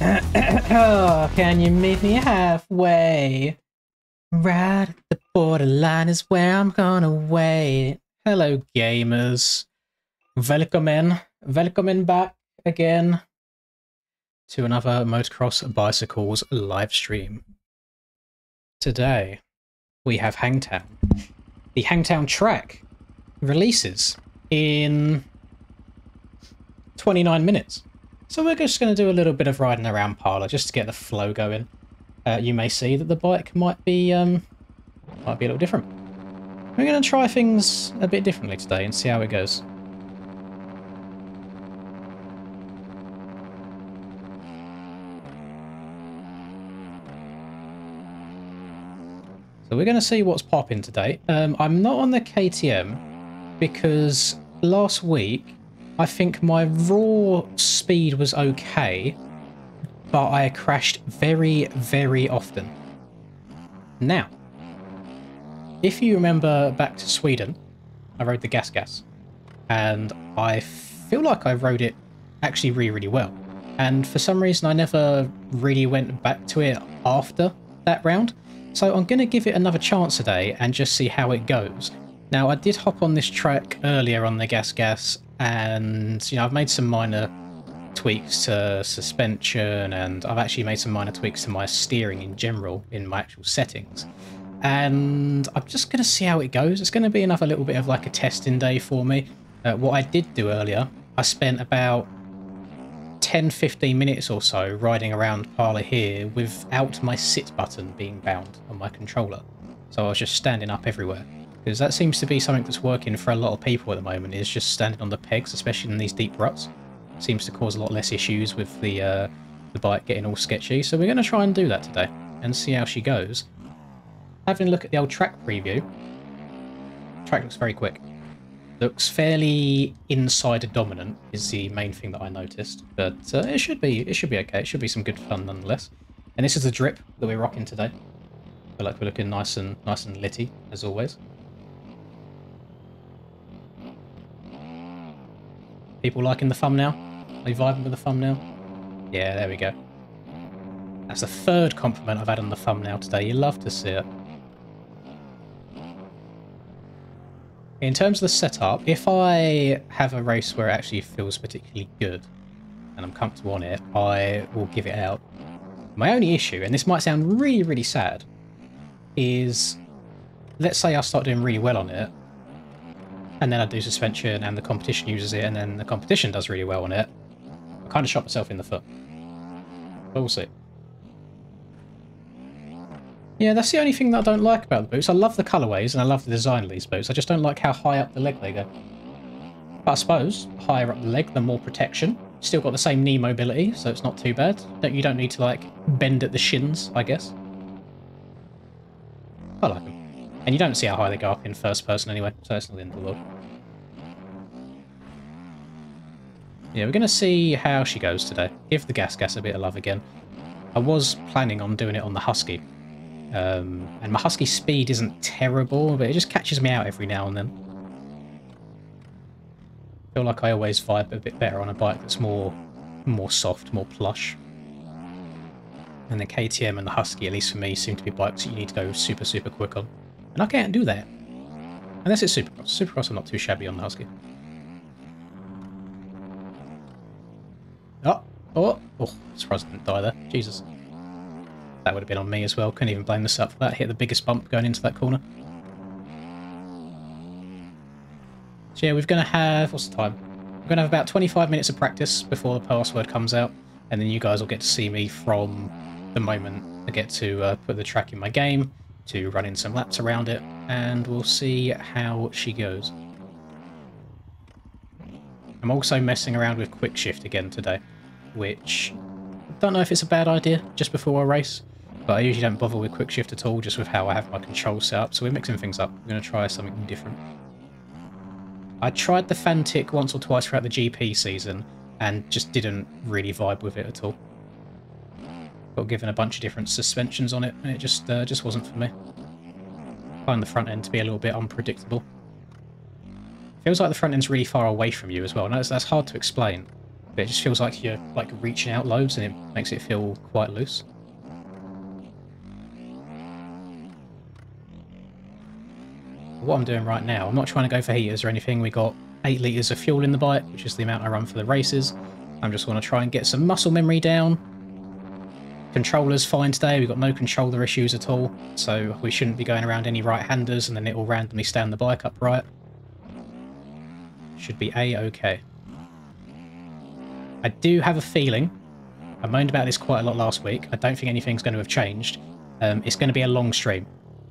Oh, can you meet me halfway? Right at the borderline is where I'm gonna wait. Hello, gamers. Welcome back again to another Motocross Bicycles live stream. Today, we have Hangtown. The Hangtown track releases in 29 minutes. So we're just going to do a little bit of riding around Parlour just to get the flow going. You may see that the bike might be a little different. We're going to try things a bit differently today and see how it goes. So we're going to see what's popping today. I'm not on the KTM because last week I think my raw speed was okay, but I crashed very, very often. Now, if you remember back to Sweden, I rode the Gas, and I feel like I rode it actually really, really well. And for some reason, I never really went back to it after that round. So I'm going to give it another chance today and just see how it goes. Now, I did hop on this track earlier on the Gas, and I've made some minor tweaks to suspension, and I've actually made some minor tweaks to my steering in general in my actual settings. And I'm just going to see how it goes. It's going to be another little bit of like a testing day for me. What I did do earlier, I spent about 10-15 minutes or so riding around Parlour here without my sit button being bound on my controller. So I was just standing up everywhere. Because that seems to be something that's working for a lot of people at the moment, is just standing on the pegs, especially in these deep ruts. Seems to cause a lot less issues with the bike getting all sketchy. So we're going to try and do that today and see how she goes. Having a look at the old track preview, track looks very quick. Looks fairly insider dominant is the main thing that I noticed, but it should be okay. It should be some good fun nonetheless. And this is the drip that we're rocking today. I feel like we're looking nice and litty as always. People liking the thumbnail? Are you vibing with the thumbnail? Yeah, there we go. That's the third compliment I've had on the thumbnail today. You love to see it. In terms of the setup, if I have a race where it actually feels particularly good and I'm comfortable on it, I will give it out. My only issue, and this might sound really, really sad, is let's say I start doing really well on it, and then I do suspension and the competition uses it, and then the competition does really well on it. I kind of shot myself in the foot. But we'll see. Yeah, that's the only thing that I don't like about the boots. I love the colourways and I love the design of these boots. I just don't like how high up the leg they go. But I suppose, higher up the leg, the more protection. Still got the same knee mobility, so it's not too bad. You don't need to, like, bend at the shins, I guess. I like them. And you don't see how high they go up in first person anyway, so it's not the end of the world. Yeah, we're going to see how she goes today. Give the Gas a bit of love again. I was planning on doing it on the Husky. And my Husky speed isn't terrible, but it just catches me out every now and then. I feel like I always vibe a bit better on a bike that's more soft, more plush. And the KTM and the Husky, at least for me, seem to be bikes that you need to go super, super quick on. And I can't do that. Unless it's Supercross. Supercross I'm not too shabby on the Husky. Oh, surprised I didn't die there. Jesus. That would have been on me as well. Couldn't even blame myself for that. Hit the biggest bump going into that corner. So yeah, we're going to have... What's the time? We're going to have about 25 minutes of practice before the password comes out. And then you guys will get to see me from the moment I get to put the track in my game, to run in some laps around it. And we'll see how she goes. I'm also messing around with quick shift again today, which I don't know if it's a bad idea just before a race. But I usually don't bother with quick shift at all, just with how I have my control set up. So we're mixing things up. We're going to try something different. I tried the Fantic once or twice throughout the GP season and just didn't really vibe with it at all. Got given a bunch of different suspensions on it and it just wasn't for me. I find the front end to be a little bit unpredictable. Feels like the front end's really far away from you as well. No, that's hard to explain. But it just feels like you're like reaching out loads and it makes it feel quite loose. What I'm doing right now, I'm not trying to go for heaters or anything. We got 8 litres of fuel in the bike, which is the amount I run for the races. I'm just want to try and get some muscle memory down. Controller's fine today, we've got no controller issues at all, so we shouldn't be going around any right-handers and then it will randomly stand the bike upright. Should be A-okay. I do have a feeling, I moaned about this quite a lot last week, I don't think anything's going to have changed. It's going to be a long stream,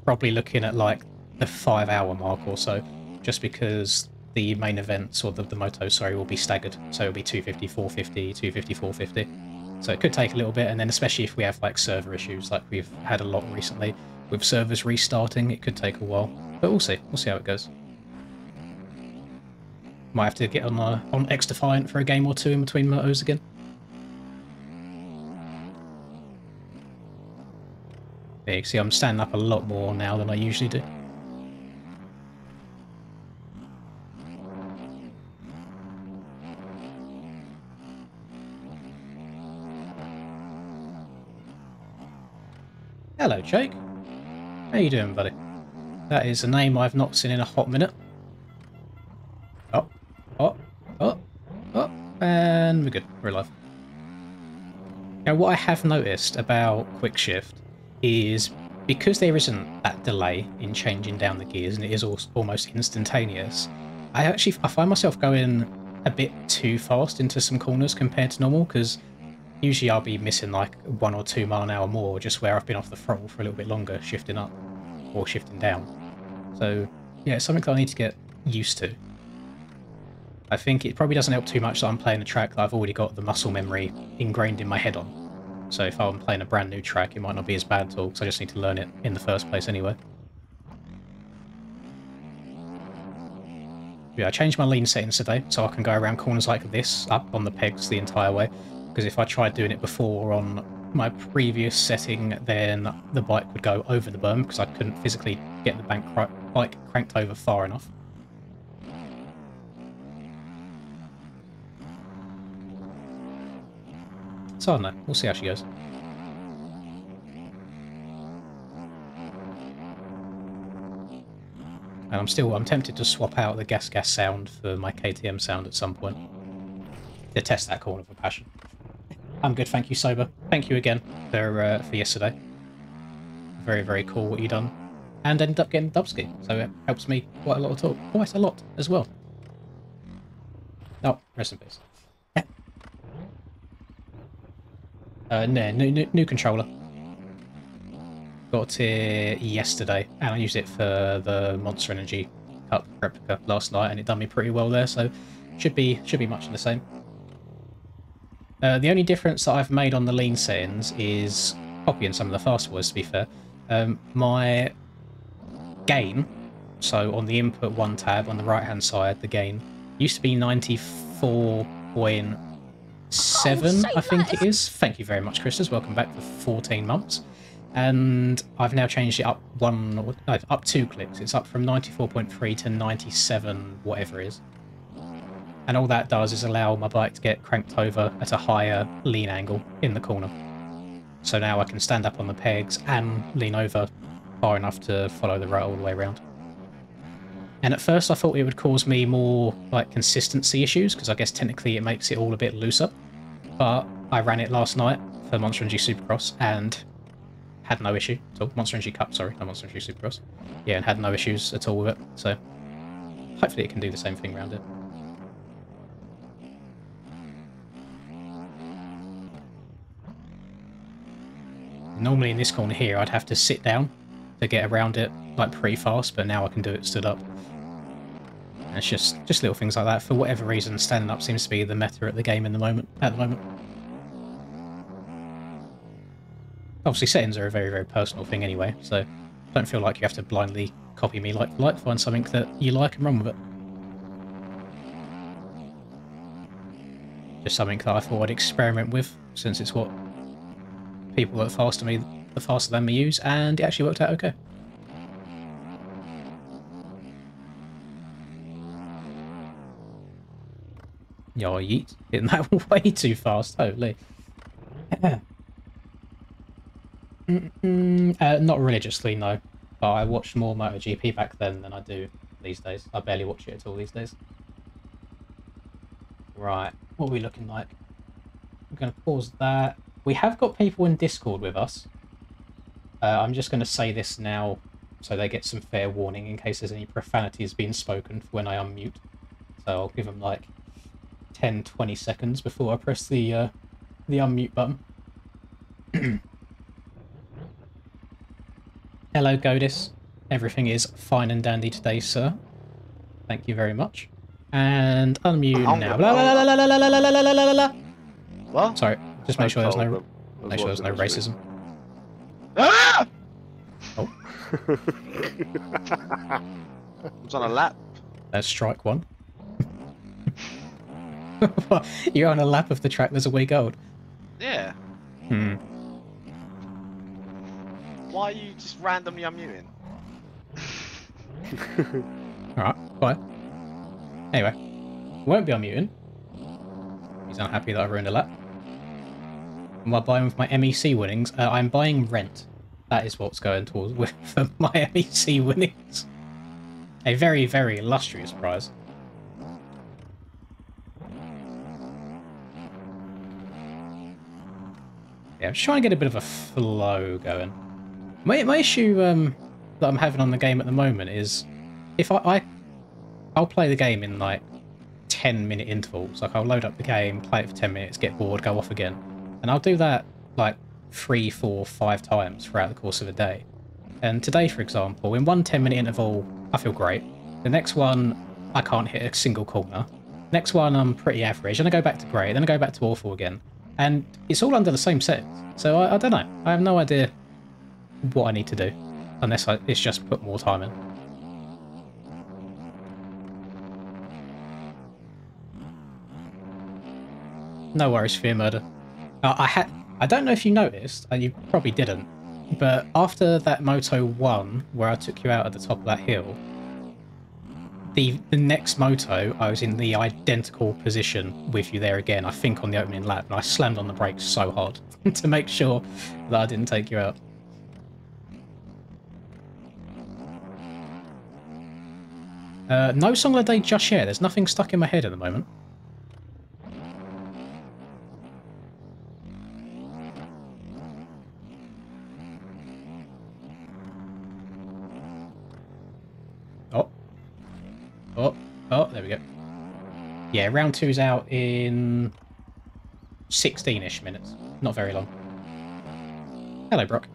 probably looking at like the 5-hour mark or so, just because the main events, or the Moto, sorry, will be staggered. So it'll be 250, 450, 250, 450. So it could take a little bit, and then especially if we have like server issues, like we've had a lot recently, with servers restarting, it could take a while. But we'll see how it goes. Might have to get on X Defiant for a game or two in between Motos again. Yeah, you can see I'm standing up a lot more now than I usually do. Hello, Jake. How you doing, buddy? That is a name I've not seen in a hot minute. Oh, oh, oh, oh, and we're good. We're alive. Now, what I have noticed about Quick Shift is because there isn't that delay in changing down the gears and it is almost instantaneous, I find myself going a bit too fast into some corners compared to normal, because usually I'll be missing like 1 or 2 mile an hour more just where I've been off the throttle for a little bit longer, shifting up or shifting down. So yeah, it's something that I need to get used to. I think it probably doesn't help too much that I'm playing a track that I've already got the muscle memory ingrained in my head on. So if I'm playing a brand new track, it might not be as bad at all, because I just need to learn it in the first place anyway. Yeah, I changed my lean settings today, so I can go around corners like this, up on the pegs the entire way. Because if I tried doing it before on my previous setting, then the bike would go over the berm, because I couldn't physically get the bike cranked over far enough. So I don't know, we'll see how she goes. And I'm tempted to swap out the gas sound for my KTM sound at some point. To test that corner for passion. I'm good, thank you, Sober. Thank you again for yesterday. Very, very cool what you done. And ended up getting dubski, so it helps me quite a lot as well. Oh, rest in peace. No, new controller. Got it yesterday, and I used it for the Monster Energy Cup replica last night, and it done me pretty well there, so should be much the same. The only difference that I've made on the lean settings is copying some of the fast boys, to be fair. My gain, so on the input 1 tab on the right hand side, the gain used to be 94.7, I think it is. Thank you very much, Christus. Welcome back for 14 months. And I've now changed it up 2 clicks. It's up from 94.3 to 97, whatever it is. And all that does is allow my bike to get cranked over at a higher lean angle in the corner. So now I can stand up on the pegs and lean over far enough to follow the road all the way around. And at first I thought it would cause me more like consistency issues, because I guess technically it makes it all a bit looser. But I ran it last night for Monster Energy Supercross and had no issue at all. Monster Energy Cup, sorry, not Monster Energy Supercross. Yeah, and had no issues at all with it. So hopefully it can do the same thing around it. Normally in this corner here I'd have to sit down to get around it like pretty fast, but now I can do it stood up. And it's just little things like that. For whatever reason, standing up seems to be the meta at the game at the moment. Obviously settings are a very, very personal thing anyway, so don't feel like you have to blindly copy me like for like. Find something that you like and run with it. Just something that I thought I'd experiment with, since it's what people that are faster than me use, and it actually worked out okay. Yo, yeet. Hitting that way too fast, holy. Not religiously, no. But I watched more MotoGP back then than I do these days. I barely watch it at all these days. Right, what are we looking like? I'm going to pause that. We have got people in Discord with us. I'm just going to say this now so they get some fair warning in case there's any profanities being spoken for when I unmute. So I'll give them like 10-20 seconds before I press the unmute button. Hello, Godis. Everything is fine and dandy today, sir. Thank you very much. And unmute now. Blah, blah, blah, blah, blah, blah, blah, blah, blah, blah. What? Sorry, just make sure there's no racism. Ah! Oh. I was on a lap. That's strike one. You're on a lap of the track there's a week old. Yeah. Why are you just randomly unmuting? Alright, bye. Anyway, won't be unmuting. He's unhappy that I ruined a lap. Am I buying with my MEC winnings? I'm buying rent. That is what's going towards with for my MEC winnings. A very, very illustrious prize. Yeah, I'm just trying to get a bit of a flow going. My issue that I'm having on the game at the moment is if I'll play the game in like 10-minute intervals. Like I'll load up the game, play it for 10 minutes, get bored, go off again. And I'll do that like 3, 4, 5 times throughout the course of a day. And today, for example, in one 10-minute interval, I feel great. The next one, I can't hit a single corner. Next one, I'm pretty average. Then I go back to great. Then I go back to awful again. And it's all under the same settings. So I don't know. I have no idea what I need to do. Unless it's just put more time in. No worries, Fear Murder. I don't know if you noticed, and you probably didn't, but after that Moto 1, where I took you out at the top of that hill, the next Moto, I was in the identical position with you there again, I think on the opening lap, and I slammed on the brakes so hard to make sure that I didn't take you out. No song of the day just yet. There's nothing stuck in my head at the moment. Oh, there we go. Yeah, round 2's out in 16-ish minutes. Not very long. Hello, Brock.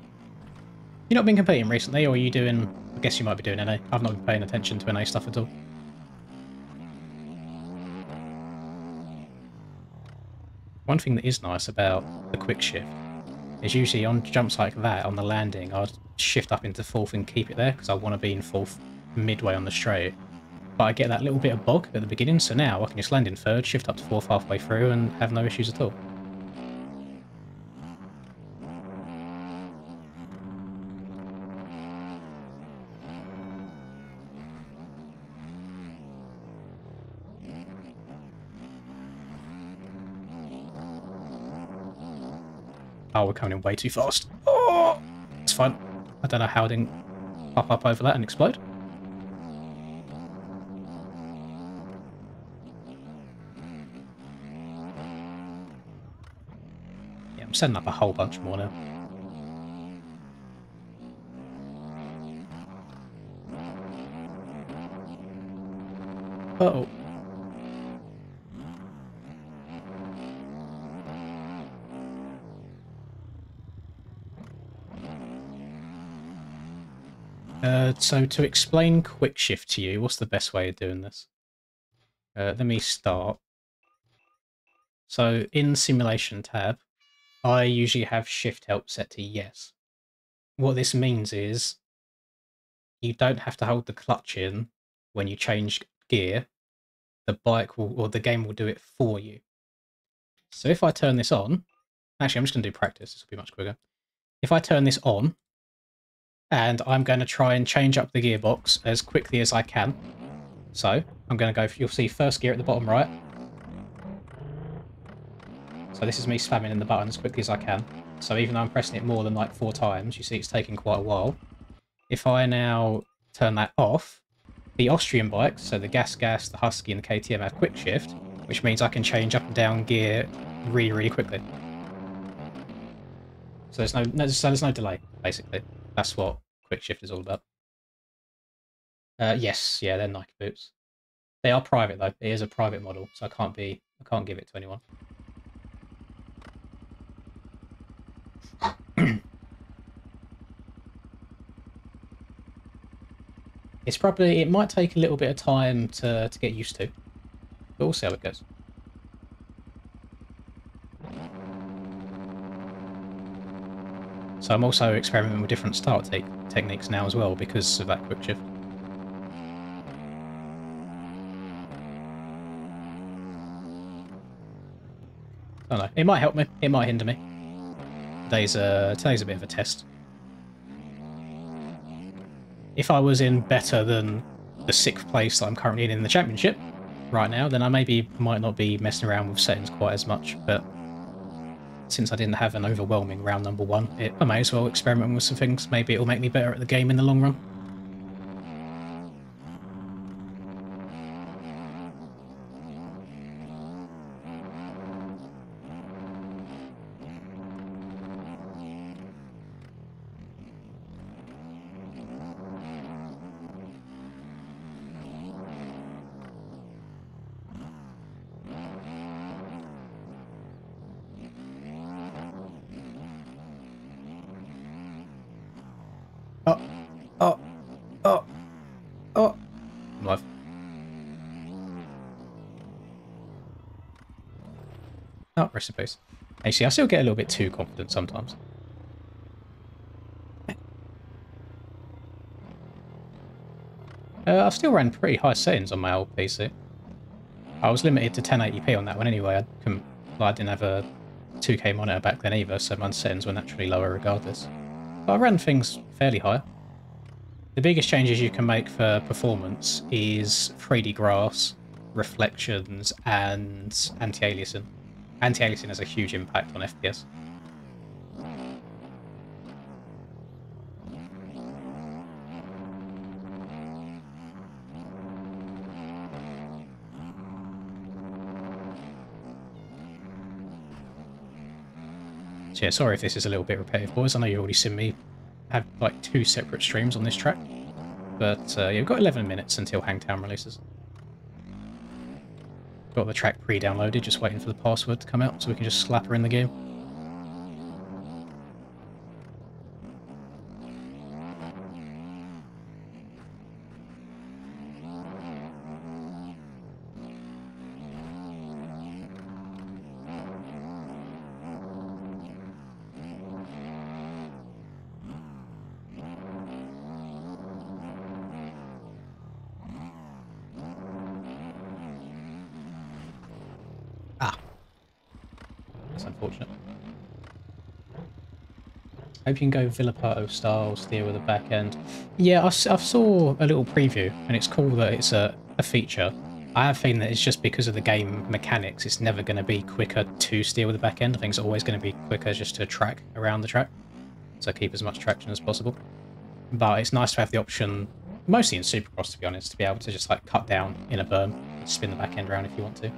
You not been competing recently, or are you doing... I guess you might be doing NA. I've not been paying attention to NA stuff at all. One thing that is nice about the quick shift is usually on jumps like that, on the landing, I'd shift up into 4th and keep it there, because I want to be in 4th midway on the straight. But I get that little bit of bog at the beginning, so now I can just land in 3rd, shift up to 4th halfway through, and have no issues at all. Oh, we're coming in way too fast. Oh, it's fine. I don't know how I didn't pop up over that and explode. Yeah, I'm setting up a whole bunch more now. Uh-oh. So to explain quick shift to you, what's the best way of doing this? Let me start. So in simulation tab, I usually have shift help set to yes. What this means is you don't have to hold the clutch in when you change gear. The bike will, or the game will do it for you. So if I turn this on, actually I'm just going to do practice, this will be much quicker. If I turn this on, and I'm going to try and change up the gearbox as quickly as I can. So I'm going to go, you'll see first gear at the bottom right. So this is me spamming in the button as quickly as I can. So even though I'm pressing it more than like 4 times, you see it's taking quite a while. If I now turn that off, the Austrian bikes, so the Gas, the Husky and the KTM have quick shift, which means I can change up and down gear really, really quickly. So there's no delay, basically. That's what quick shift is all about. Yes, yeah, they're Nike boots. They are private though. It is a private model, so I can't give it to anyone. It might take a little bit of time to get used to, but we'll see how it goes. So I'm also experimenting with different start techniques now as well because of that quick shift. I don't know. It might help me. It might hinder me. Today's a bit of a test. If I was in better than the 6th place that I'm currently in the championship right now, then I might not be messing around with settings quite as much. But since I didn't have an overwhelming round number 1, I may as well experiment with some things. Maybe it'll make me better at the game in the long run. Oh! I'm live. Oh, rest in peace. Actually, I still get a little bit too confident sometimes. I still ran pretty high settings on my old PC. I was limited to 1080p on that one anyway. I didn't have a 2K monitor back then either, so my settings were naturally lower regardless. But I ran things fairly high. The biggest changes you can make for performance is 3D grass, reflections, and anti-aliasing. Anti-aliasing has a huge impact on FPS. So yeah, sorry if this is a little bit repetitive, boys. I know you've already seen me have like 2 separate streams on this track. But yeah, we've got 11 minutes until Hangtown releases. Got the track pre-downloaded, just waiting for the password to come out so we can just slap her in the game. Unfortunate. Hope you can go Villapoto style steer with a back end. Yeah, I saw a little preview, and it's cool that it's a feature. I have a feeling that it's just because of the game mechanics, it's never going to be quicker to steer with a back end. I think it's always going to be quicker just to track around the track, so keep as much traction as possible. But it's nice to have the option, mostly in Supercross to be honest, to be able to just like cut down in a berm, spin the back end around if you want to.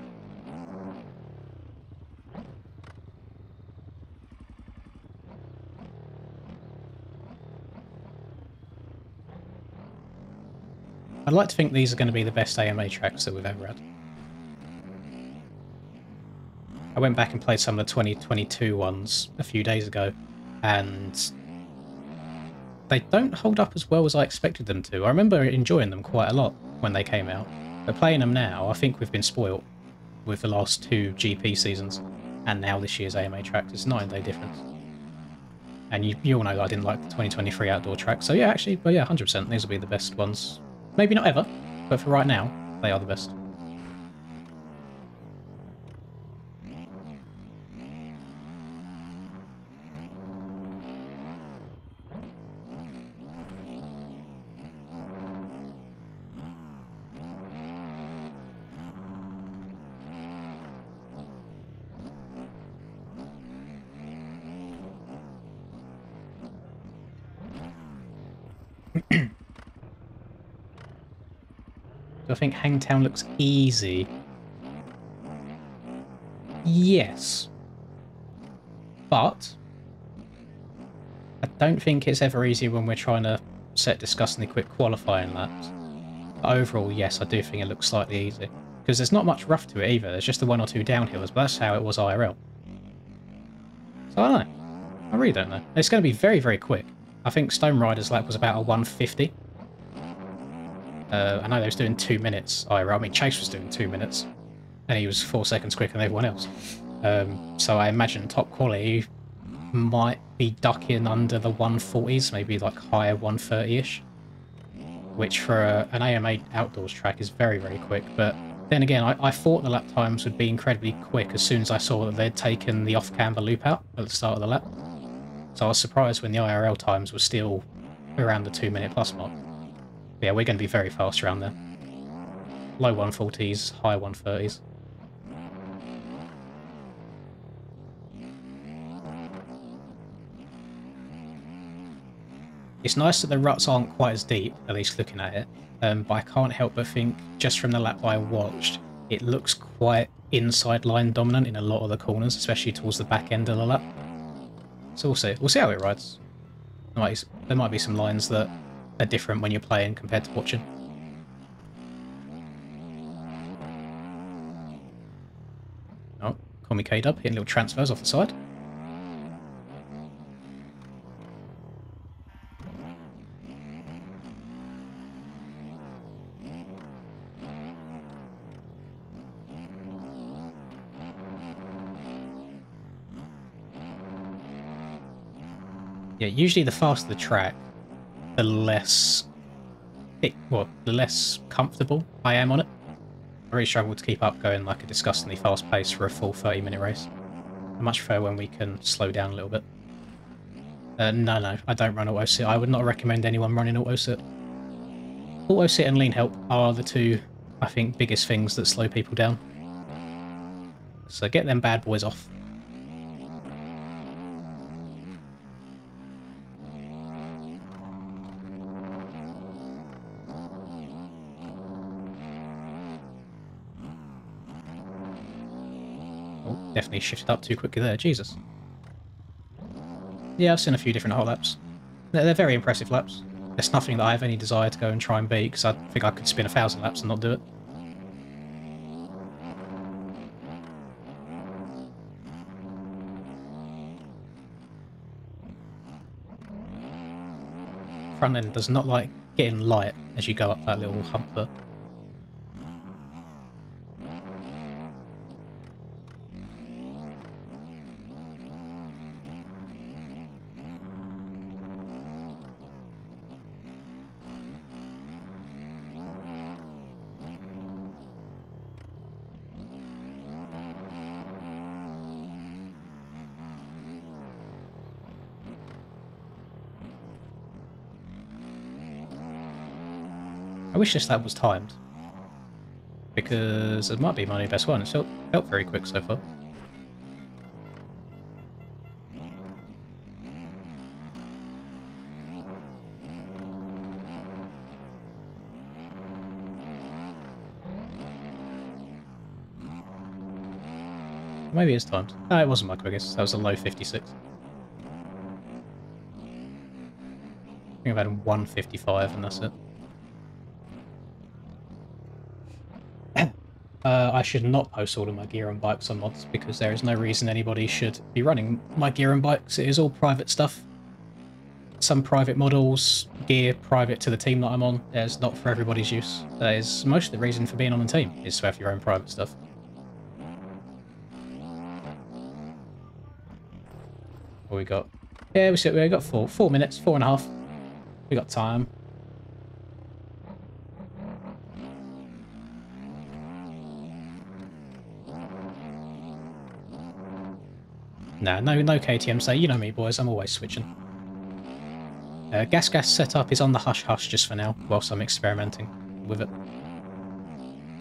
I'd like to think these are going to be the best AMA tracks that we've ever had. I went back and played some of the 2022 ones a few days ago, and they don't hold up as well as I expected them to. I remember enjoying them quite a lot when they came out, but playing them now, I think we've been spoilt with the last 2 GP seasons, and now this year's AMA tracks. It's a 9-day difference. And you all know that I didn't like the 2023 outdoor track, so yeah, actually, but yeah, 100%, these will be the best ones. Maybe not ever, but for right now, they are the best. Do I think Hangtown looks easy? Yes. But I don't think it's ever easy when we're trying to set disgustingly quick qualifying laps. But overall, yes, I do think it looks slightly easy. Because there's not much rough to it either. There's just the 1 or 2 downhills, but that's how it was IRL. So I don't know. I really don't know. It's going to be very, very quick. I think Stone Rider's lap was about a 150. I know they was doing 2 minutes IRL. I mean, Chase was doing 2 minutes. And he was 4 seconds quicker than everyone else. So I imagine top quality might be ducking under the 140s, maybe like higher 130-ish. Which for an AMA outdoors track is very, very quick. But then again, I thought the lap times would be incredibly quick as soon as I saw that they'd taken the off-camber loop out at the start of the lap. So I was surprised when the IRL times were still around the 2-minute plus mark. But yeah, we're going to be very fast around there. Low 140s, high 130s. It's nice that the ruts aren't quite as deep, at least looking at it, but I can't help but think, just from the lap I watched, it looks quite inside line dominant in a lot of the corners, especially towards the back end of the lap. So we'll see. We'll see how it rides. There might be some lines that are different when you're playing compared to watching. Oh, call me K-Dub, hitting little transfers off the side. Yeah, usually the faster the track, the less comfortable I am on it. I really struggle to keep up going like a disgustingly fast pace for a full 30-minute race. I much prefer when we can slow down a little bit. No, I don't run auto sit. I would not recommend anyone running auto sit. Auto sit and lean help are the two, I think, biggest things that slow people down. So get them bad boys off. Definitely shifted up too quickly there, Jesus. Yeah, I've seen a few different hot laps. They're very impressive laps. There's nothing that I have any desire to go and try and beat, because I think I could spin 1,000 laps and not do it. Front end does not like getting light as you go up that little hump there. I wish this lap was timed, because it might be my new best one. It felt very quick so far. Maybe it's timed. No, it wasn't my quickest. That was a low 56. I think I've had 155 and that's it. I should not post all of my gear and bikes on mods, because there is no reason anybody should be running my gear and bikes. It is all private stuff. Some private models, gear private to the team that I'm on. It's not for everybody's use. That is most of the reason for being on the team, is to have your own private stuff. What we got? Yeah, we got 4 minutes, 4.5. We got time. Nah, no KTM say, you know me boys, I'm always switching. Gas setup is on the hush-hush just for now, whilst I'm experimenting with it.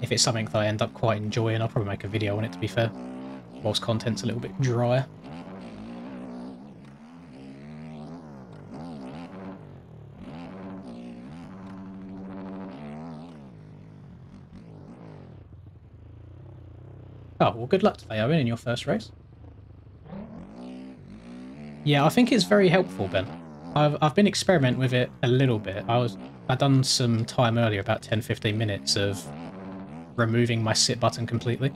If it's something that I end up quite enjoying, I'll probably make a video on it, to be fair, whilst content's a little bit drier. Oh, well, good luck today, Owen, in your first race. Yeah, I think it's very helpful, Ben. I've been experimenting with it a little bit. I done some time earlier, about 10-15 minutes of removing my sit button completely.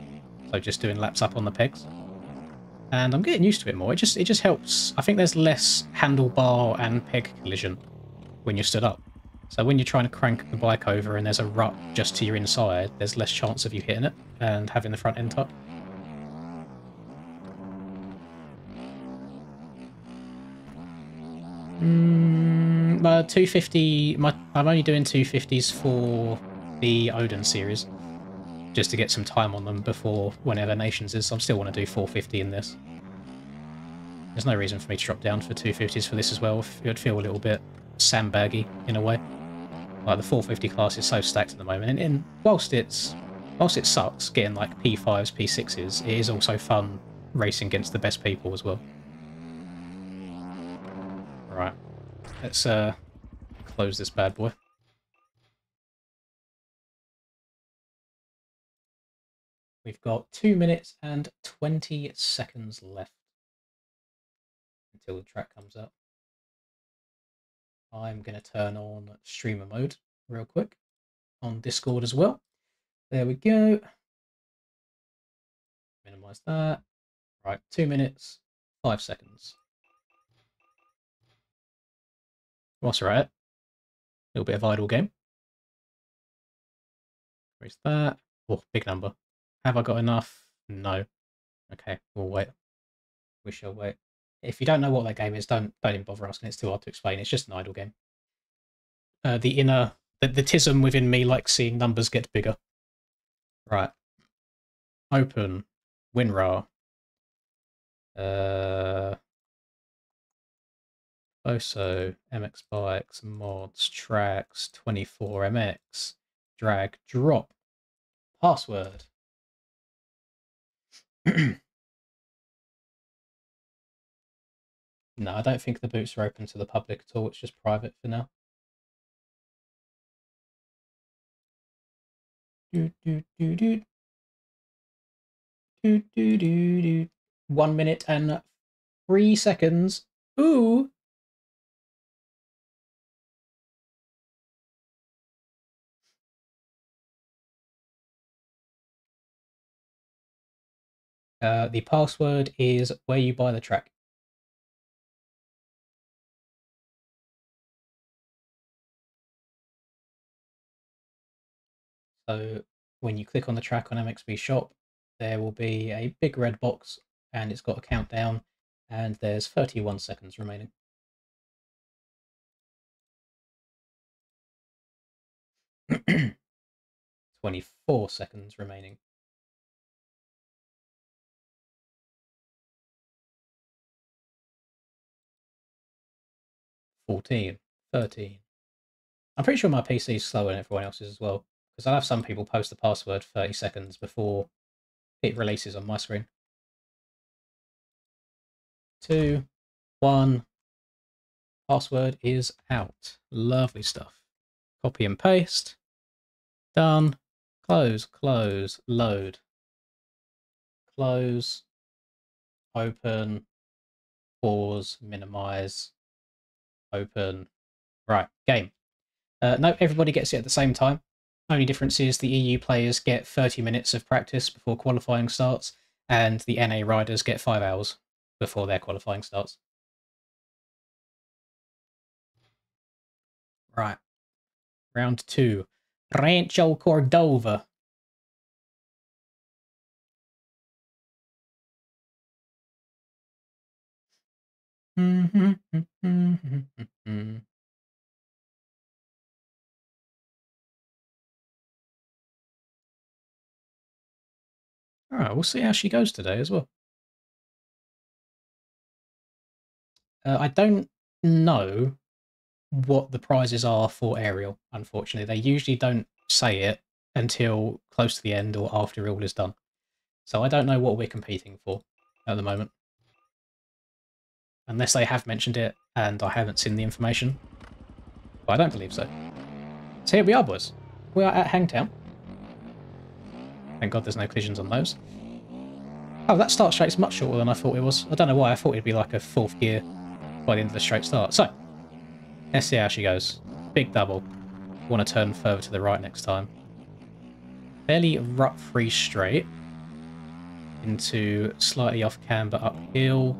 So just doing laps up on the pegs. And I'm getting used to it more. It just helps. I think there's less handlebar and peg collision when you're stood up. So when you're trying to crank the bike over and there's a rut just to your inside, there's less chance of you hitting it and having the front end tuck. Mm, 250. I'm only doing 250s for the Odin series, just to get some time on them before whenever Nations is. So I still want to do 450 in this. There's no reason for me to drop down for 250s for this as well. It would feel a little bit sandbaggy in a way. Like the 450 class is so stacked at the moment, and whilst it sucks getting like P5s, P6s, it is also fun racing against the best people as well. Right, let's close this bad boy. We've got 2 minutes and 20 seconds left until the track comes up. I'm going to turn on streamer mode real quick on Discord as well. There we go. Minimize that. Right, 2 minutes, 5 seconds. What's right? A little bit of idle game. Where's that? Oh, big number. Have I got enough? No. Okay, we'll wait. We shall wait. If you don't know what that game is, don't even bother asking. It's too hard to explain. It's just an idle game. The tism within me likes seeing numbers get bigger. Right. Open. WinRAR. Oso, MX Bikes, Mods, Tracks, 24MX, drag, drop, password. No, I don't think the boots are open to the public at all. It's just private for now. Do, do, do, do. Do, do, do, do. 1 minute and 3 seconds. Ooh! The password is where you buy the track. So when you click on the track on MXB Shop, there will be a big red box and it's got a countdown and there's 31 seconds remaining. "24 seconds remaining." "14, 13." I'm pretty sure my PC is slower than everyone else's as well, because I have some people post the password 30 seconds before it releases on my screen. 2, 1. Password is out. Lovely stuff. Copy and paste. Done. Close, close, load. Close. Open. Pause. Minimize. Open. Right, game. No, everybody gets it at the same time. Only difference is the EU players get 30 minutes of practice before qualifying starts, and the NA riders get 5 hours before their qualifying starts. Right. Round 2. Rancho Cordova. Alright, we'll see how she goes today as well. I don't know what the prizes are for Ariel, unfortunately. They usually don't say it until close to the end or after all is done. So I don't know what we're competing for at the moment. Unless they have mentioned it and I haven't seen the information. But I don't believe so. So here we are, boys. We are at Hangtown. Thank God there's no collisions on those. Oh, that start straight's much shorter than I thought it was. I don't know why. I thought it'd be like a 4th gear by the end of the straight start. So, let's see how she goes. Big double. Want to turn further to the right next time. Fairly rut-free straight. Into slightly off camber uphill.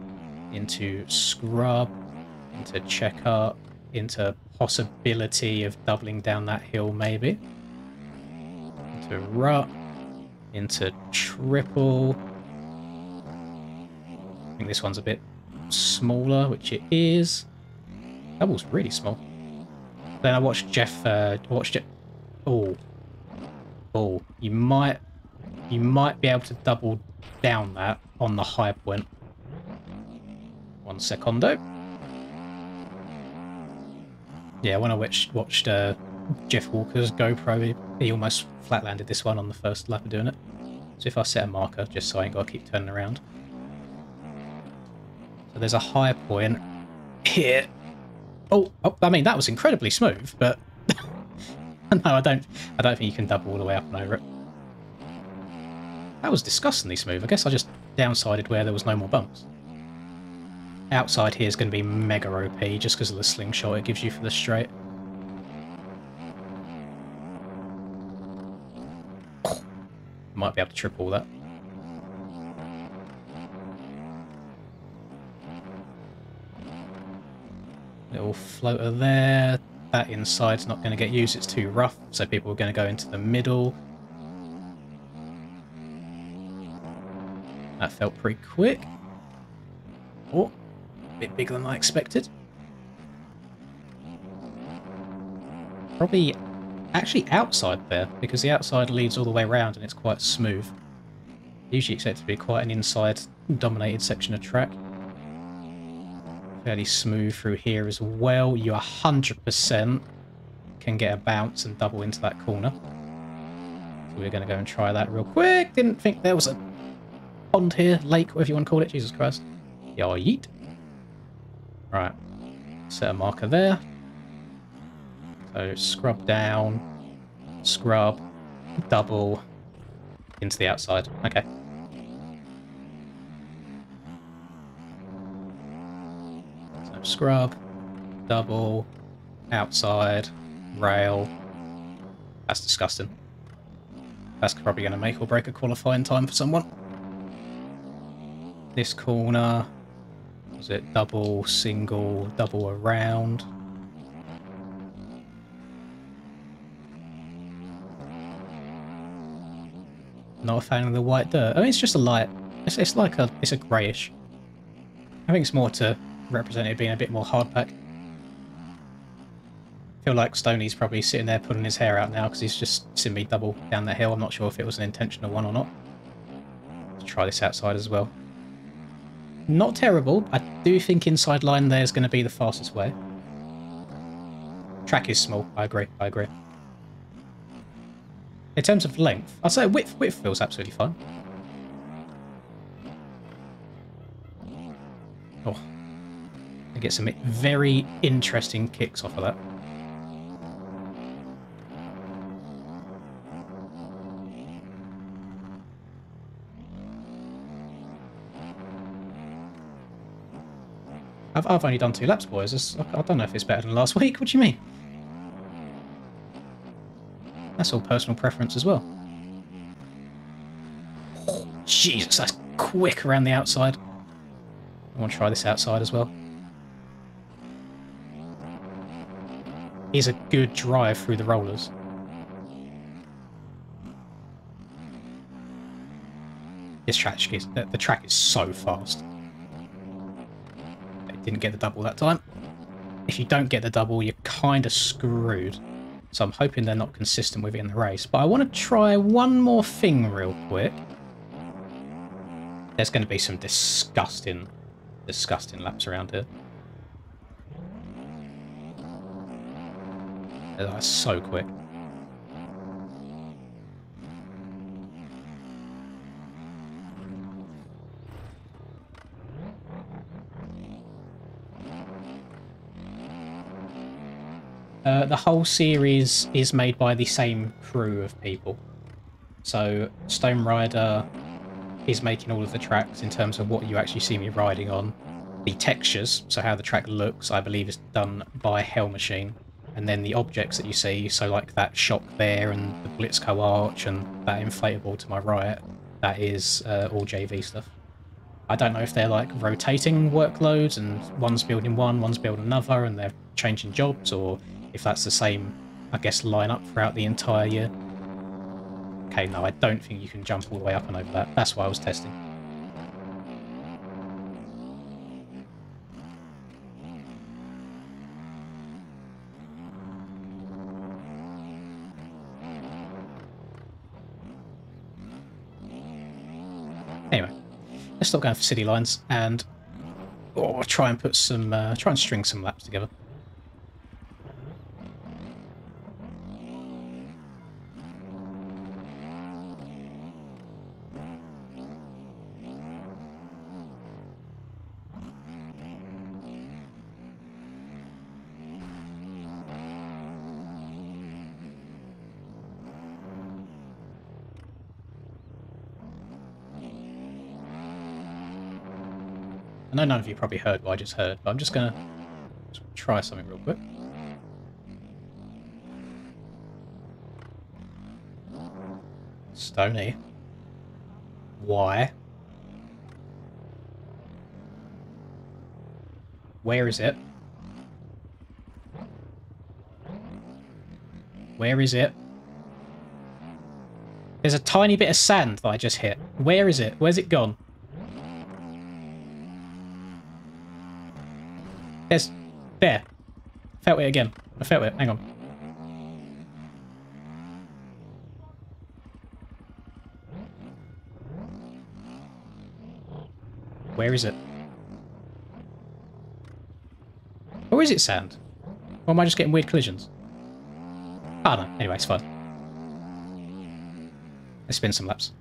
Into scrub. Into check up. Into possibility of doubling down that hill maybe. Into rut. Into triple. I think this one's a bit smaller, which it is. Double's really small. Then I watched Jeff. Oh, you might be able to double down that on the high point. 1 secondo. Yeah, when I watched Jeff Walker's GoPro, he almost flat-landed this one on the first lap of doing it. So if I set a marker, just so I ain't got to keep turning around. So there's a high point here. Oh, I mean, that was incredibly smooth, but no, I don't think you can double all the way up and over it. That was disgustingly smooth. I guess I just downsided where there was no more bumps. Outside here is going to be mega OP just because of the slingshot it gives you for the straight. Might be able to triple that. Little floater there. That inside's not going to get used, it's too rough, so people are going to go into the middle. That felt pretty quick. Oh, a bit bigger than I expected. Probably actually outside there, because the outside leads all the way around and it's quite smooth. Usually expect it to be quite an inside dominated section of track. Fairly smooth through here as well. You 100% can get a bounce and double into that corner. So we're going to go and try that real quick. Didn't think there was a pond here, lake, whatever you want to call it. Jesus Christ. Yeah, yeet. Right. Set a marker there. So scrub down, scrub, double, into the outside. Okay. So scrub, double, outside, rail. That's disgusting. That's probably going to make or break a qualifying time for someone. This corner, was it double, single, double around? Not a fan of the white dirt. I mean, it's just a light. It's like it's a greyish. I think it's more to represent it being a bit more hardpack. I feel like Stoney's probably sitting there pulling his hair out now because he's just seen me double down the hill. I'm not sure if it was an intentional one or not. Let's try this outside as well. Not terrible. I do think inside line there is going to be the fastest way. Track is small. I agree. I agree. In terms of length, I'd say width feels absolutely fine. Oh, I get some very interesting kicks off of that. I've only done 2 laps, boys. I don't know if it's better than last week. What do you mean? That's all personal preference as well. Oh, Jesus, that's quick around the outside. I want to try this outside as well. He's a good drive through the rollers. This track is, the track is so fast. It didn't get the double that time. If you don't get the double, you're kind of screwed. So I'm hoping they're not consistent with it in the race. But I want to try one more thing real quick. There's going to be some disgusting laps around here. That's so quick. The whole series is made by the same crew of people. So Stone Rider, is making all of the tracks in terms of what you actually see me riding on. The textures, so how the track looks, I believe is done by Hell Machine. And then the objects that you see, so like that shock there and the Blitzco arch and that inflatable to my right, that is all JV stuff. I don't know if they're like rotating workloads and one's building one, one's building another, and they're changing jobs, or if that's the same, I guess, lineup throughout the entire year. Okay, no, I don't think you can jump all the way up and over that. That's why I was testing. Anyway, let's stop going for city lines and try and put some, try and string some laps together. I know none of you probably heard what I just heard, but I'm just going to try something real quick. Stony. Why? Where is it? Where is it? There's a tiny bit of sand that I just hit. Where is it? Where's it gone? There. Felt it again. I felt it. Hang on. Where is it? Or is it sand? Or am I just getting weird collisions? I don't know. Anyway, it's fine. Let's spin some laps.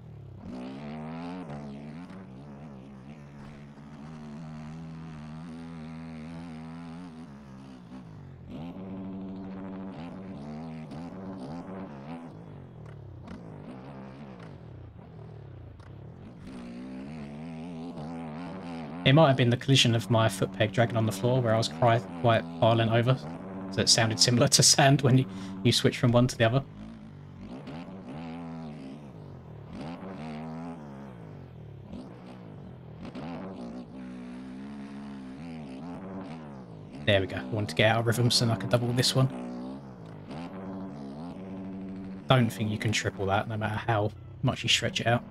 It might have been the collision of my foot peg dragging on the floor where I was quite violent over. So it sounded similar to sand when you switch from one to the other. There we go. I wanted to get out of rhythm so I could double this one. Don't think you can triple that no matter how much you stretch it out.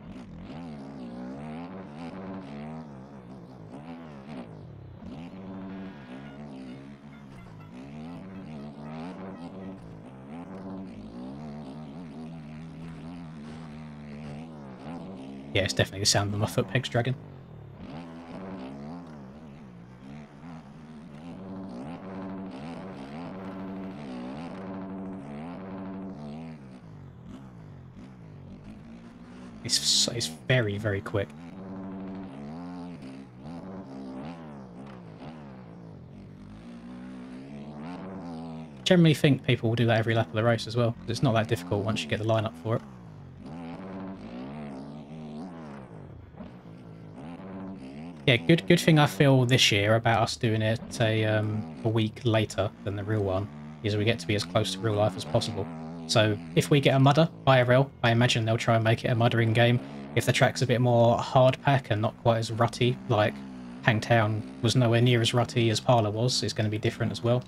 Yeah, it's definitely the sound of my foot pegs dragging. It's very, very quick. Generally think people will do that every lap of the race as well, because it's not that difficult once you get the lineup for it. Yeah, good thing I feel this year about us doing it a week later than the real one is we get to be as close to real life as possible. So if we get a mudder, ARL, I imagine they'll try and make it a muddering game. If the track's a bit more hard pack and not quite as rutty, like Hangtown was nowhere near as rutty as Parlour was, it's going to be different as well.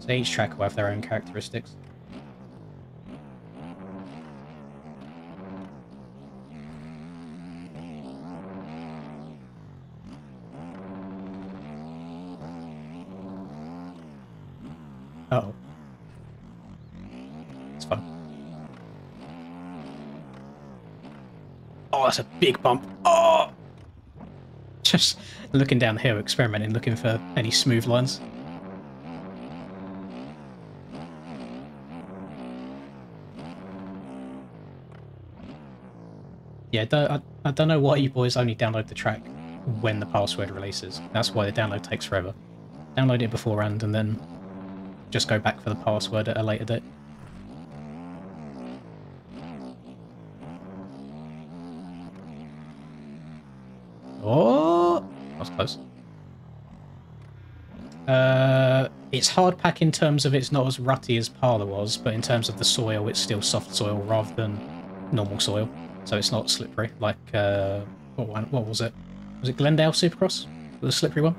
So each track will have their own characteristics. Uh-oh. It's fun. Oh, that's a big bump. Oh! Just looking down the hill, experimenting, looking for any smooth lines. Yeah, I don't know why you boys only download the track when the password releases. That's why the download takes forever. Download it beforehand and then just go back for the password at a later date. Oh, that was close. It's hard pack in terms of it's not as rutty as Parlour was, but in terms of the soil, it's still soft soil rather than normal soil. So it's not slippery like, what was it? Was it Glendale Supercross? The slippery one?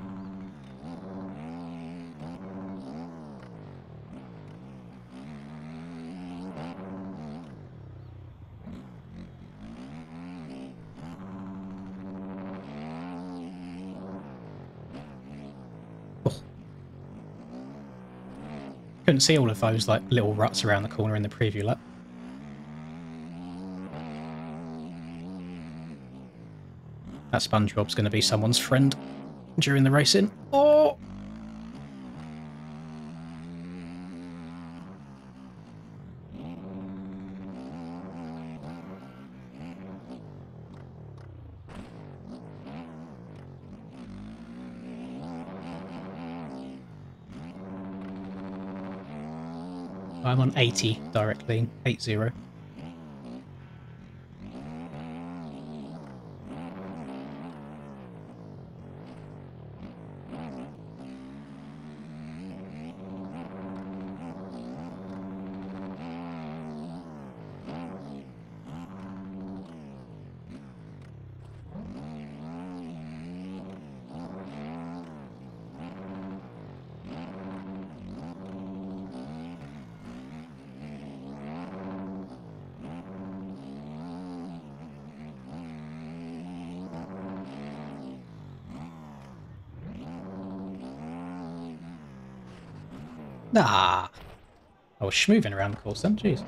Couldn't see all of those like little ruts around the corner in the preview lap. That SpongeBob's going to be someone's friend during the racing. Oh! I'm on 80 directly, 80. Ah! I was schmoving around the course then, jeez.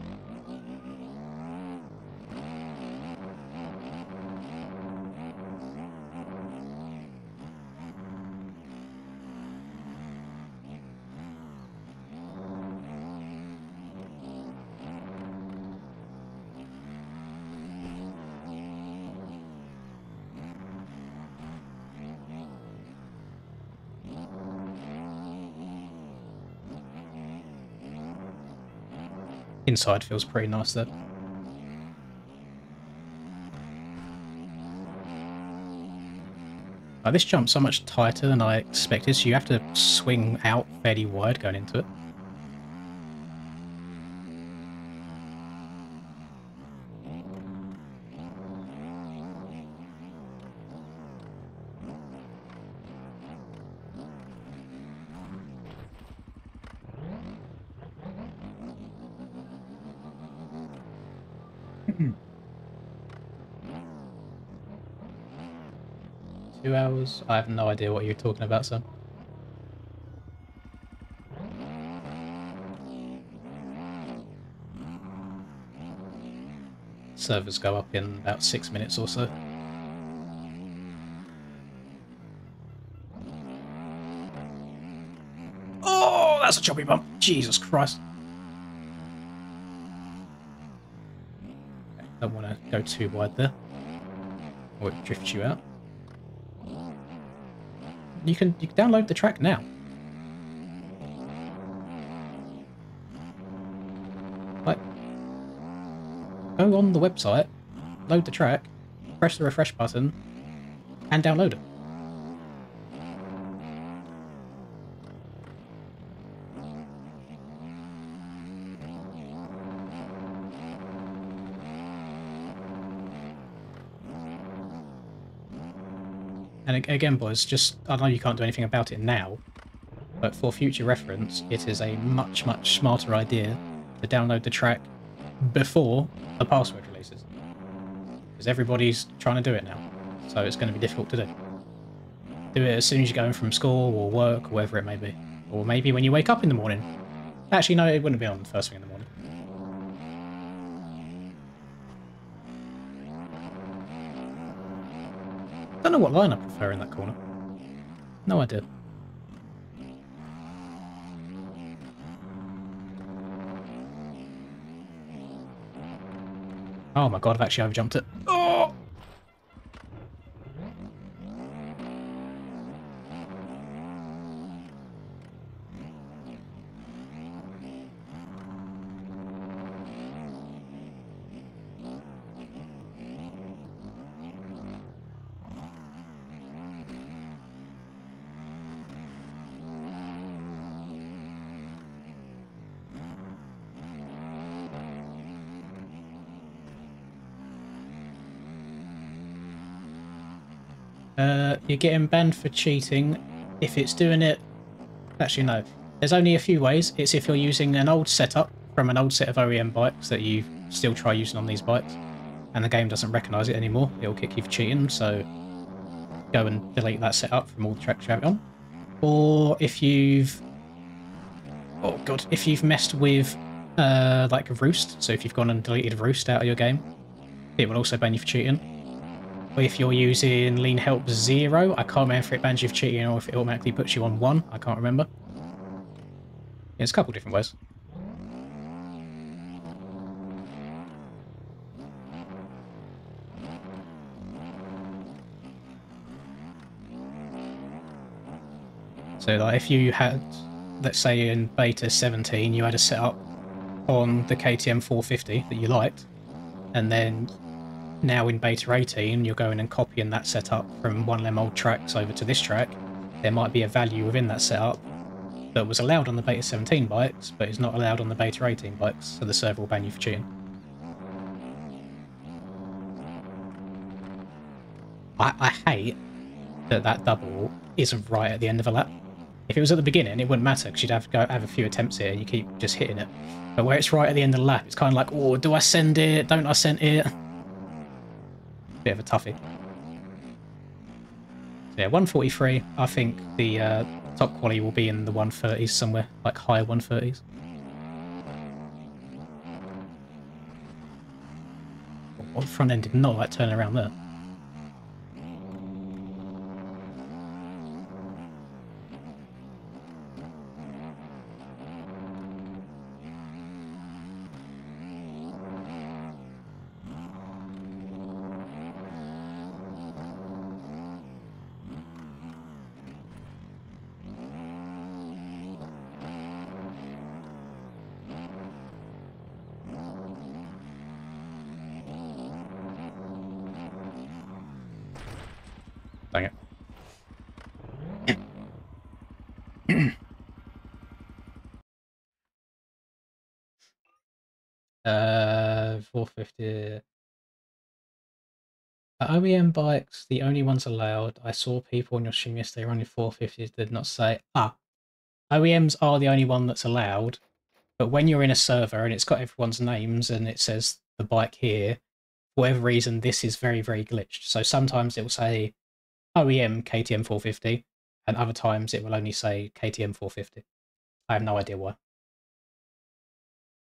Inside feels pretty nice there. This jump's so much tighter than I expected, so you have to swing out fairly wide going into it. Two hours? I have no idea what you're talking about, son. Servers go up in about 6 minutes or so. Oh, that's a choppy bump. Jesus Christ. Okay, don't want to go too wide there, or it drifts you out. You can download the track now. Like, go on the website, load the track, press the refresh button, and download it. And again, boys, just, I know you can't do anything about it now, but for future reference, it is a much, much smarter idea to download the track before the password releases. Because everybody's trying to do it now, so it's going to be difficult to do. Do it as soon as you're going from school or work or wherever it may be. Or maybe when you wake up in the morning. Actually, no, it wouldn't be on the first thing in the morning. Don't know what line I prefer in that corner. No idea. Oh my god, I've actually overjumped it. Oh! You're getting banned for cheating if it's doing it... Actually, no. There's only a few ways. It's if you're using an old setup from an old set of OEM bikes that you still try using on these bikes, and the game doesn't recognise it anymore. It'll kick you for cheating, so go and delete that setup from all the tracks you have it on. Or if you've... Oh god, if you've messed with like a roost, so if you've gone and deleted a roost out of your game, it will also ban you for cheating. Or if you're using Lean Help 0, I can't remember if it bans you for cheating or if it automatically puts you on 1, I can't remember. Yeah, it's a couple different ways. So like if you had, let's say in beta 17, you had a setup on the KTM 450 that you liked, and then now in beta 18 you're going and copying that setup from one of them old tracks over to this track, there might be a value within that setup that was allowed on the beta 17 bikes, but is not allowed on the beta 18 bikes, so the server will ban you for cheating. I hate that that double isn't right at the end of a lap. If it was at the beginning, it wouldn't matter, because you'd have to go have a few attempts here, and you keep just hitting it. But where it's right at the end of the lap, it's kind of like, oh, do I send it? Don't I send it? Bit of a toughie. So yeah, 143, I think the top quality will be in the 130s somewhere, like higher 130s. Oh, the front end did not like turning around there. Dang it. 450. OEM bikes, the only ones allowed. I saw people on your stream yesterday running 450s did not say. OEMs are the only one that's allowed, but when you're in a server and it's got everyone's names and it says the bike here, for whatever reason, this is very, very glitched. So sometimes it will say OEM KTM 450, and other times it will only say KTM 450. I have no idea why.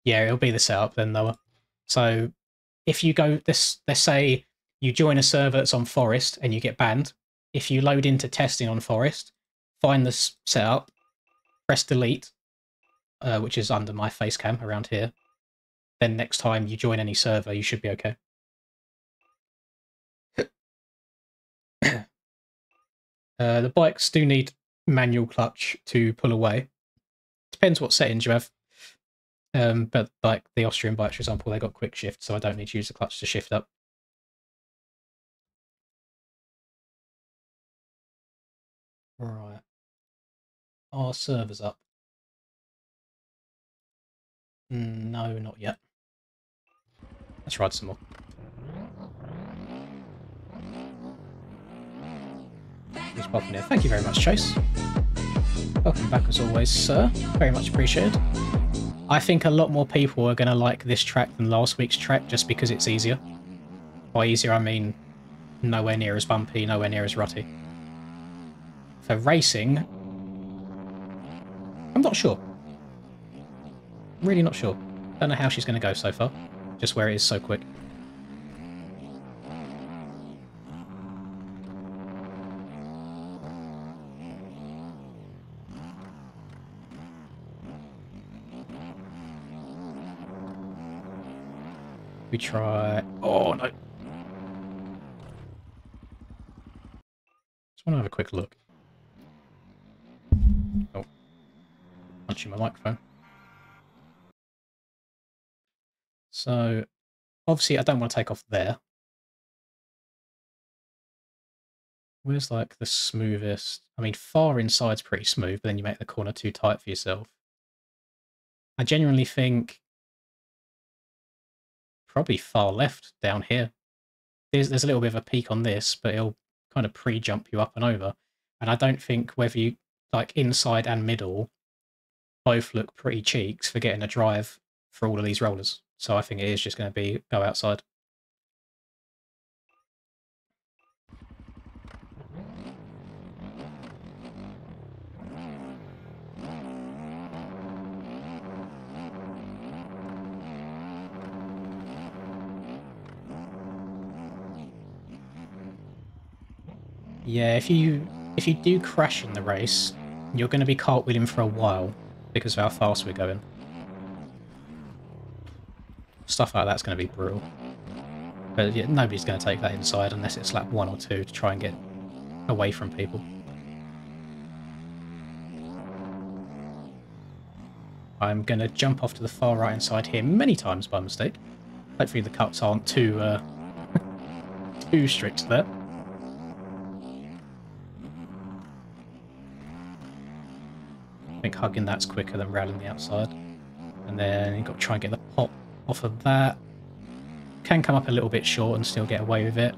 Yeah, it'll be the setup then, Noah. So if you go, let's say you join a server that's on Forest and you get banned. If you load into testing on Forest, find the setup, press delete, which is under my face cam around here. Then next time you join any server, you should be okay. The bikes do need manual clutch to pull away. Depends what settings you have. But like the Austrian bikes, for example, they got quick shift, so I don't need to use the clutch to shift up. Right. Are servers up? No, not yet. Let's ride some more. Who's popping in? Thank you very much, Chase. Welcome back as always, sir. Very much appreciated. I think a lot more people are going to like this track than last week's track just because it's easier. By easier, I mean nowhere near as bumpy, nowhere near as rutty. For racing, I'm not sure. Really not sure. Don't know how she's going to go so far, just where it is so quick. We try... Oh, no. Just want to have a quick look. Oh. Punching my microphone. So, obviously I don't want to take off there. Where's, like, the smoothest... I mean, far inside's pretty smooth, but then you make the corner too tight for yourself. I genuinely think... probably far left down here. There's a little bit of a peak on this, but it'll kind of pre-jump you up and over. And I don't think whether you, like, inside and middle both look pretty cheeks for getting a drive for all of these rollers. So I think it is just going to be go outside. Yeah, if you do crash in the race, you're going to be cartwheeling for a while because of how fast we're going. Stuff like that's going to be brutal. But yeah, nobody's going to take that inside unless it's lap 1 or 2 to try and get away from people. I'm going to jump off to the far right hand side here many times by mistake. Hopefully the cuts aren't too too strict there. I think hugging that's quicker than rallying the outside. And then you've got to try and get the pop off of that. Can come up a little bit short and still get away with it.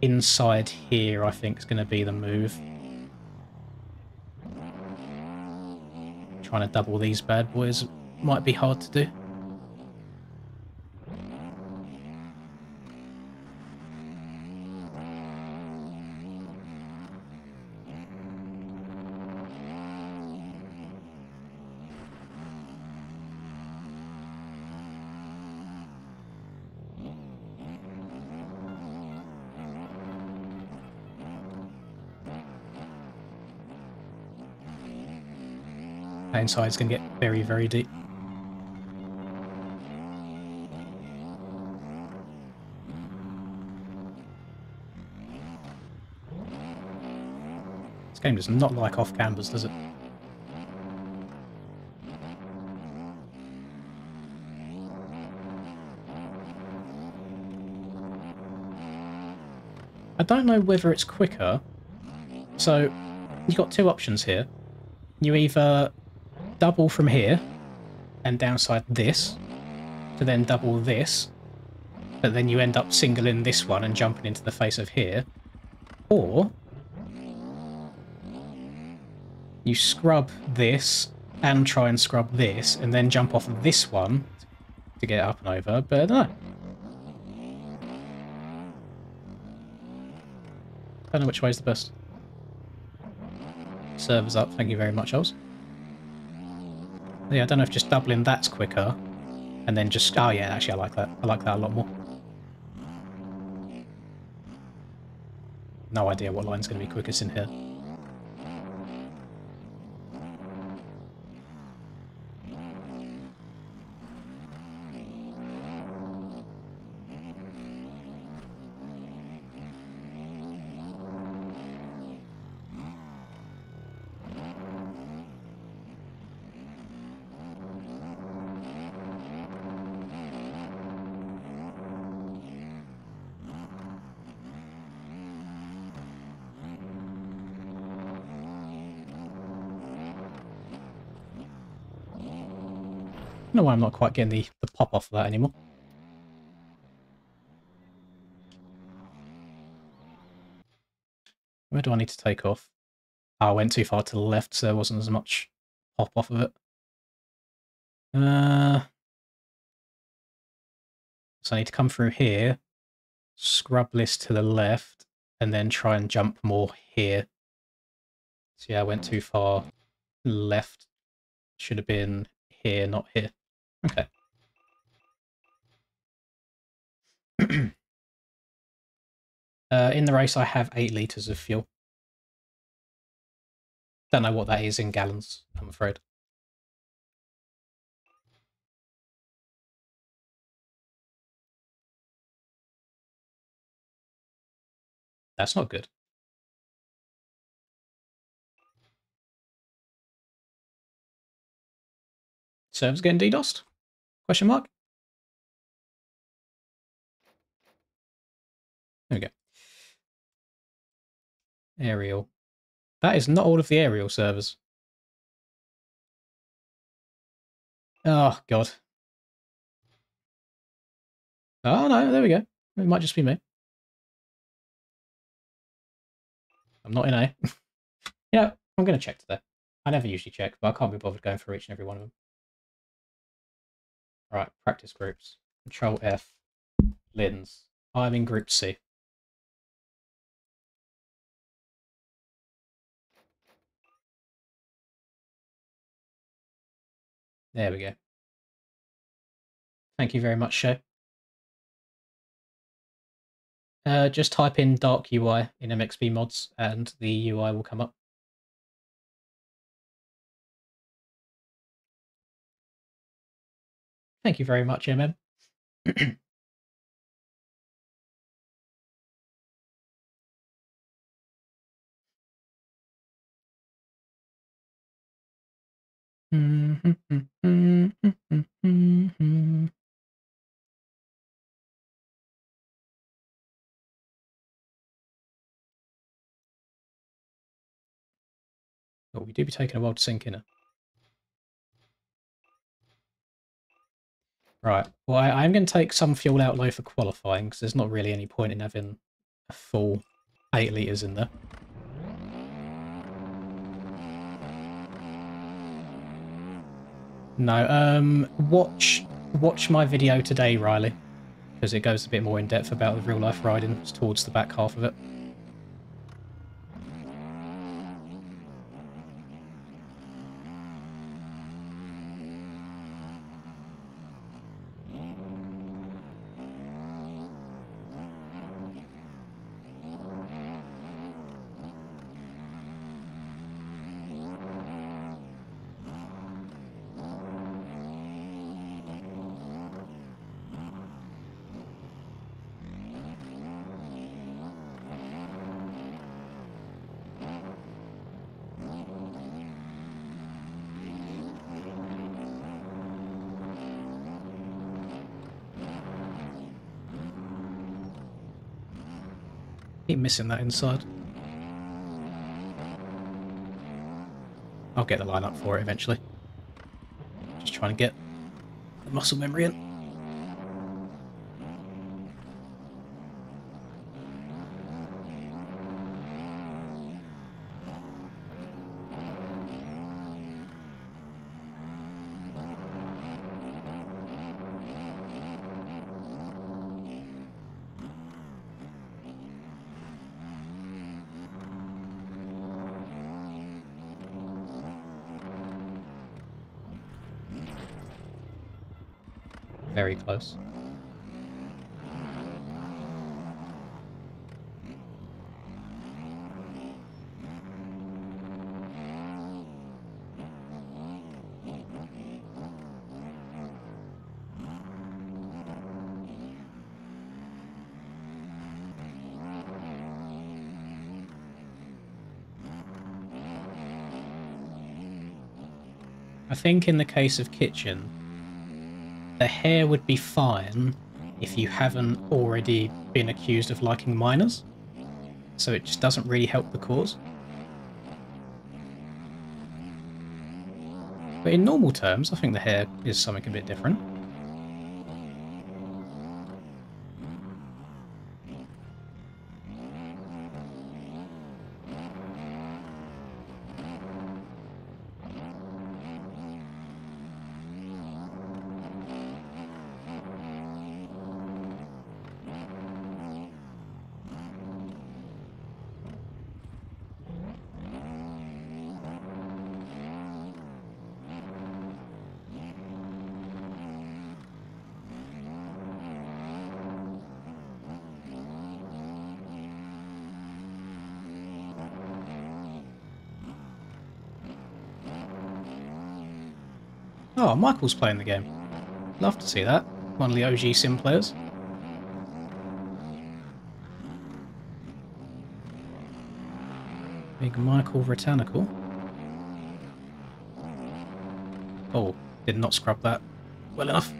Inside here, I think, is going to be the move. Trying to double these bad boys might be hard to do. That inside is going to get very, very deep. This game does not like off cambers, does it? I don't know whether it's quicker. So, you've got two options here. You either double from here and downside this to then double this, but then you end up singling this one and jumping into the face of here, or you scrub this and try and scrub this and then jump off this one to get up and over, but I don't know. Don't know which way is the best. Server's up, thank you very much, Oz. Yeah, I don't know if just doubling that's quicker, and then just... Oh yeah, actually I like that. I like that a lot more. No idea what line's going to be quickest in here. I don't know why I'm not quite getting the pop off of that anymore. Where do I need to take off? Oh, I went too far to the left, so there wasn't as much pop off of it. So I need to come through here, scrub this to the left, and then try and jump more here. So yeah, I went too far left. Should have been here, not here. Okay. In the race, I have 8 litres of fuel. Don't know what that is in gallons, I'm afraid. That's not good. Server's getting DDoSed? Question mark? There we go. Aerial. That is not all of the aerial servers. Oh, God. Oh, no, there we go. It might just be me. I'm not in A. Yeah, I'm going to check today. I never usually check, but I can't be bothered going through each and every one of them. Right, practice groups. Control F. Lins. I'm in group C. There we go. Thank you very much, Shay. Just type in dark UI in MXB mods and the UI will come up. Thank you very much, MM. Oh, we do be taking a while to sink in it. Right. Well, I'm going to take some fuel outlay for qualifying because there's not really any point in having a full 8 litres in there. No, watch my video today, Riley, because it goes a bit more in depth about the real life riding towards the back half of it. Keep missing that inside. I'll get the line up for it eventually. Just trying to get the muscle memory in. Very close. I think in the case of kitchen, the hair would be fine if you haven't already been accused of liking minors. So it just doesn't really help the cause. But in normal terms, I think the hair is something a bit different. Oh, Michael's playing the game. Love to see that. One of the OG sim players. Big Michael Britannical. Oh, did not scrub that well enough.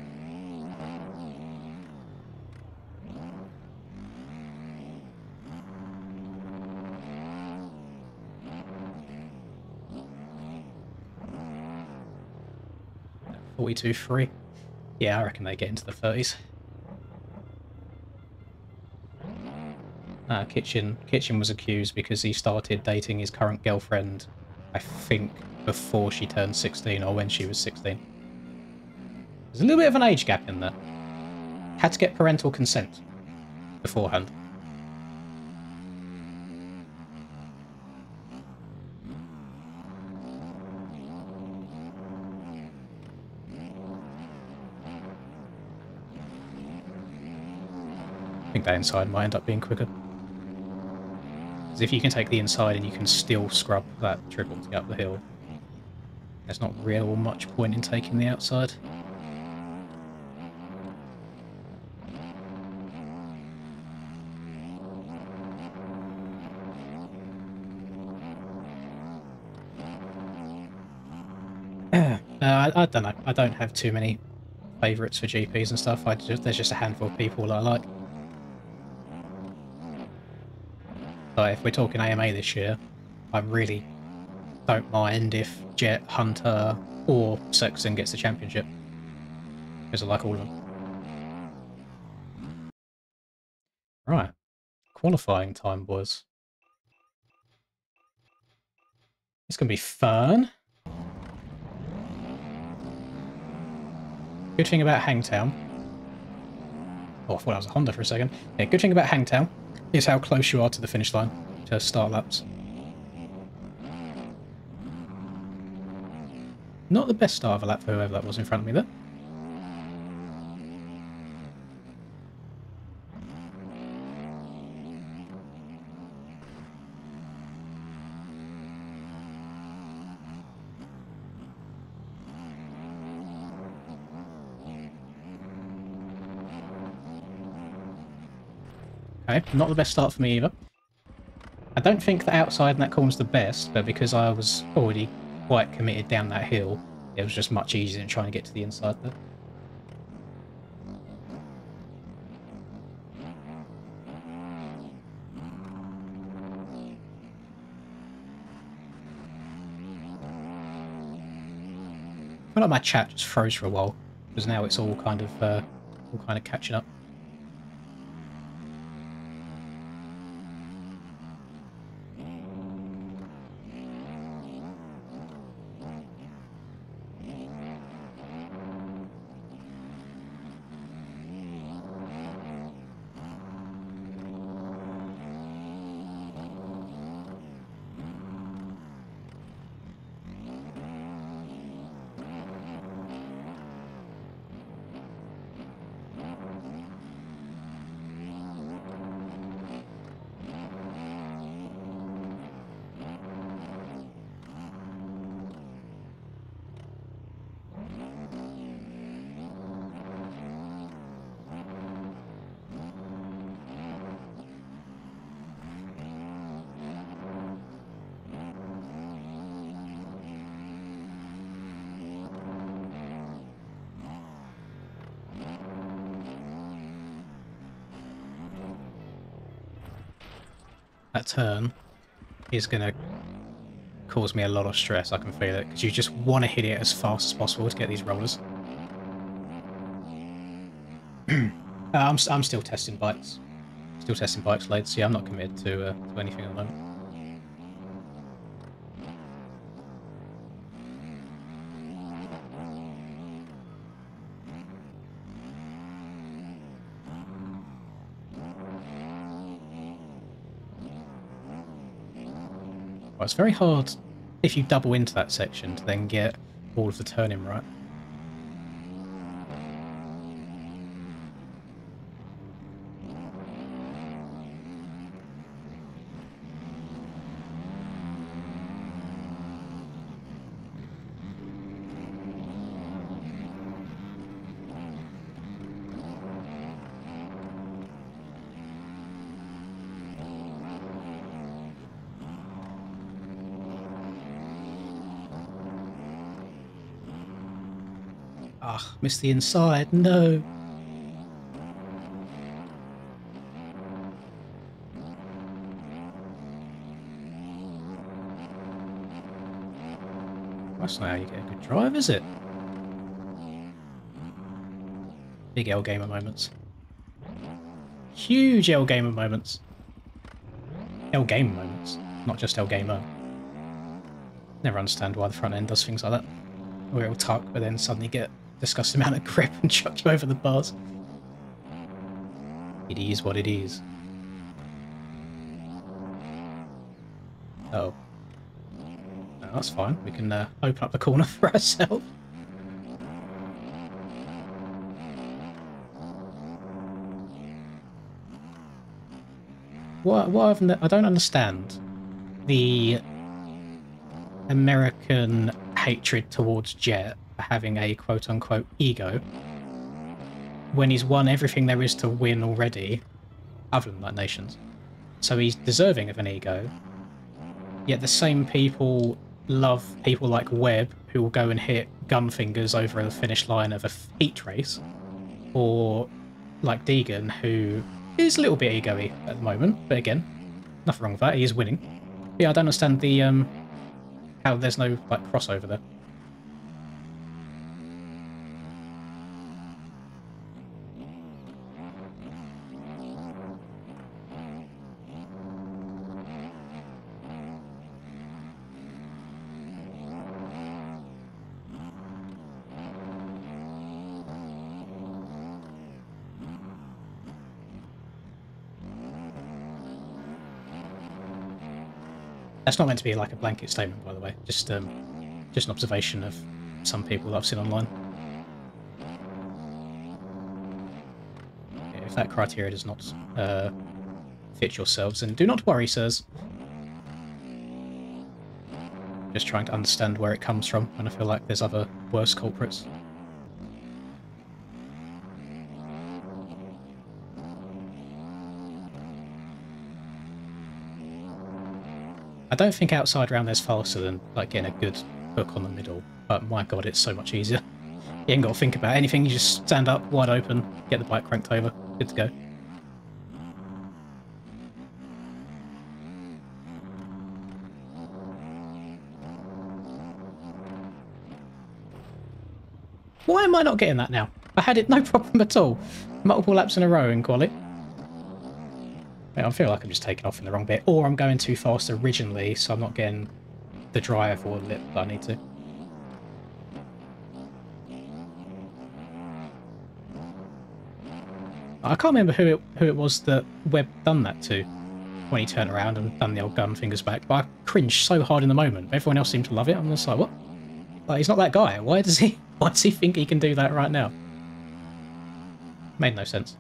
.42.3. Yeah, I reckon they get into the 30s. Kitchen was accused because he started dating his current girlfriend, I think, before she turned 16 or when she was 16. There's a little bit of an age gap in there. Had to get parental consent beforehand. I think that inside might end up being quicker. Because if you can take the inside and you can still scrub that triple to get up the hill, there's not real much point in taking the outside. I don't know. I don't have too many favourites for GPs and stuff. There's just a handful of people that I like. So if we're talking AMA this year, I really don't mind if Jet, Hunter, or Sexton gets the championship. Because I like all of them. Right. Qualifying time, boys. It's going to be fun. Good thing about Hangtown. Oh, I thought that was a Honda for a second. Yeah, good thing about Hangtown is how close you are to the finish line to start laps. Not the best start of a lap for whoever that was in front of me there. Okay, not the best start for me either. I don't think the outside in that corner's the best, but because I was already quite committed down that hill, it was just much easier than trying to get to the inside there. I feel like my chat just froze for a while, because now it's all kind of catching up. That turn is going to cause me a lot of stress, I can feel it, because you just want to hit it as fast as possible to get these rollers. I'm still testing bikes. Still testing bikes later, so yeah, I'm not committed to anything at the moment. Well, it's very hard if you double into that section to then get all of the turning right. Ah, missed the inside, no. That's not how you get a good drive, is it? Big L gamer moments. Huge L gamer moments. L game moments, not just L gamer. Never understand why the front end does things like that. Where it'll tuck, but then suddenly get disgusting amount of grip and chuck you over the bars. It is what it is. Oh. No, that's fine. We can open up the corner for ourselves. I don't understand the American hatred towards Jet for having a quote-unquote ego when he's won everything there is to win already, other than like nations. So he's deserving of an ego. Yet the same people love people like Webb, who will go and hit gun fingers over the finish line of a heat race, or like Deegan, who is a little bit ego-y at the moment, but again, nothing wrong with that. He is winning. But yeah, I don't understand the how there's no like crossover there. That's not meant to be like a blanket statement, by the way. Just an observation of some people that I've seen online. Yeah, if that criteria does not fit yourselves, then do not worry, sirs. Just trying to understand where it comes from, and I feel like there's other worse culprits. I don't think outside round there's faster than like getting a good hook on the middle, but my god, it's so much easier. You ain't got to think about anything, you just stand up, wide open, get the bike cranked over, good to go. Why am I not getting that now? I had it no problem at all. Multiple laps in a row in quali. I feel like I'm just taking off in the wrong bit, or I'm going too fast originally, so I'm not getting the drive or lip that I need to. I can't remember who it was that Webb done that to when he turned around and done the old gun fingers back, but I cringed so hard in the moment. Everyone else seemed to love it. I'm just like, what? Like, he's not that guy. Why does he think he can do that right now? Made no sense.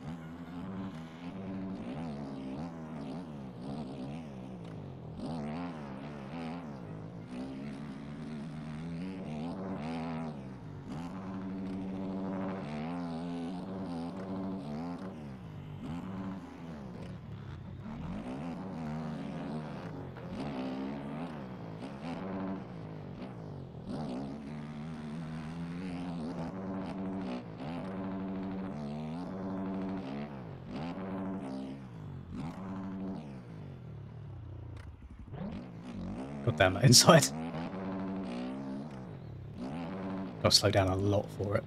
God damn that inside. Got to slow down a lot for it.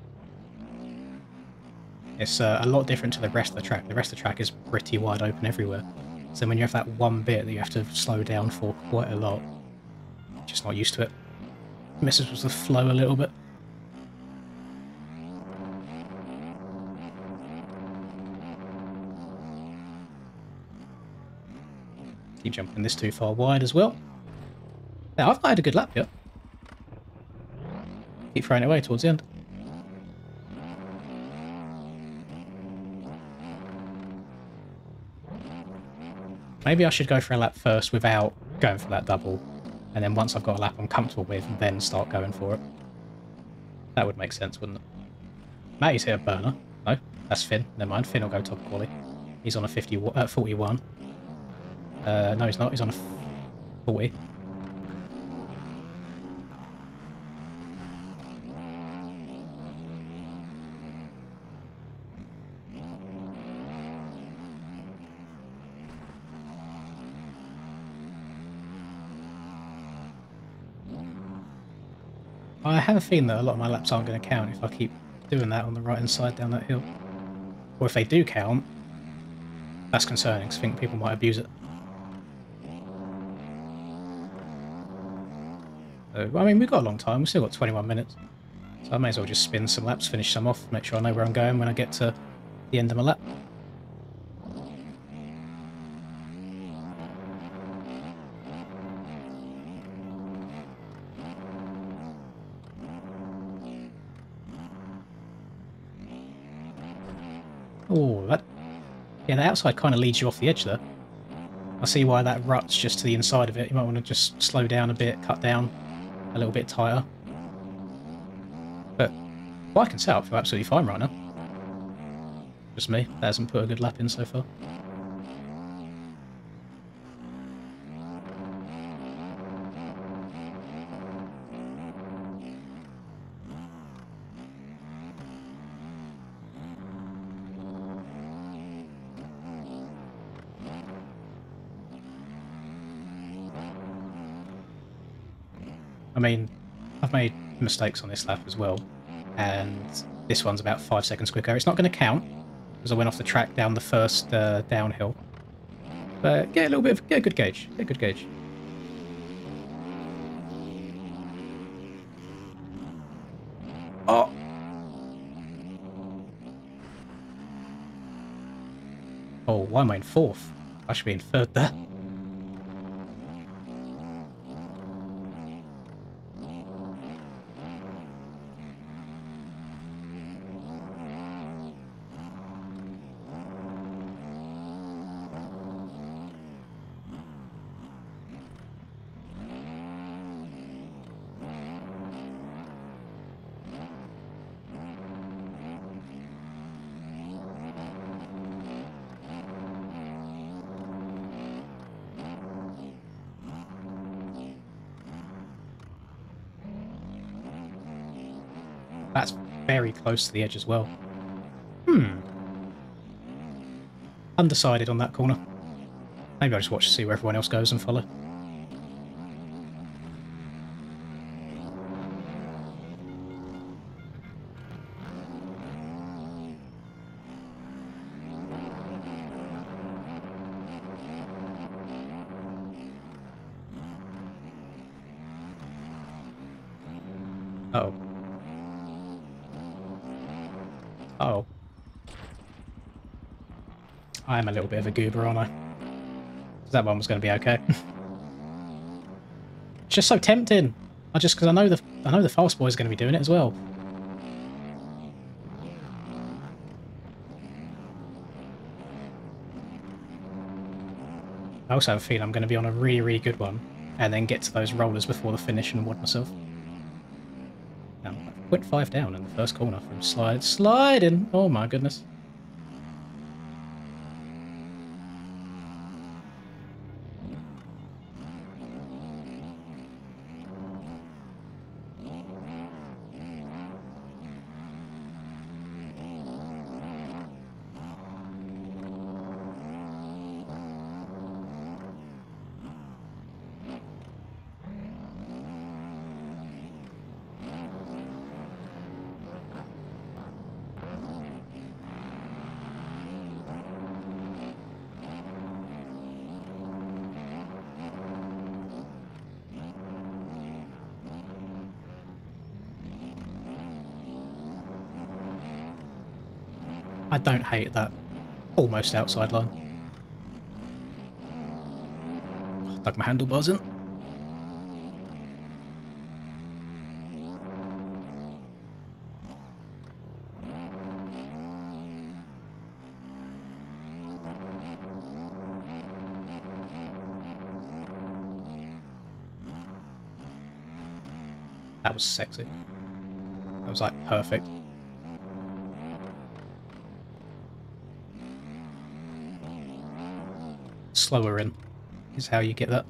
It's a lot different to the rest of the track. The rest of the track is pretty wide open everywhere. So when you have that one bit that you have to slow down for quite a lot, just not used to it. Messes with the flow a little bit. Keep jumping this too far wide as well. Now, I've not had a good lap yet. Keep throwing it away towards the end. Maybe I should go for a lap first without going for that double. And then once I've got a lap I'm comfortable with, then start going for it. That would make sense, wouldn't it? Matty's hit a burner. No, that's Finn. Never mind. Finn will go top quality. He's on a 41. No, he's not. He's on a 40. I have a feeling that a lot of my laps aren't going to count if I keep doing that on the right hand side down that hill. Or if they do count, that's concerning because I think people might abuse it. So, I mean, we've got a long time. We've still got 21 minutes. So I may as well just spin some laps, finish some off, make sure I know where I'm going when I get to the end of my lap. Oh, that... Yeah, the outside kind of leads you off the edge there. I see why that rut's just to the inside of it. You might want to just slow down a bit, cut down a little bit tighter. But what I can say, I feel absolutely fine right now. Just me. That hasn't put a good lap in so far. I mean, I've made mistakes on this lap as well, and this one's about 5 seconds quicker. It's not going to count, because I went off the track down the first downhill. But get a good gauge. Get a good gauge. Oh! Oh, why am I in fourth? I should be in third there. That's very close to the edge as well. Undecided on that corner. Maybe I'll just watch to see where everyone else goes and follow. Uh-oh. Uh-oh. I am a little bit of a goober, aren't I? That one was going to be okay. It's just so tempting. Because I know the fast boy's going to be doing it as well. I also have a feeling I'm going to be on a really, really good one, and then get to those rollers before the finish and wad myself. Now, 0.5 down in the first corner from sliding. Oh my goodness. I don't hate that almost outside line. Dug my handlebars in. That was sexy. That was like perfect. Slower in is how you get that.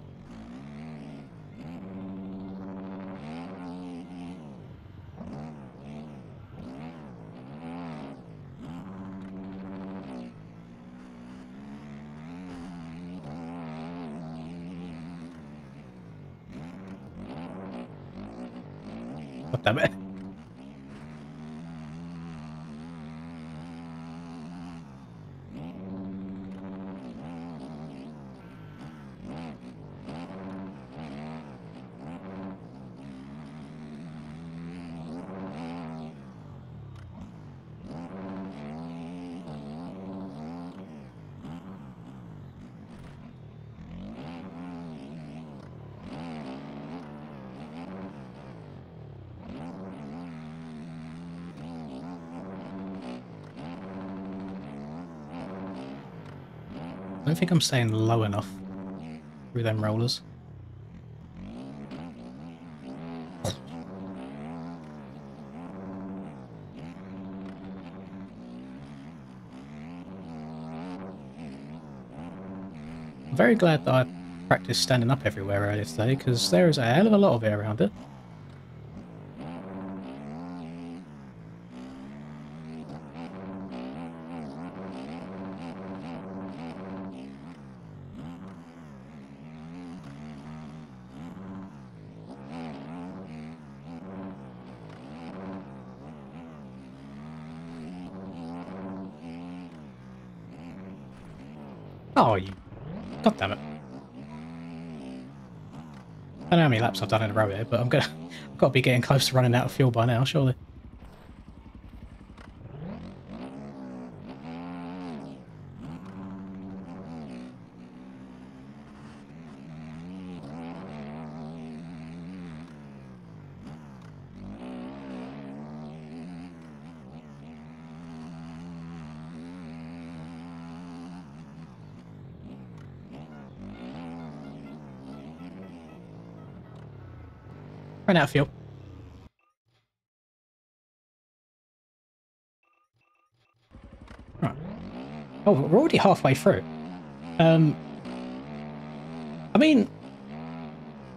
God damn it. I don't think I'm staying low enough through them rollers. I'm very glad that I practiced standing up everywhere earlier today, because there is a hell of a lot of it around it. Oh, you... God damn it. I don't know how many laps I've done in a row here, but I've got to be getting close to running out of fuel by now, surely. Ran out of fuel. Right. Oh, we're already halfway through. I mean,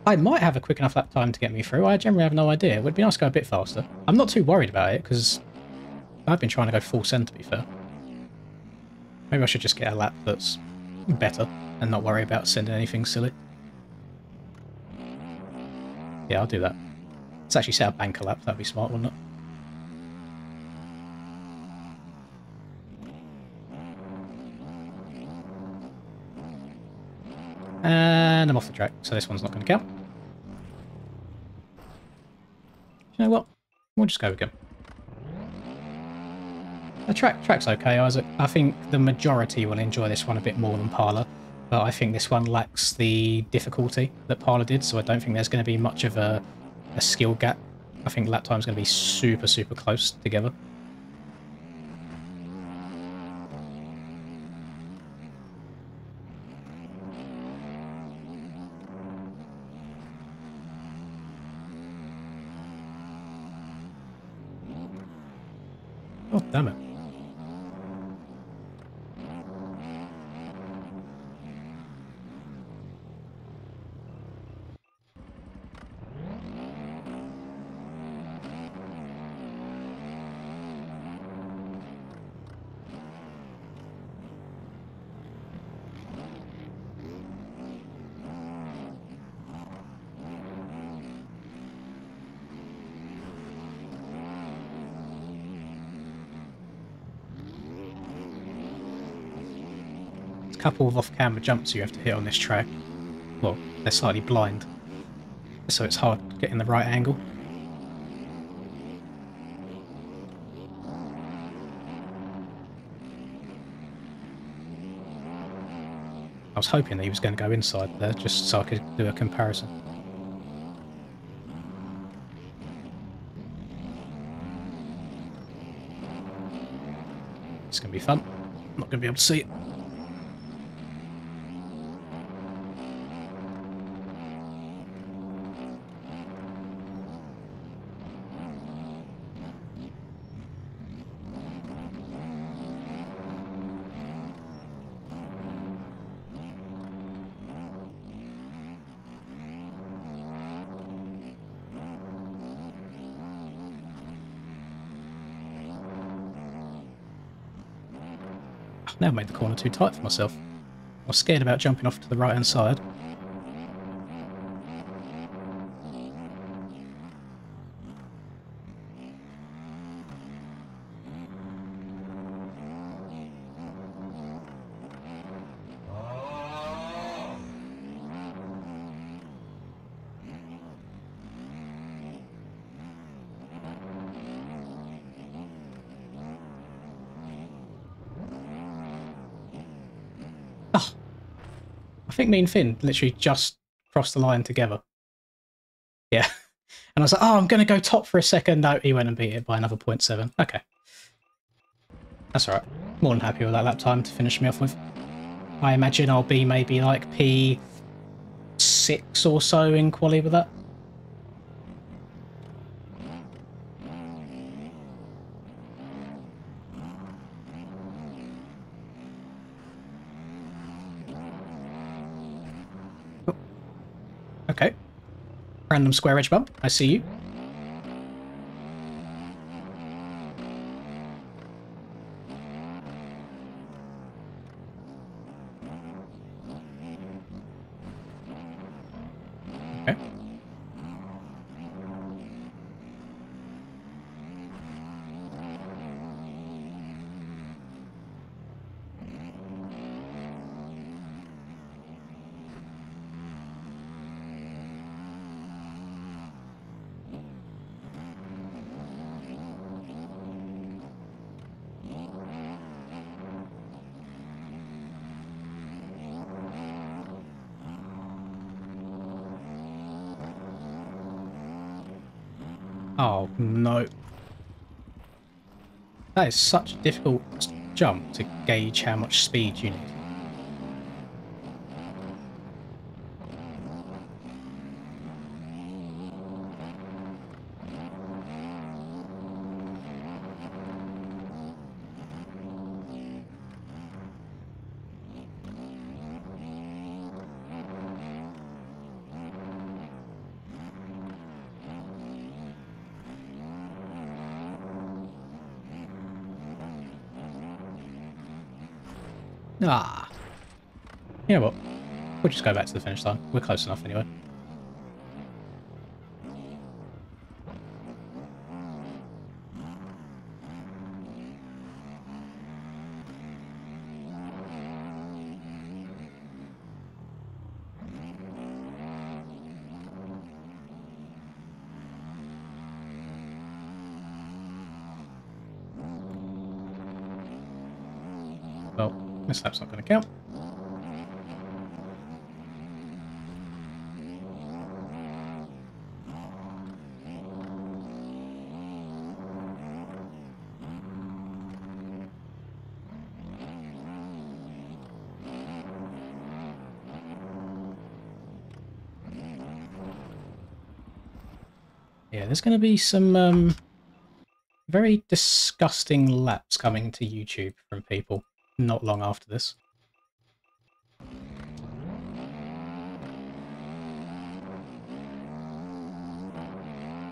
I might have a quick enough lap time to get me through. I generally have no idea. It would be nice to go a bit faster. I'm not too worried about it, because I've been trying to go full send, to be fair. Maybe I should just get a lap that's better and not worry about sending anything silly. Yeah, I'll do that. Let's actually set a banker lap. That'd be smart, wouldn't it? And I'm off the track, so this one's not going to count. You know what? We'll just go again. The track's okay, Isaac. I think the majority will enjoy this one a bit more than Parlour, but I think this one lacks the difficulty that Parlour did, so I don't think there's going to be much of a skill gap. I think lap time's going to be super, super close together. Oh, damn it. Couple of off-camera jumps you have to hit on this track. Well, they're slightly blind, so it's hard getting the right angle. I was hoping that he was going to go inside there, just so I could do a comparison. It's going to be fun. I'm not going to be able to see it. Now I've made the corner too tight for myself. I was scared about jumping off to the right hand side. I think me and Finn literally just crossed the line together. Yeah. And I was like, oh, I'm going to go top for a second. No, he went and beat it by another 0.7. Okay. That's alright. More than happy with that lap time to finish me off with. I imagine I'll be maybe like P6 or so in quali with that. Oh, okay. Random square edge bump. I see you. Okay. Oh, no. That is such a difficult jump to gauge how much speed you need. Ah. You know what? We'll just go back to the finish line. We're close enough anyway. Well, this lap's not going to count. Yeah, there's going to be some very disgusting laps coming to YouTube from people not long after this.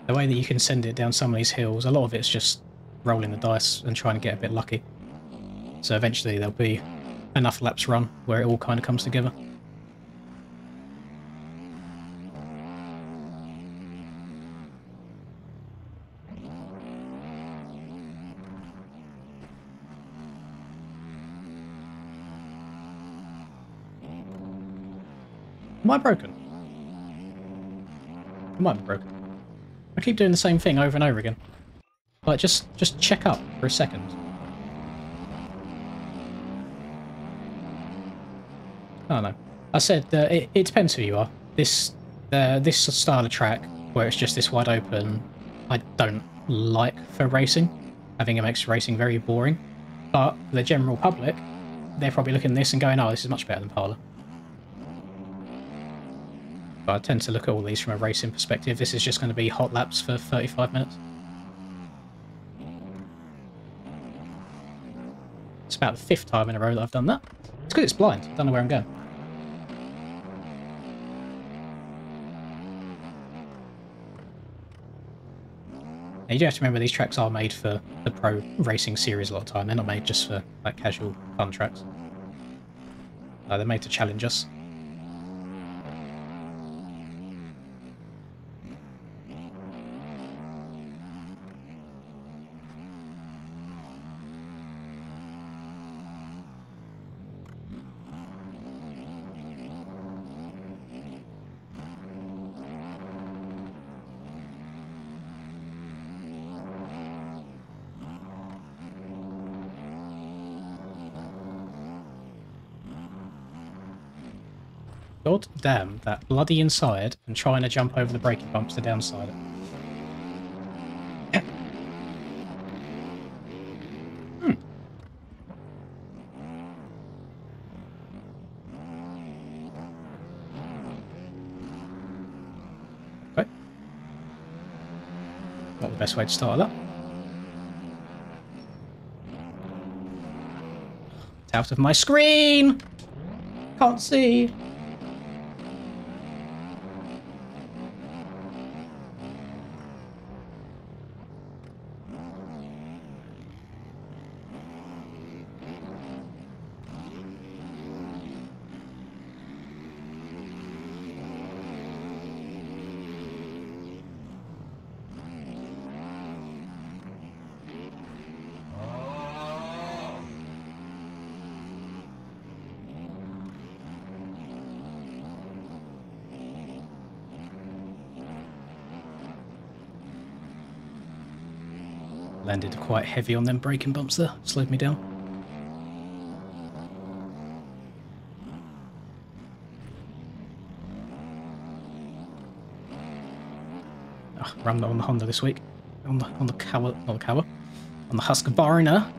The way that you can send it down some of these hills, a lot of it's just rolling the dice and trying to get a bit lucky. So eventually there'll be enough laps run where it all kind of comes together. Am I broken? I might be broken. I keep doing the same thing over and over again. Like, just check up for a second. Oh no. I said it depends who you are. This style of track, where it's just this wide open, I don't like for racing. I think it makes racing very boring. But the general public, they're probably looking at this and going, oh, this is much better than Parlour. But I tend to look at all these from a racing perspective. This is just going to be hot laps for 35 minutes. It's about the 5th time in a row that I've done that. It's because it's blind. I don't know where I'm going. Now, you do have to remember these tracks are made for the pro racing series a lot of time. They're not made just for like casual fun tracks. They're made to challenge us. God damn, that bloody inside and trying to jump over the braking bumps to downside it. Not the best way to start that. It's out of my screen! Can't see! Landed quite heavy on them braking bumps there, slowed me down. Oh, rammed on the Honda this week. On the Kawa, not the Kawa, on the Husqvarna.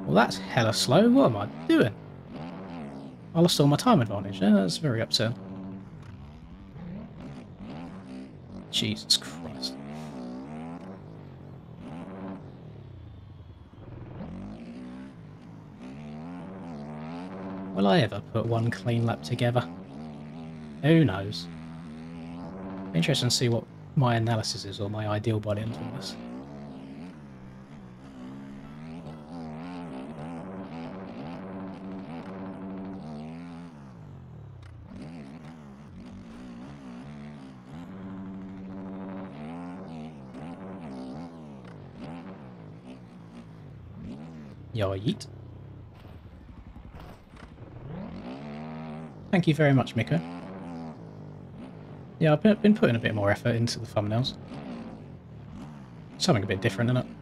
Well, that's hella slow. What am I doing? I lost all my time advantage. Yeah, that's very upsetting. Jesus Christ. Will I ever put one clean lap together? Who knows? Interesting to see what my analysis is, or my ideal by the end of this. Yeah, yeet. Thank you very much, Miko. Yeah, I've been putting a bit more effort into the thumbnails. Something a bit different, isn't it?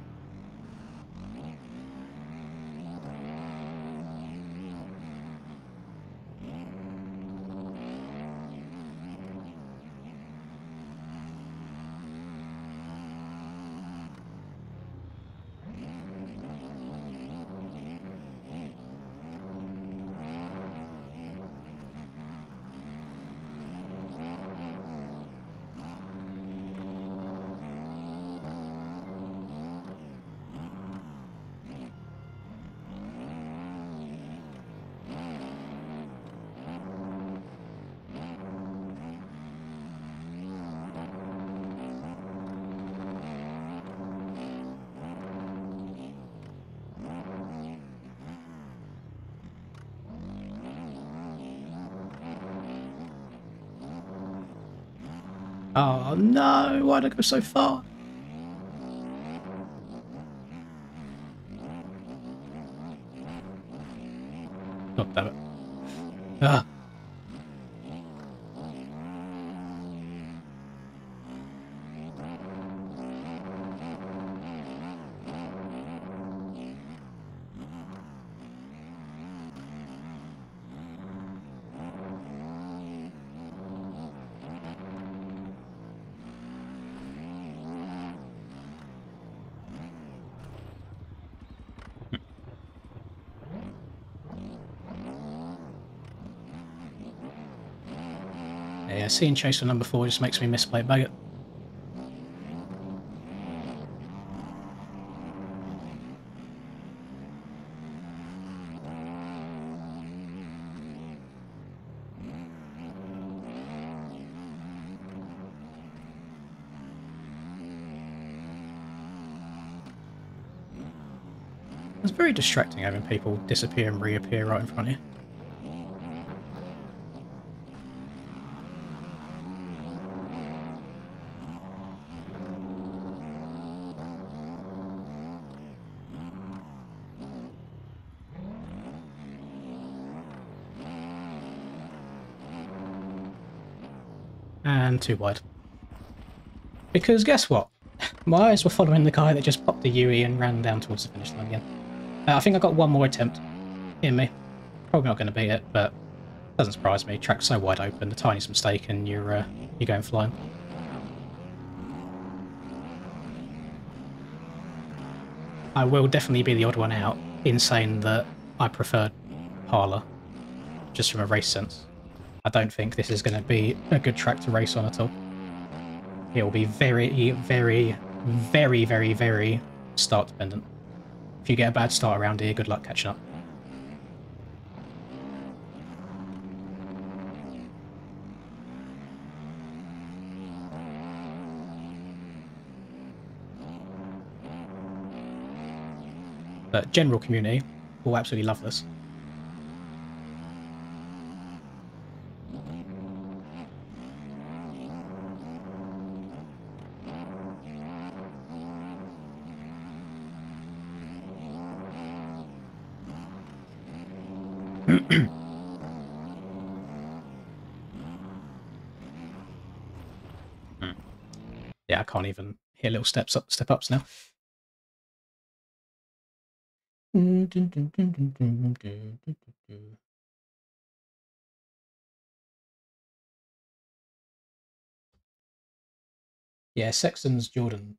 Oh no, why'd I go so far? God damn it. Ah. Yeah, seeing Chaser number 4 just makes me misplay Baggett. It's very distracting having people disappear and reappear right in front of you. And too wide. Because guess what? My eyes were following the guy that just popped the UE and ran down towards the finish line again. I think I got one more attempt in me. Probably not going to beat it, but doesn't surprise me. Track's so wide open, the tiniest mistake and you're going flying. I will definitely be the odd one out in saying that I preferred Parlour, just from a race sense. I don't think this is going to be a good track to race on at all. It will be very, very, very, very, very start dependent. If you get a bad start around here, good luck catching up. But general community will absolutely love this. Yeah, I can't even hit little step ups now. Yeah, Sexton's Jordan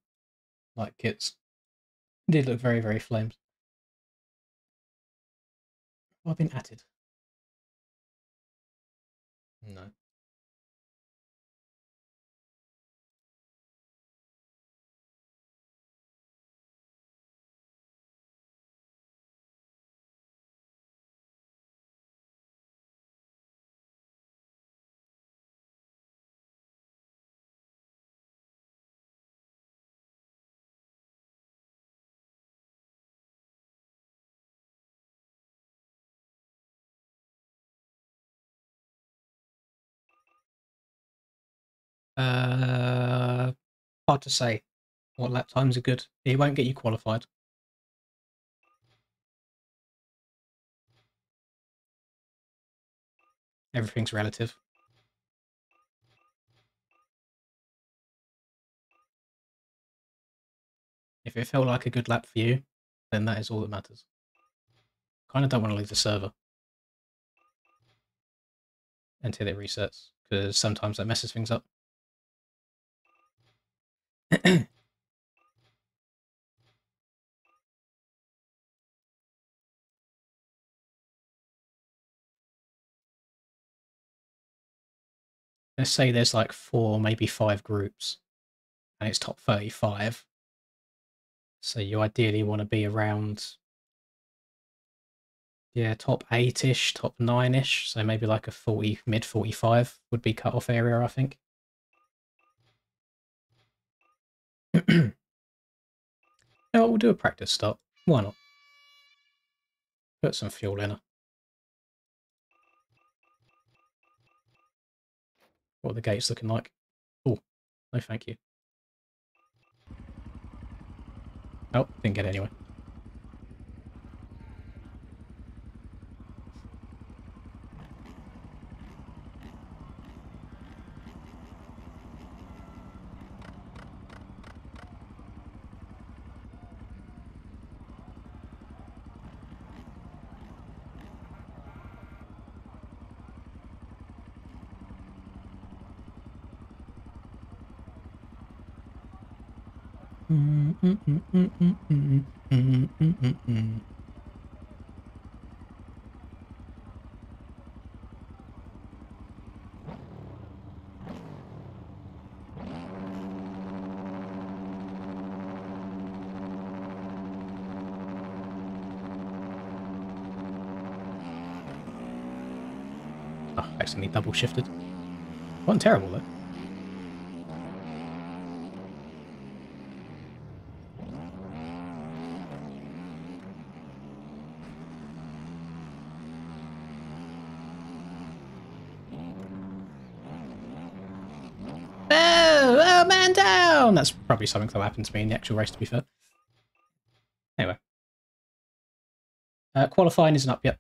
like kits did look very, very flames. I've been added. No. Hard to say what lap times are good. It won't get you qualified. Everything's relative. If it felt like a good lap for you, then that is all that matters. Kind of don't want to leave the server until it resets, because sometimes that messes things up. Let's say there's like 4, maybe 5 groups, and it's top 35. So you ideally want to be around, yeah, top 8-ish, top 9-ish. So maybe like a 40, mid 45 would be cut off area, I think. No, we'll do a practice start. Why not? Put some fuel in her. What are the gates looking like? Oh, no thank you. Oh, didn't get it anyway. Oh, accidentally double shifted. Wasn't terrible though. Oh, man down! That's probably something that'll happen to me in the actual race, to be fair. Anyway. Qualifying isn't up yet.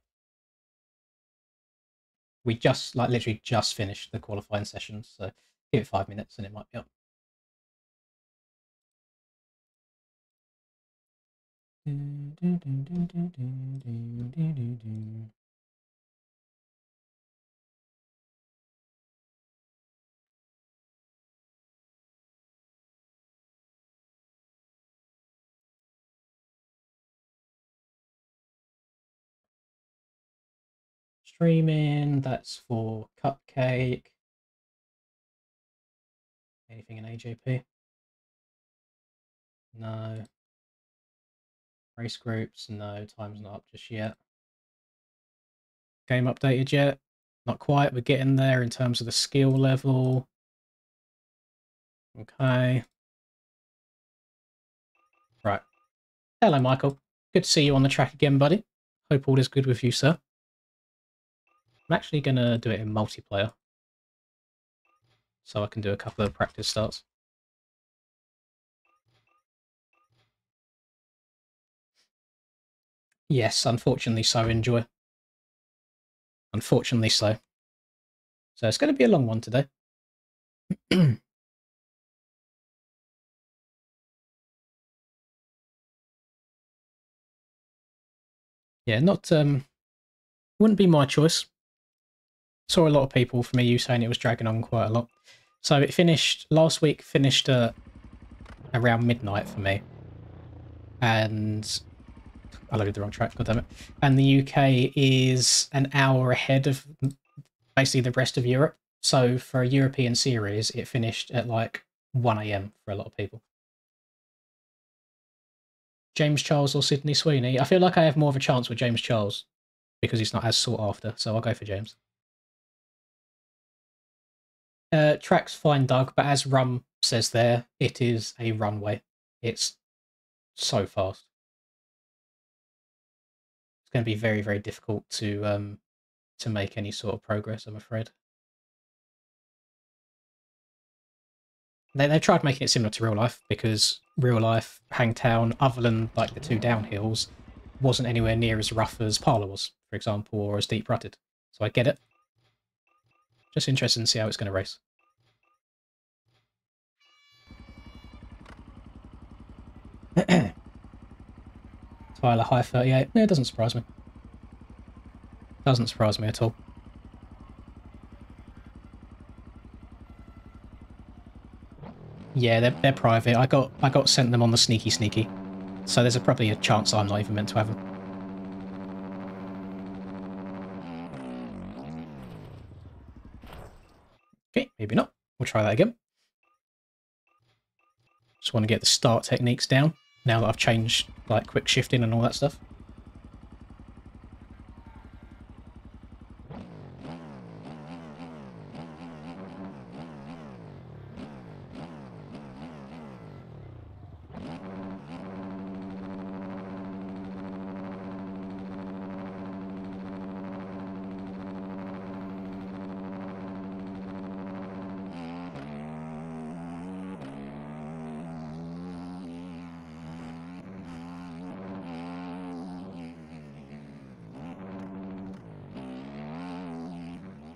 We just, like, literally just finished the qualifying session, so give it 5 minutes and it might be up. Streaming, that's for Cupcake. Anything in AJP? No. Race groups? No. Time's not up just yet. Game updated yet? Not quite. We're getting there in terms of the skill level. Okay. Right. Hello, Michael. Good to see you on the track again, buddy. Hope all is good with you, sir. I'm actually going to do it in multiplayer, so I can do a couple of practice starts. Yes, unfortunately so, Enjoy. Unfortunately so. So it's going to be a long one today. Yeah, not wouldn't be my choice. Saw a lot of people from EU saying it was dragging on quite a lot. So it finished last week, finished around midnight for me. And I loaded the wrong track, goddammit. And the UK is an hour ahead of basically the rest of Europe. So for a European series, it finished at like 1 AM for a lot of people. James Charles or Sydney Sweeney? I feel like I have more of a chance with James Charles because he's not as sought after, so I'll go for James. Track's fine, Doug, but as Rum says there, it is a runway. It's so fast. It's going to be very, very difficult to make any sort of progress, I'm afraid. They've tried making it similar to real life because real life Hangtown, other than like the two downhills, wasn't anywhere near as rough as Parlour was, for example, or as deep rutted. So I get it. Just interested to see how it's going to race. Tyler high 38. No, it doesn't surprise me. Doesn't surprise me at all. Yeah, they're private. I got sent them on the sneaky. So there's probably a chance I'm not even meant to have them. Okay, maybe not. We'll try that again. Just want to get the start techniques down now that I've changed like quick shifting and all that stuff.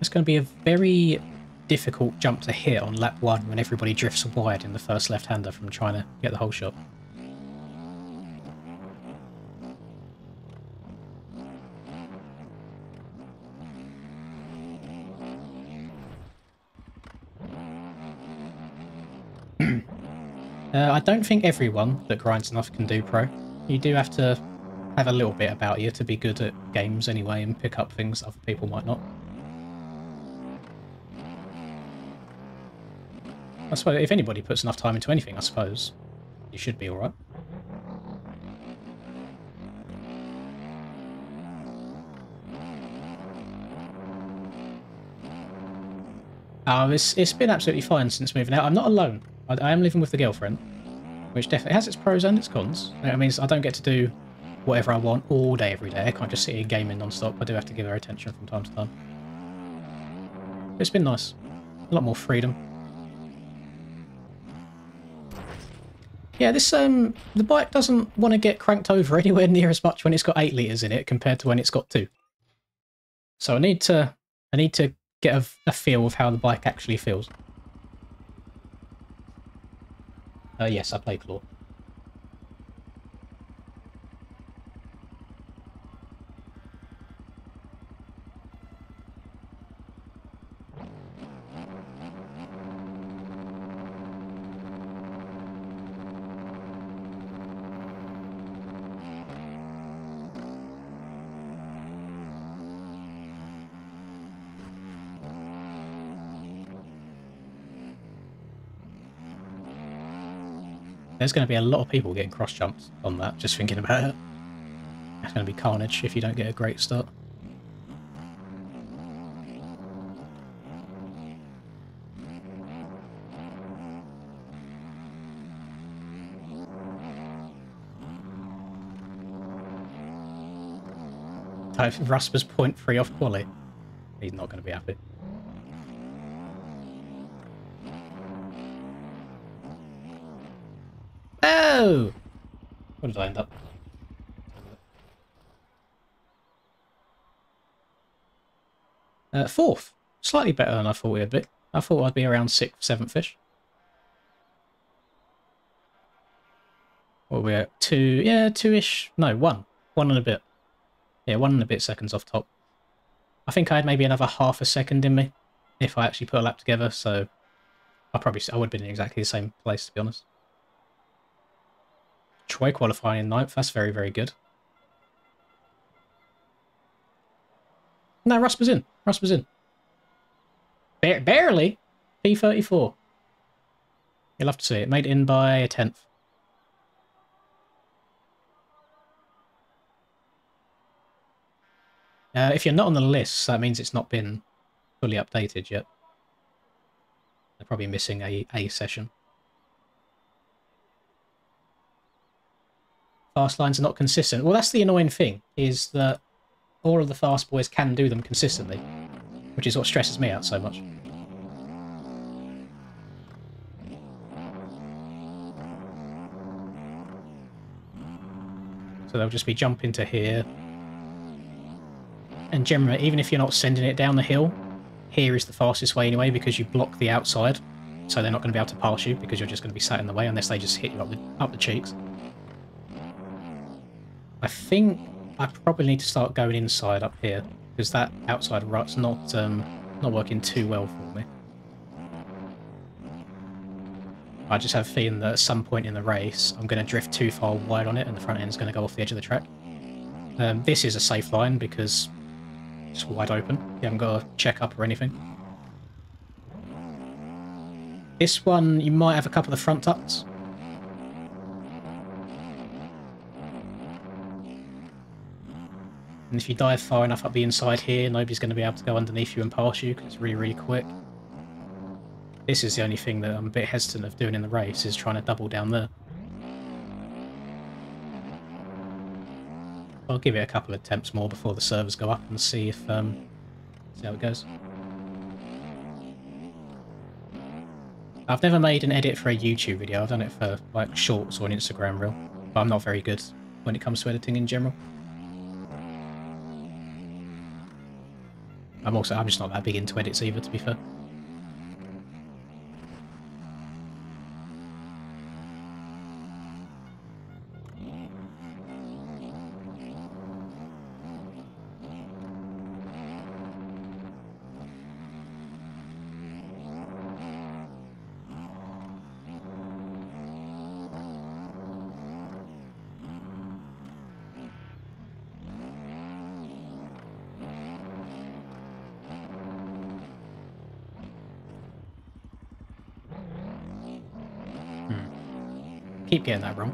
It's going to be a very difficult jump to hit on lap 1 when everybody drifts wide in the first left-hander from trying to get the whole shot. I don't think everyone that grinds enough can do pro. You do have to have a little bit about you to be good at games anyway and pick up things other people might not. I suppose if anybody puts enough time into anything, I suppose you should be alright. It's been absolutely fine since moving out. I'm not alone. I am living with the girlfriend, which definitely has its pros and its cons. It means I don't get to do whatever I want all day, every day. I can't just sit here gaming non-stop. I do have to give her attention from time to time. It's been nice. A lot more freedom. Yeah, this the bike doesn't want to get cranked over anywhere near as much when it's got 8 litres in it compared to when it's got 2. So I need to get a feel of how the bike actually feels. Yes, I play Claw. There's going to be a lot of people getting cross-jumped on that, just thinking about it. It's going to be carnage if you don't get a great start. If Rusper's 0.3 off quali, he's not going to be happy. Oh! What did I end up? Fourth. Slightly better than I thought we'd be. I thought I'd be around 6th, 7th-ish. What are we at? 2, yeah, 2-ish. No, 1. 1 and a bit. Yeah, 1 and a bit seconds off top. I think I had maybe another half a second in me if I actually put a lap together, so I would have been in exactly the same place, to be honest. Troy qualifying in 9th. That's very, very good. No, Rusper's in. Rusper's in. Barely. P34. You'll have to see it. Made it in by a 10th. If you're not on the list, that means it's not been fully updated yet. They're probably missing a session. Fast lines are not consistent. Well, that's the annoying thing, is that all of the fast boys can do them consistently, which is what stresses me out so much. So they'll just be jumping to here. And generally, even if you're not sending it down the hill, here is the fastest way anyway, because you block the outside. So they're not going to be able to pass you, because you're just going to be sat in the way, unless they just hit you up the cheeks. I think I probably need to start going inside up here, because that outside rut's not working too well for me. I just have a feeling that at some point in the race, I'm going to drift too far wide on it, and the front end's going to go off the edge of the track. This is a safe line, because it's wide open. You haven't got to check up or anything. This one, you might have a couple of front tucks. And if you dive far enough up the inside here, nobody's going to be able to go underneath you and pass you, because it's really, really quick. This is the only thing that I'm a bit hesitant of doing in the race, is trying to double down there. I'll give it a couple of attempts more before the servers go up and see if see how it goes. I've never made an edit for a YouTube video. I've done it for like shorts or an Instagram reel, but I'm not very good when it comes to editing in general. I'm just not that big into edits either, to be fair. Keep getting that wrong.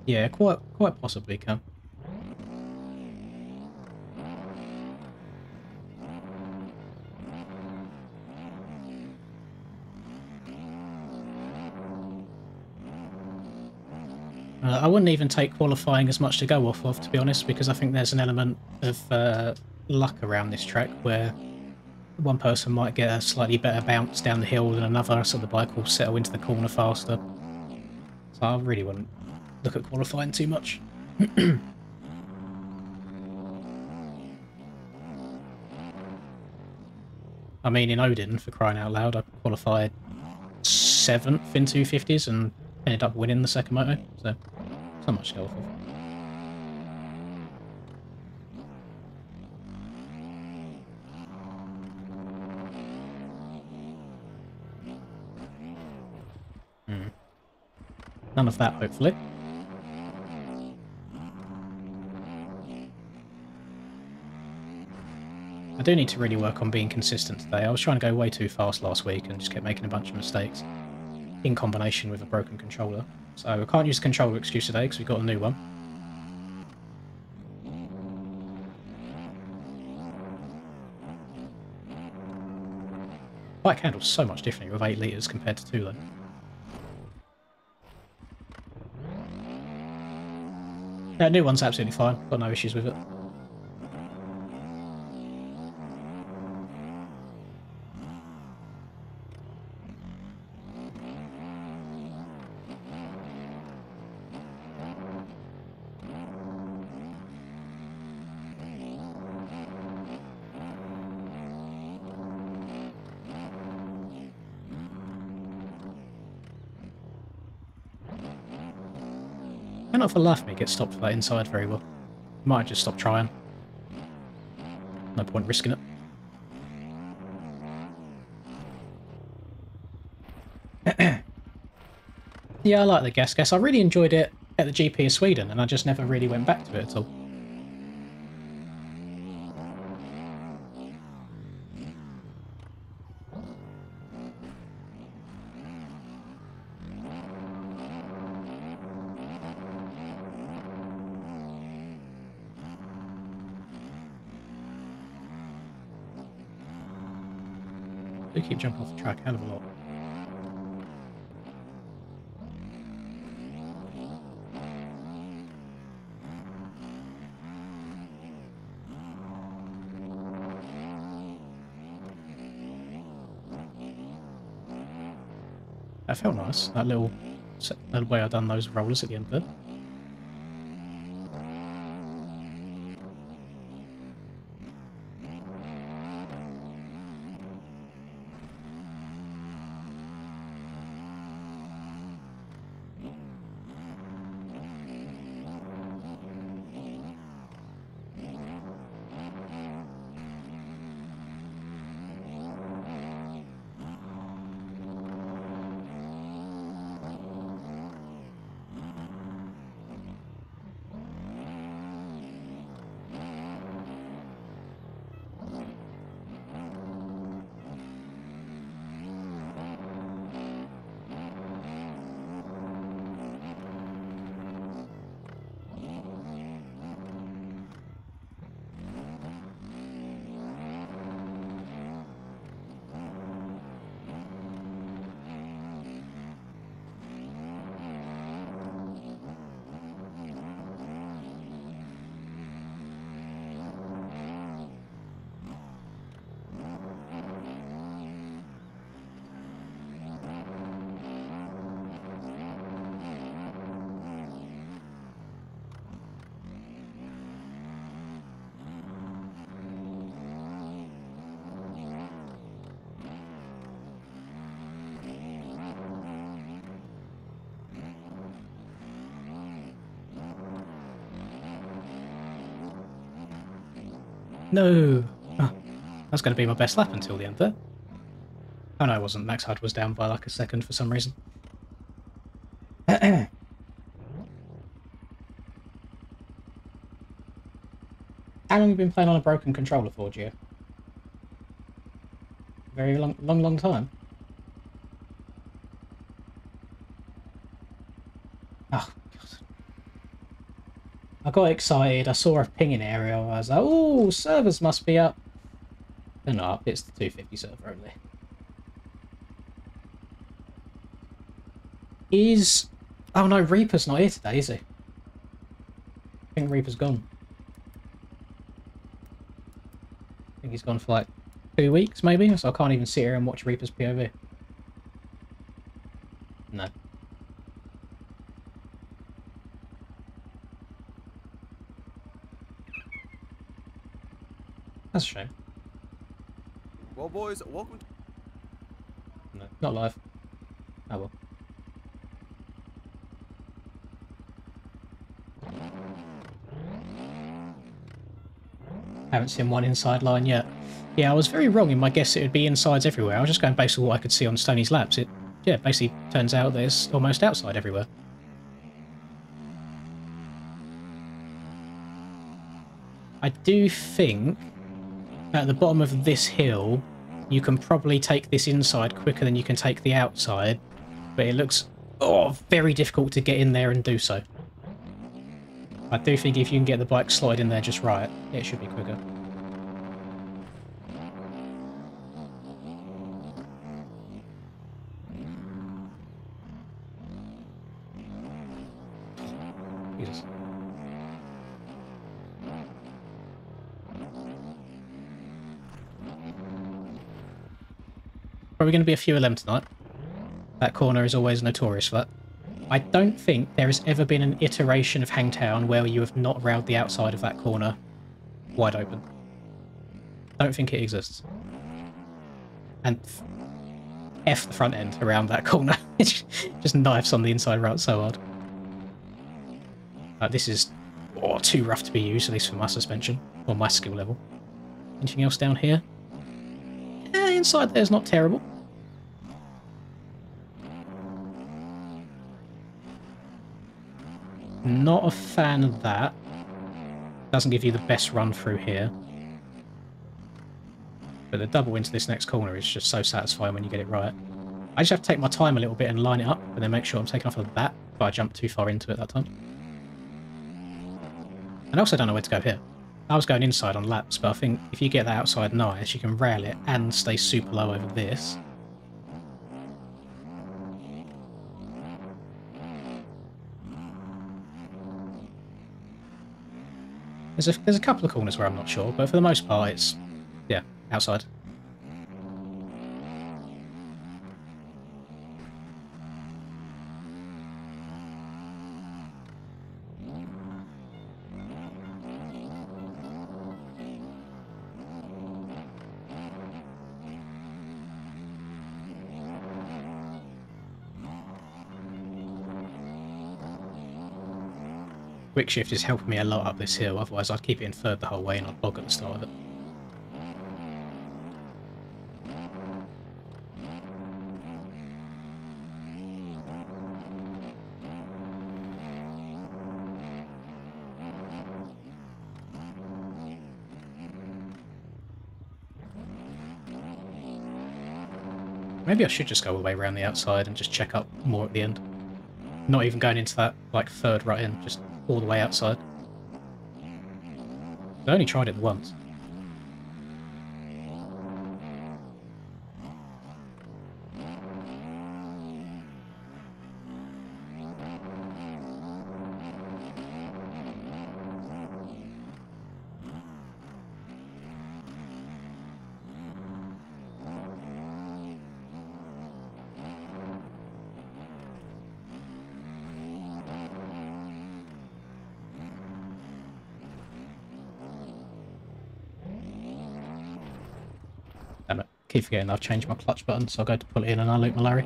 Yeah, quite possibly can. I wouldn't even take qualifying as much to go off of, to be honest, because I think there's an element of luck around this track where one person might get a slightly better bounce down the hill than another, so the bike will settle into the corner faster. So I really wouldn't look at qualifying too much. I mean, in Odin, for crying out loud, I qualified 7th in 250s and ended up winning the second moto, so it's not much to go off of. None of that, hopefully. I do need to really work on being consistent today. I was trying to go way too fast last week and just kept making a bunch of mistakes in combination with a broken controller. So I can't use the controller excuse today because we've got a new one. Bike handles so much differently with 8 litres compared to 2 though. Yeah, new one's absolutely fine. Got no issues with it. Cannot for the life of me get stopped for that inside very well. Might just stop trying. No point risking it. Yeah, I like the gas. I really enjoyed it at the GP of Sweden, and I just never really went back to it at all. I do keep jumping off the track a hell of a lot. That felt nice, that little way I done those rollers at the end of it. No! Oh, that's going to be my best lap until the end there. Oh no, it wasn't. Max HUD was down by like a second for some reason. How long have you been playing on a broken controller for, Gio? Very long time. Oh, God. I got excited. I saw a pinging area. I was like, oh, servers must be up. They're not up. It's the 250 server only. Oh no, Reaper's not here today, is he? I think Reaper's gone. I think he's gone for like 2 weeks, maybe, so I can't even sit here and watch Reaper's POV. No. That's a shame. Well, boys, welcome to... No, not live. Oh well. Haven't seen one inside line yet. Yeah, I was very wrong in my guess it would be insides everywhere. I was just going based on what I could see on Stoney's laps. It, yeah, basically turns out that it's almost outside everywhere. I do think at the bottom of this hill, you can probably take this inside quicker than you can take the outside, but it looks very difficult to get in there and do so. I do think if you can get the bike slotted in there just right, it should be quicker. Jesus. Probably going to be a few of them tonight. That corner is always notorious for that. I don't think there has ever been an iteration of Hangtown where you have not railed the outside of that corner wide open. Don't think it exists. And F the front end around that corner. It just knifes on the inside route so hard. This is too rough to be used, at least for my suspension, or my skill level. Anything else down here? Inside there's not terrible. Not a fan of that. Doesn't give you the best run through here. But the double into this next corner is just so satisfying when you get it right. I just have to take my time a little bit and line it up, and then make sure I'm taking off of that, but I jumped too far into it that time. And I also don't know where to go here. I was going inside on laps, but I think if you get that outside nice, you can rail it and stay super low over this. There's a couple of corners where I'm not sure, but for the most part it's, yeah, outside. Quick shift is helping me a lot up this hill, otherwise I'd keep it in third the whole way and I'd bog at the start of it. Maybe I should just go all the way around the outside and just check up more at the end. Not even going into that, like, third rut in, just all the way outside. I only tried it once. Damn it. Keep forgetting I've changed my clutch button, so I'll go to pull it in and I'll loop my Larry.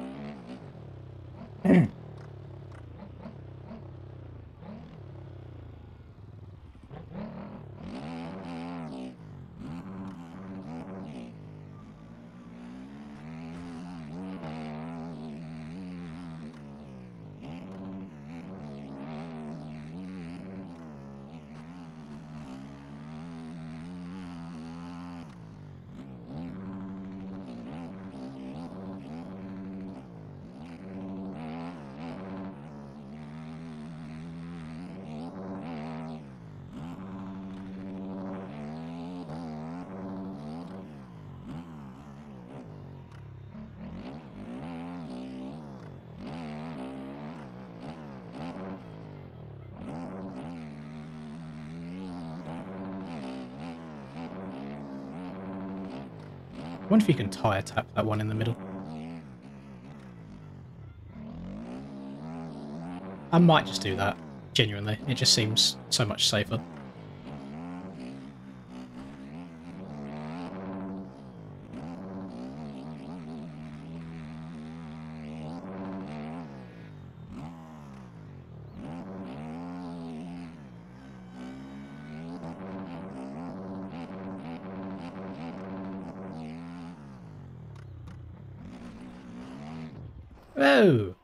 I wonder if you can tyre tap that one in the middle. I might just do that, genuinely. It just seems so much safer. Oh!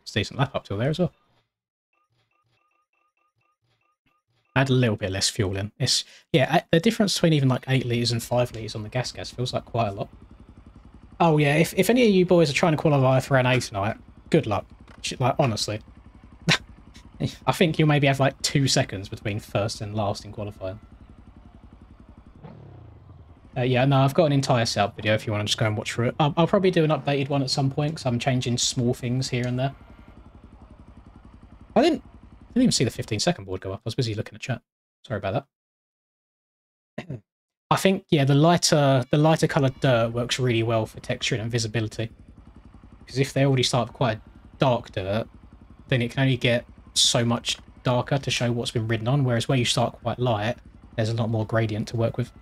It's a decent lap up till there as well. Add a little bit less fuel in. It's yeah, the difference between even like 8 litres and 5 litres on the gas feels like quite a lot. Oh yeah, if any of you boys are trying to qualify for an A tonight, good luck. Like honestly, I think you'll maybe have like 2 seconds between first and last in qualifying. Yeah, no, I've got an entire setup video if you want to just go and watch through it. I'll probably do an updated one at some point because I'm changing small things here and there. I didn't even see the 15-second board go up. I was busy looking at chat. Sorry about that. I think, yeah, the lighter coloured dirt works really well for texturing and visibility. Because if they already start with quite dark dirt, then it can only get so much darker to show what's been ridden on, whereas where you start quite light, there's a lot more gradient to work with.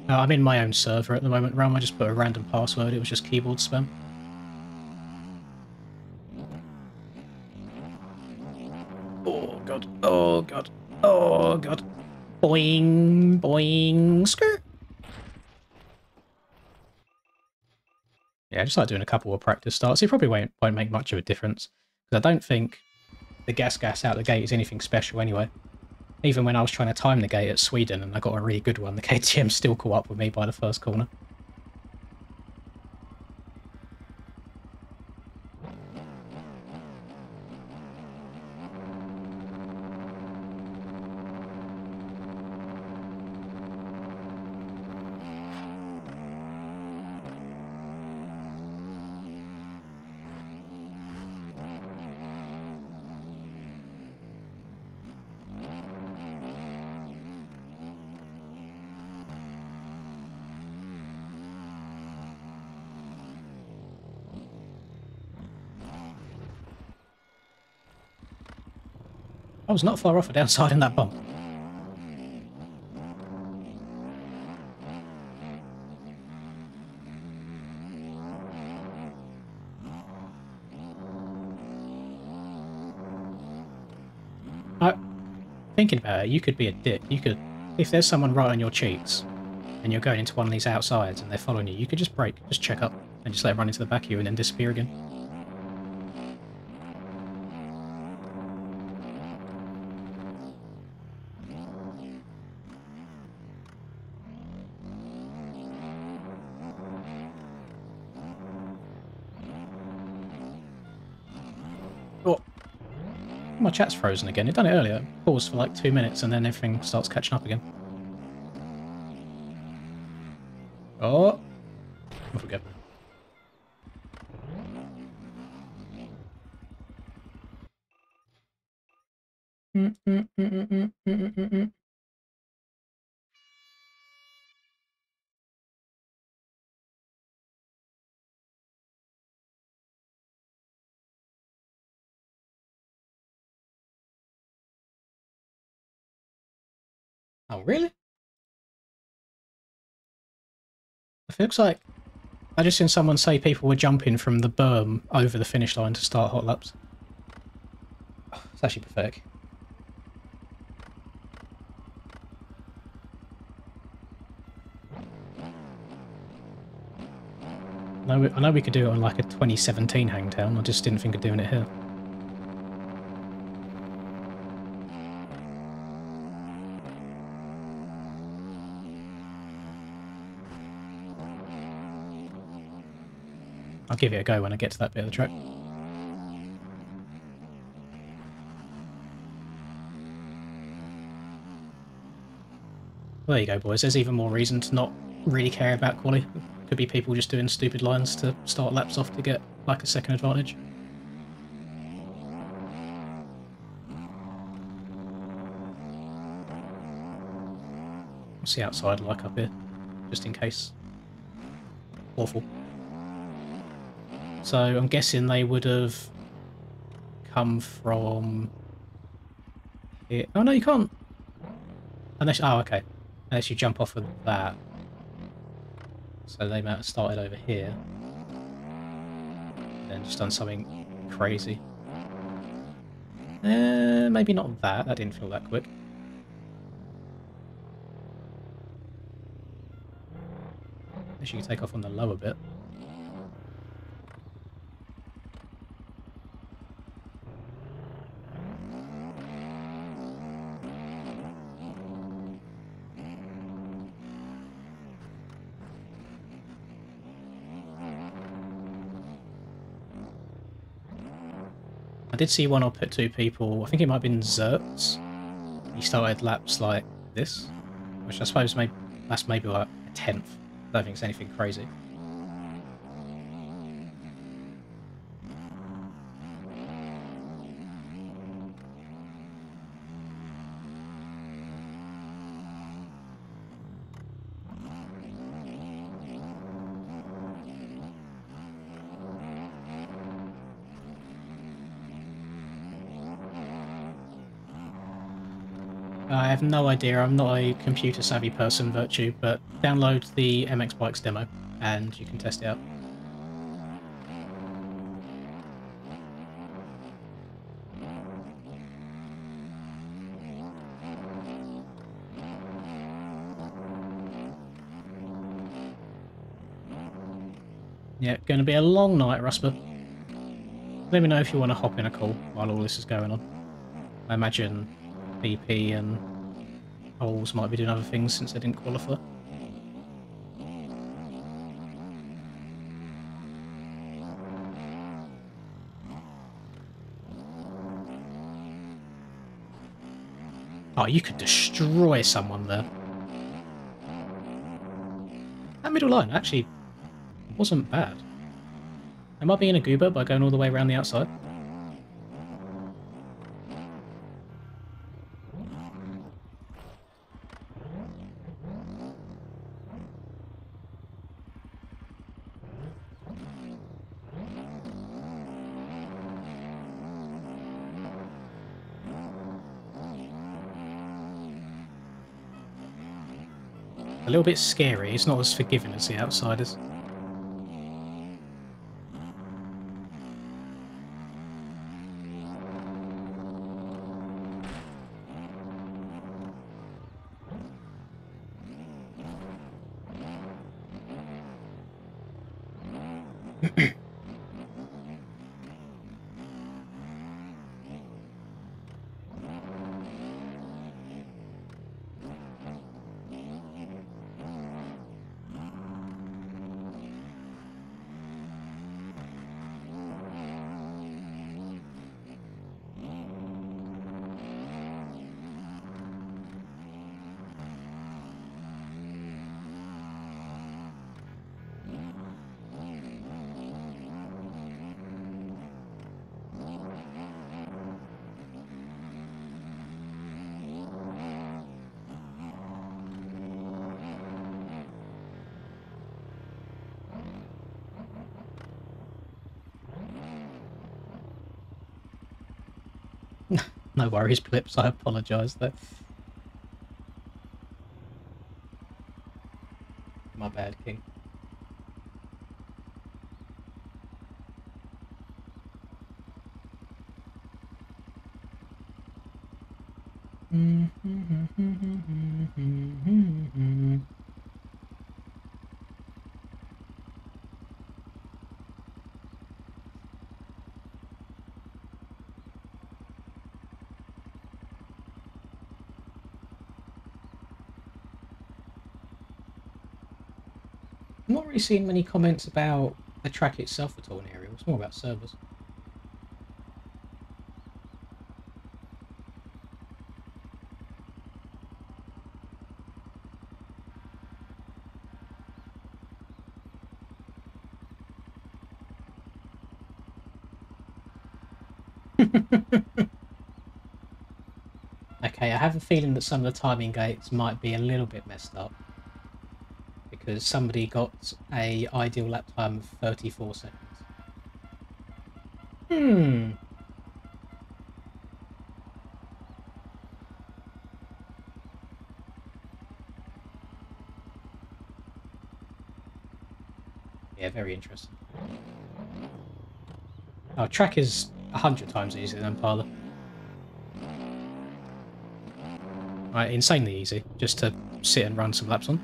I'm in my own server at the moment, Ram. I just put a random password. It was just keyboard spam. Oh, God. Oh, God. Oh, God. Boing, boing, skirt. Yeah, I just like doing a couple of practice starts. It probably won't make much of a difference. Because I don't think the gas out the gate is anything special anyway. Even when I was trying to time the gate at Sweden and I got a really good one, the KTM still caught up with me by the first corner. I was not far off a downside in that bump. Thinking about it, you could be a dick. You could, if there's someone right on your cheeks, and you're going into one of these outsides and they're following you, you could just brake, just check up, and just let them run into the back of you and then disappear again. Oh, my chat's frozen again. It done it earlier. It paused for like 2 minutes and then everything starts catching up again. Oh, off we go. Oh, really? It looks like I just seen someone say people were jumping from the berm over the finish line to start hot laps. It's actually pathetic. I know we could do it on like a 2017 Hangtown, I just didn't think of doing it here. I'll give it a go when I get to that bit of the track. Well, there you go, boys. There's even more reason to not really care about quali. Could be people just doing stupid lines to start laps off to get like a second advantage. What's the outside like up here? Just in case. Awful. So I'm guessing they would have come from here. Oh no, you can't. Unless, oh, okay. Unless you jump off of that. So they might have started over here. And then just done something crazy. Maybe not that. That didn't feel that quick. Guess you could take off on the lower bit. I did see one up at 2 people. I think it might have been Zertz. He started laps like this, which I suppose that's maybe like a 10th. I don't think it's anything crazy. I have no idea, I'm not a computer savvy person, Virtue, but download the MX Bikes demo and you can test it out. Yeah, going to be a long night, Rusper. Let me know if you want to hop in a call while all this is going on. I imagine BP and Holes might be doing other things since they didn't qualify. Oh, you could destroy someone there. That middle line actually wasn't bad. Am I being a goober by going all the way around the outside? A little bit scary. It's not as forgiving as the outsiders. No worries, Blips. I apologise, though. My bad, King. I'm not really seeing many comments about the track itself at all in Ariel. It's more about servers. Okay, I have a feeling that some of the timing gates might be a little bit messed up, because somebody got a ideal lap time of 34 seconds. Yeah, very interesting. Oh, track is 100 times easier than Impala. Right, insanely easy, just to sit and run some laps on.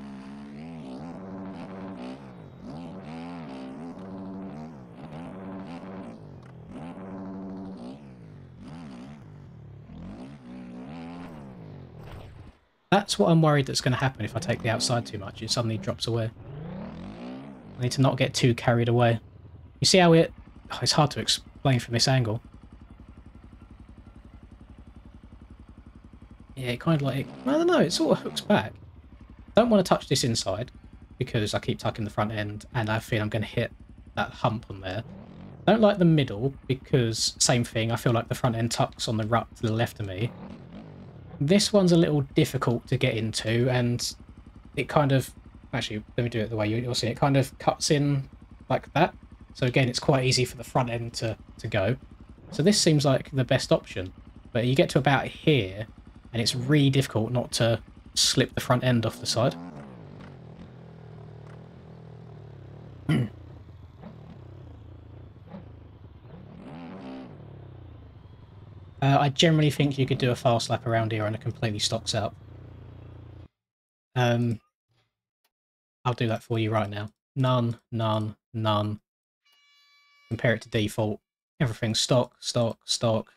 That's what I'm worried that's going to happen if I take the outside too much. It suddenly drops away. I need to not get too carried away. You see how it... Oh, it's hard to explain from this angle. Yeah, it kind of like... I don't know, it sort of hooks back. Don't want to touch this inside because I keep tucking the front end and I feel I'm going to hit that hump on there. Don't like the middle because, same thing, I feel like the front end tucks on the rut to the left of me. This one's a little difficult to get into, and it kind of... Actually, let me do it the way you'll see. It kind of cuts in like that. So again, it's quite easy for the front end to go. So this seems like the best option. But you get to about here, and it's really difficult not to slip the front end off the side. I generally think you could do a fast lap around here on a completely stock setup. I'll do that for you right now. None, none, none. Compare it to default. Everything's stock, stock, stock.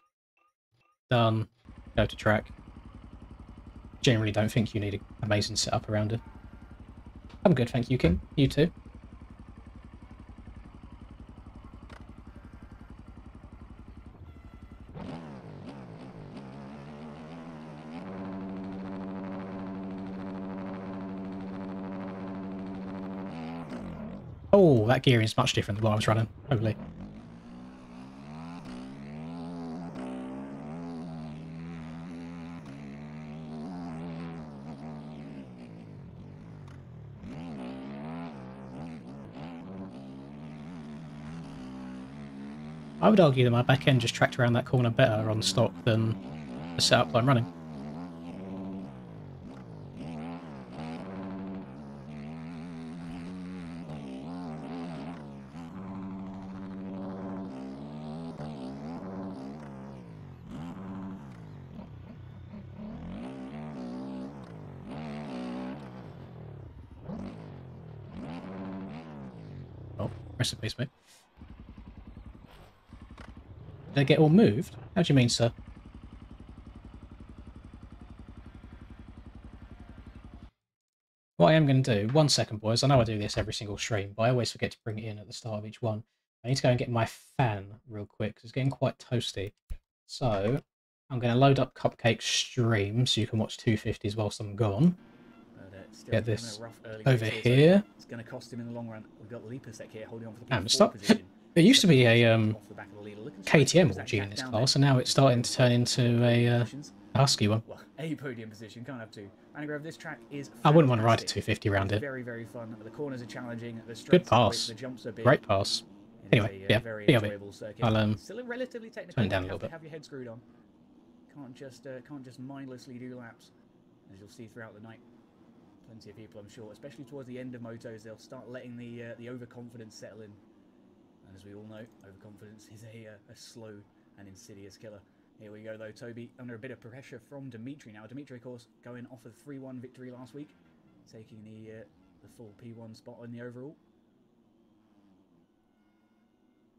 Done. Go to track. Generally don't think you need an amazing setup around it. I'm good, thank you, King. You too. Oh, that gearing is much different than what I was running. Totally. I would argue that my back end just tracked around that corner better on stock than the setup I'm running. Oh, rest in peace, mate. Did they get all moved? How do you mean, sir? What I am going to do, 1 second, boys. I know I do this every single stream, but I always forget to bring it in at the start of each one. I need to go and get my fan real quick because it's getting quite toasty. So I'm going to load up Cupcake stream so you can watch 250s whilst I'm gone. Get this over here. It's going to cost him in the long run. We've got Leapasek here holding on for the stop. It used to be a KTM or G in this class, and now it's starting to turn into a Husky one. Well, a podium position, can't have two. Mangrove, this track is I wouldn't want to ride a 250 around it. Very, very fun. The corners are challenging. The good pass. The jumps are big. Great pass. Anyway, yeah, BRB. I'll still relatively technical. turn it down a little bit. Have your head screwed on. Can't just mindlessly do laps, as you'll see throughout the night. Plenty of people, I'm sure, especially towards the end of motos, they'll start letting the overconfidence settle in. And as we all know, overconfidence is a slow and insidious killer. Here we go, though. Toby under a bit of pressure from Dimitri now. Dimitri, of course, going off of 3-1 victory last week, taking the full P1 spot on the overall.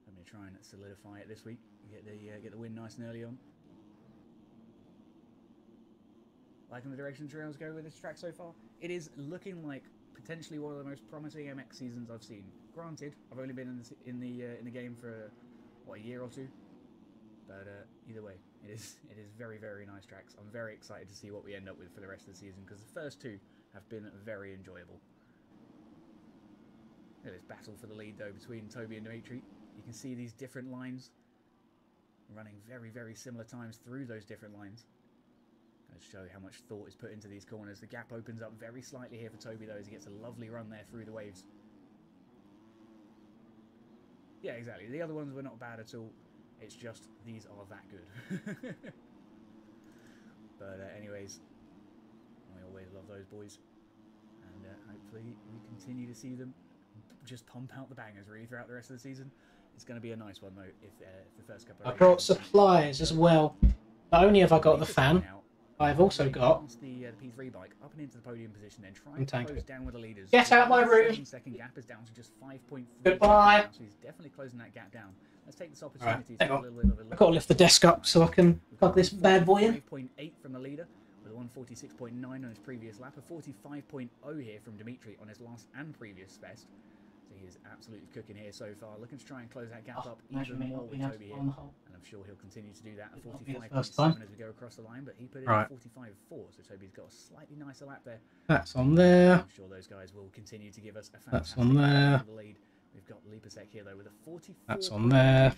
I'm going to try and solidify it this week. Get the win nice and early on. Liking the direction trails go with this track so far? It is looking like potentially one of the most promising MX seasons I've seen. Granted, I've only been in the game for what, a year or two, but either way, it is very, very nice tracks. I'm very excited to see what we end up with for the rest of the season because the first two have been very enjoyable. Look at this battle for the lead though between Toby and Dimitri. You can see these different lines running very, very similar times through those different lines. Let's show how much thought is put into these corners. The gap opens up very slightly here for Toby though as he gets a lovely run there through the waves. Yeah, exactly. The other ones were not bad at all. It's just these are that good. But anyways, I always love those boys. And hopefully we continue to see them just pump out the bangers really throughout the rest of the season. It's going to be a nice one though. If the first couple. I brought supplies as well. Not only have I got the fan, I've also got the P3 bike up and into the podium position, then try and close down with the leaders. Get out my room. Second gap is down to just 5.3. Goodbye. So he's definitely closing that gap down. Let's take this opportunity to to a little bit of a look. I've got to lift the desk up so I can plug this bad boy in. 5.8 from the leader, with a 146.9 on his previous lap, a 45.0 here from Dimitri on his last and previous best. So he is absolutely cooking here so far, looking to try and close that gap up even more with Toby here. And I'm sure he'll continue to do that at 45.7 as we go across the line, but he put in a 45.4, so Toby's got a slightly nicer lap there. That's on there. I'm sure those guys will continue to give us a That's fantastic on there. lead. We've got Lipasek here though with a 44. That's on there.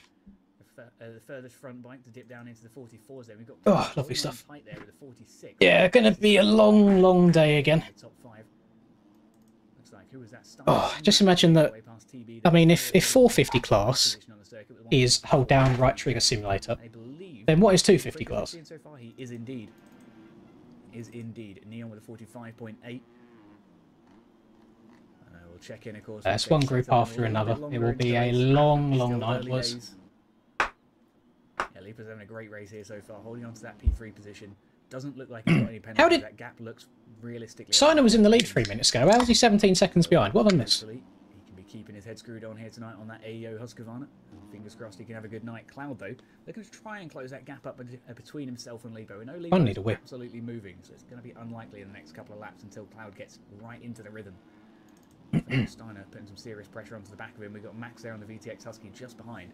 The furthest front bike to dip down into the 44s there. We've got lovely stuff. there with a 46. Yeah, gonna be a long, long day again. Top 5. Looks like who was that? Just imagine that. I mean, if 450 class is hold down right trigger simulator, then what is 250 class? So far, he is indeed. Neon with a 45.8. We'll check in, of course. That's one group after another. It will be a long, long night, boys. Yeah, Lipa's having a great race here so far, holding on to that P3 position. Doesn't look like he's got any penalties. That gap looks realistically. Siner was in the lead 3 minutes ago. How was he 17 seconds behind? What have I missed? He can be keeping his head screwed on here tonight on that AEO Husqvarna. Fingers crossed he can have a good night. Cloud, though, looking to try and close that gap up between himself and Lipo. We know Lipo is absolutely moving, so it's going to be unlikely in the next couple of laps until Cloud gets right into the rhythm. Steiner putting some serious pressure onto the back of him. We've got Max there on the VTX Husky just behind.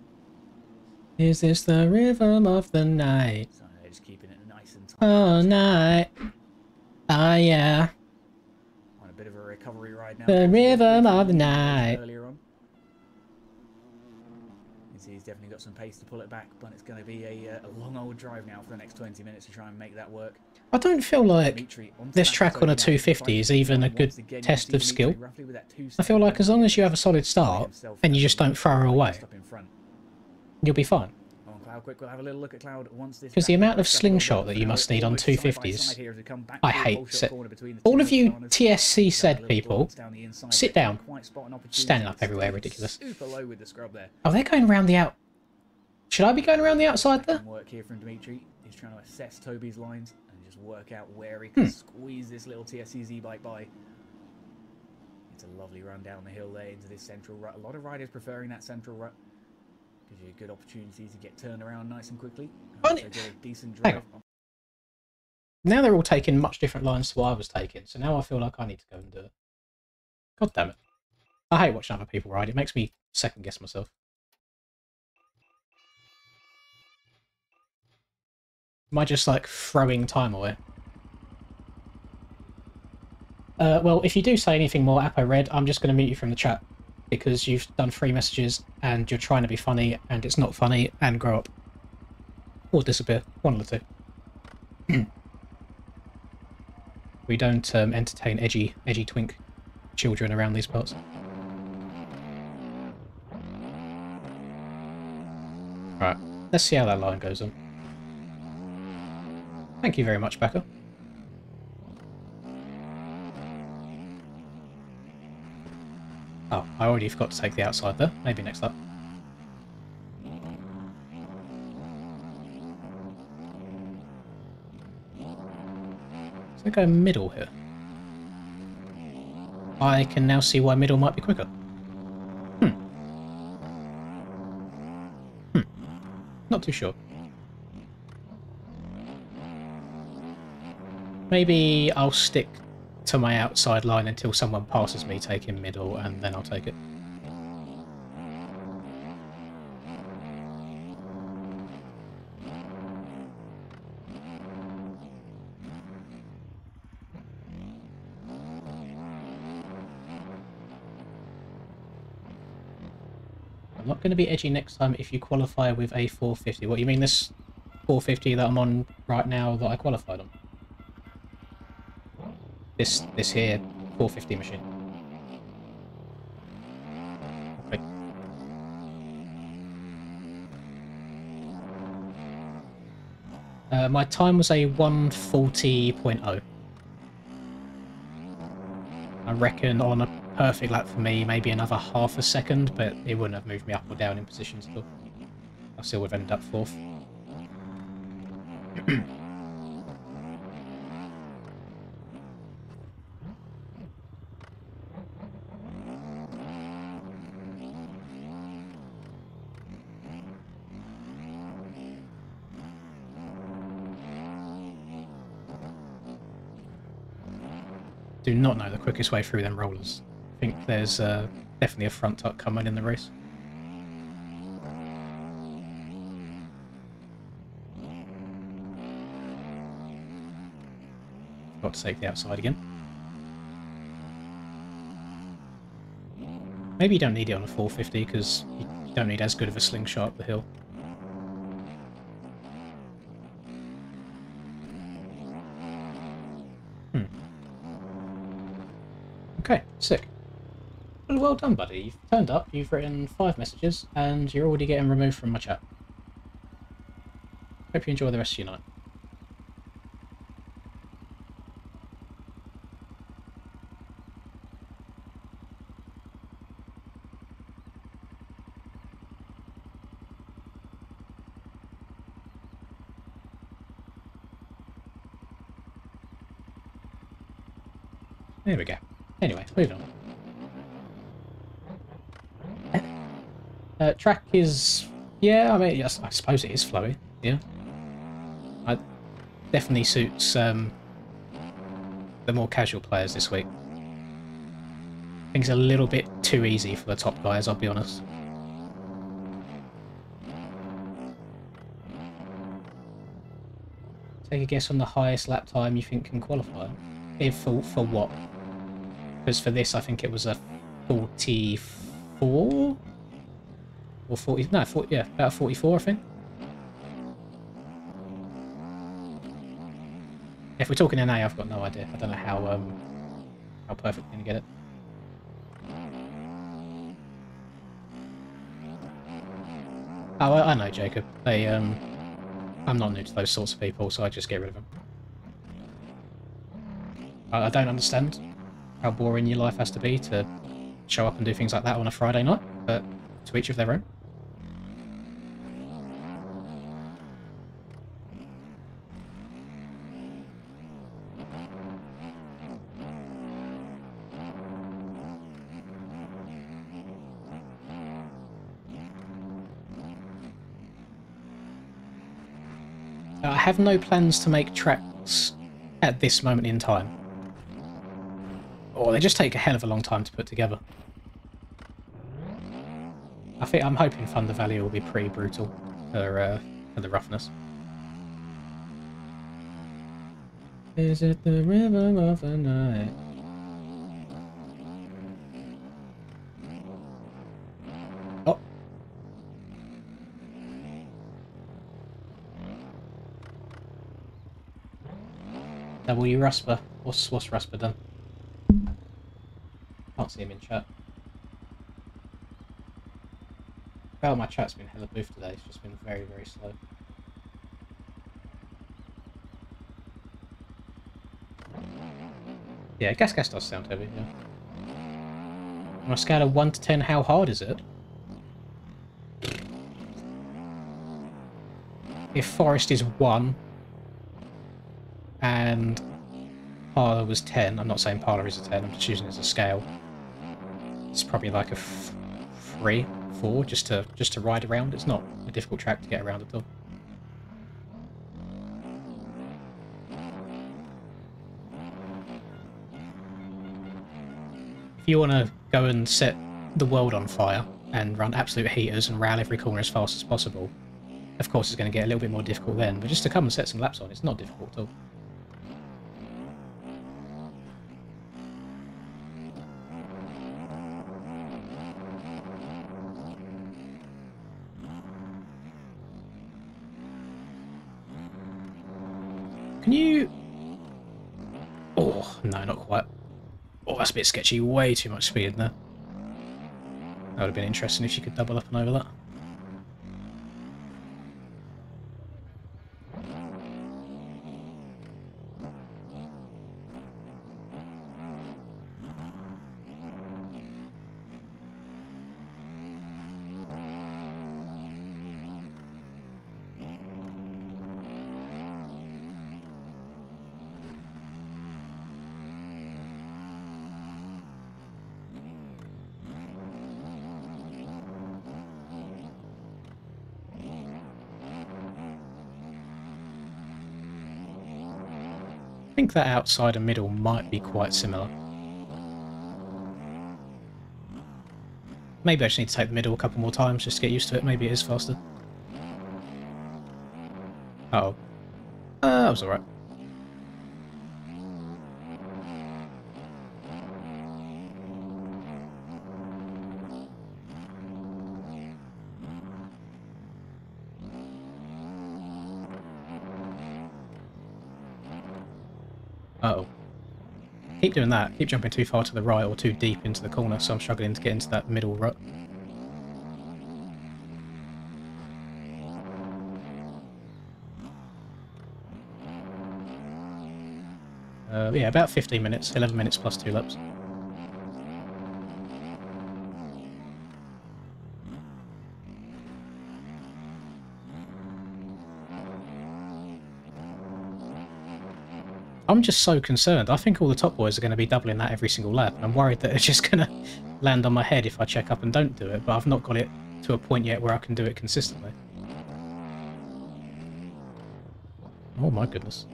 Is this the rhythm of the night? So they're just keeping it nice and tight. Oh, night. Ah, yeah. On a bit of a recovery ride now. The rhythm of the night. Earlier on. You see he's definitely got some pace to pull it back, but it's going to be a long old drive now for the next 20 minutes to try and make that work. I don't feel like this track on a 250 is even a good test of skill. I feel like as long as you have a solid start and you just don't throw her away, you'll be fine. Because the amount of slingshot that you must need on 250s, I hate. All of you TSC said people, sit down. Standing up everywhere, ridiculous. Oh, they're going around the out. Should I be going around the outside there? Work here from Dimitri. He's trying to assess Toby's lines and just work out where he can squeeze this little TSC Z-bike by. It's a lovely run down the hill there into this central rut. A lot of riders preferring that central rut. Gives you a good opportunity to get turned around nice and quickly. And also get a decent drive. Now they're all taking much different lines to what I was taking, so now I feel like I need to go and do it. God damn it. I hate watching other people ride. It makes me second guess myself. Am I just like throwing time away? Well, if you do say anything more Apo Red, I'm just going to mute you from the chat. Because you've done 3 messages and you're trying to be funny and it's not funny, and grow up. Or disappear. One of the two. We don't entertain edgy twink children around these parts. Right, let's see how that line goes on. Thank you very much, Becca. Oh, I already forgot to take the outside there. Maybe next up. So I go middle here. I can now see why middle might be quicker. Not too sure. Maybe I'll stick to my outside line until someone passes me taking middle, and then I'll take it. I'm not going to be edgy next time if you qualify with a 450. What, you mean this 450 that I'm on right now that I qualified on? This here 450 machine. Okay. My time was a 140.0. I reckon on a perfect lap for me, maybe another half a second, but it wouldn't have moved me up or down in positions at all. I still would have ended up 4th. Do not know the quickest way through them rollers. I think there's definitely a front tuck coming in the race. Got to take the outside again. Maybe you don't need it on a 450 because you don't need as good of a slingshot up the hill. Okay, sick. Well done, buddy. You've turned up, you've written 5 messages, and you're already getting removed from my chat. Hope you enjoy the rest of your night. There we go. Anyway, moving on. Track is... yeah, I mean, yes, I suppose it is flowy, yeah. It definitely suits the more casual players this week. I think it's a little bit too easy for the top guys, I'll be honest. Take a guess on the highest lap time you think can qualify. If for what? Because for this, I think it was a 44 or 40. No, 40, yeah, about 44, I think. If we're talking NA, I've got no idea. I don't know how perfect we're gonna get it. Oh, I know, Jacob. They I'm not new to those sorts of people, so I just get rid of them. I don't understand how boring your life has to be to show up and do things like that on a Friday night, but to each of their own. I have no plans to make tracks at this moment in time. Or they just take a hell of a long time to put together. I'm hoping Thunder Valley will be pretty brutal for the roughness. Is it the rhythm of the night? Oh. W Rusper. What's Rusper done? Can't see him in chat. Well, my chat's been hella boof today. It's just been very, very slow. Yeah, gas does sound heavy, yeah. On a scale of 1 to 10, how hard is it? If Forest is 1 and Parlour was 10, I'm not saying Parlour is a 10, I'm just using it as a scale. It's probably like a 3, 4, just to ride around. It's not a difficult track to get around at all. If you want to go and set the world on fire and run absolute heaters and rail every corner as fast as possible, of course it's going to get a little bit more difficult then, but just to come and set some laps on, it's not difficult at all. Can you... oh, no, not quite. Oh, that's a bit sketchy. Way too much speed in there. That would have been interesting if you could double up and over that. think that outside and middle might be quite similar. Maybe I just need to take the middle a couple more times just to get used to it. Maybe it is faster. Uh-oh. That was alright. Uh-oh. Keep doing that. Keep jumping too far to the right or too deep into the corner, so I'm struggling to get into that middle rut. Yeah, about 15 minutes. 11 minutes plus 2 laps. I'm just so concerned. I think all the top boys are going to be doubling that every single lap, and I'm worried that it's just going to land on my head if I check up and don't do it, but I've not got it to a point yet where I can do it consistently. Oh my goodness.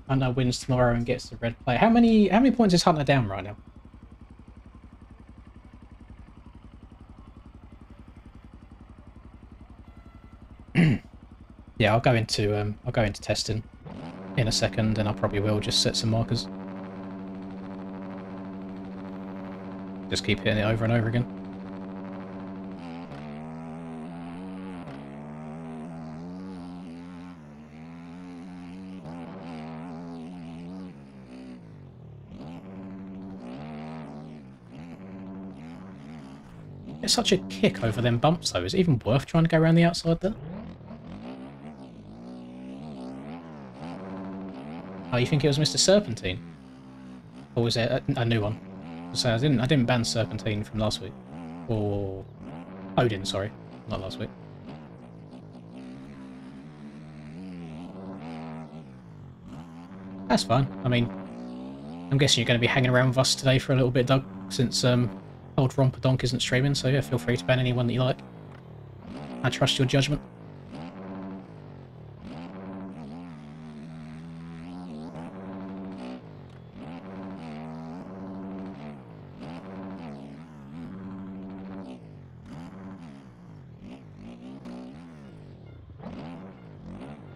Hunter wins tomorrow and gets the red plate. How many points is Hunter down right now? Yeah, I'll go into testing in a second, and I probably will just set some markers. Just keep hitting it over and over again. It's such a kick over them bumps though. Is it even worth trying to go around the outside there? Oh, you think it was Mr. Serpentine? Or was it a new one? So I didn't ban Serpentine from last week. Or Odin, sorry. Not last week. That's fine. I mean, I'm guessing you're going to be hanging around with us today for a little bit, Doug, since old Romperdonk isn't streaming, so yeah, feel free to ban anyone that you like. I trust your judgment.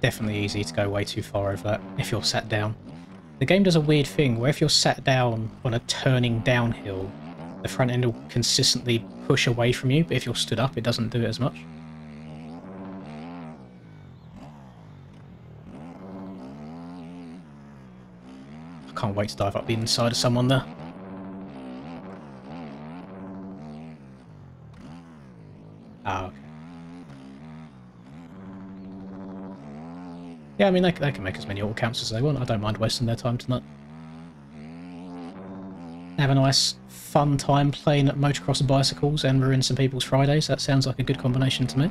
Definitely easy to go way too far over that if you're sat down. The game does a weird thing where if you're sat down on a turning downhill, the front end will consistently push away from you, but if you're stood up, it doesn't do it as much. I can't wait to dive up the inside of someone there. Ah, okay. Yeah, I mean, they can make as many auto counts as they want. I don't mind wasting their time tonight. Have a nice, fun time playing at motocross and bicycles and ruin some people's Fridays. That sounds like a good combination to me.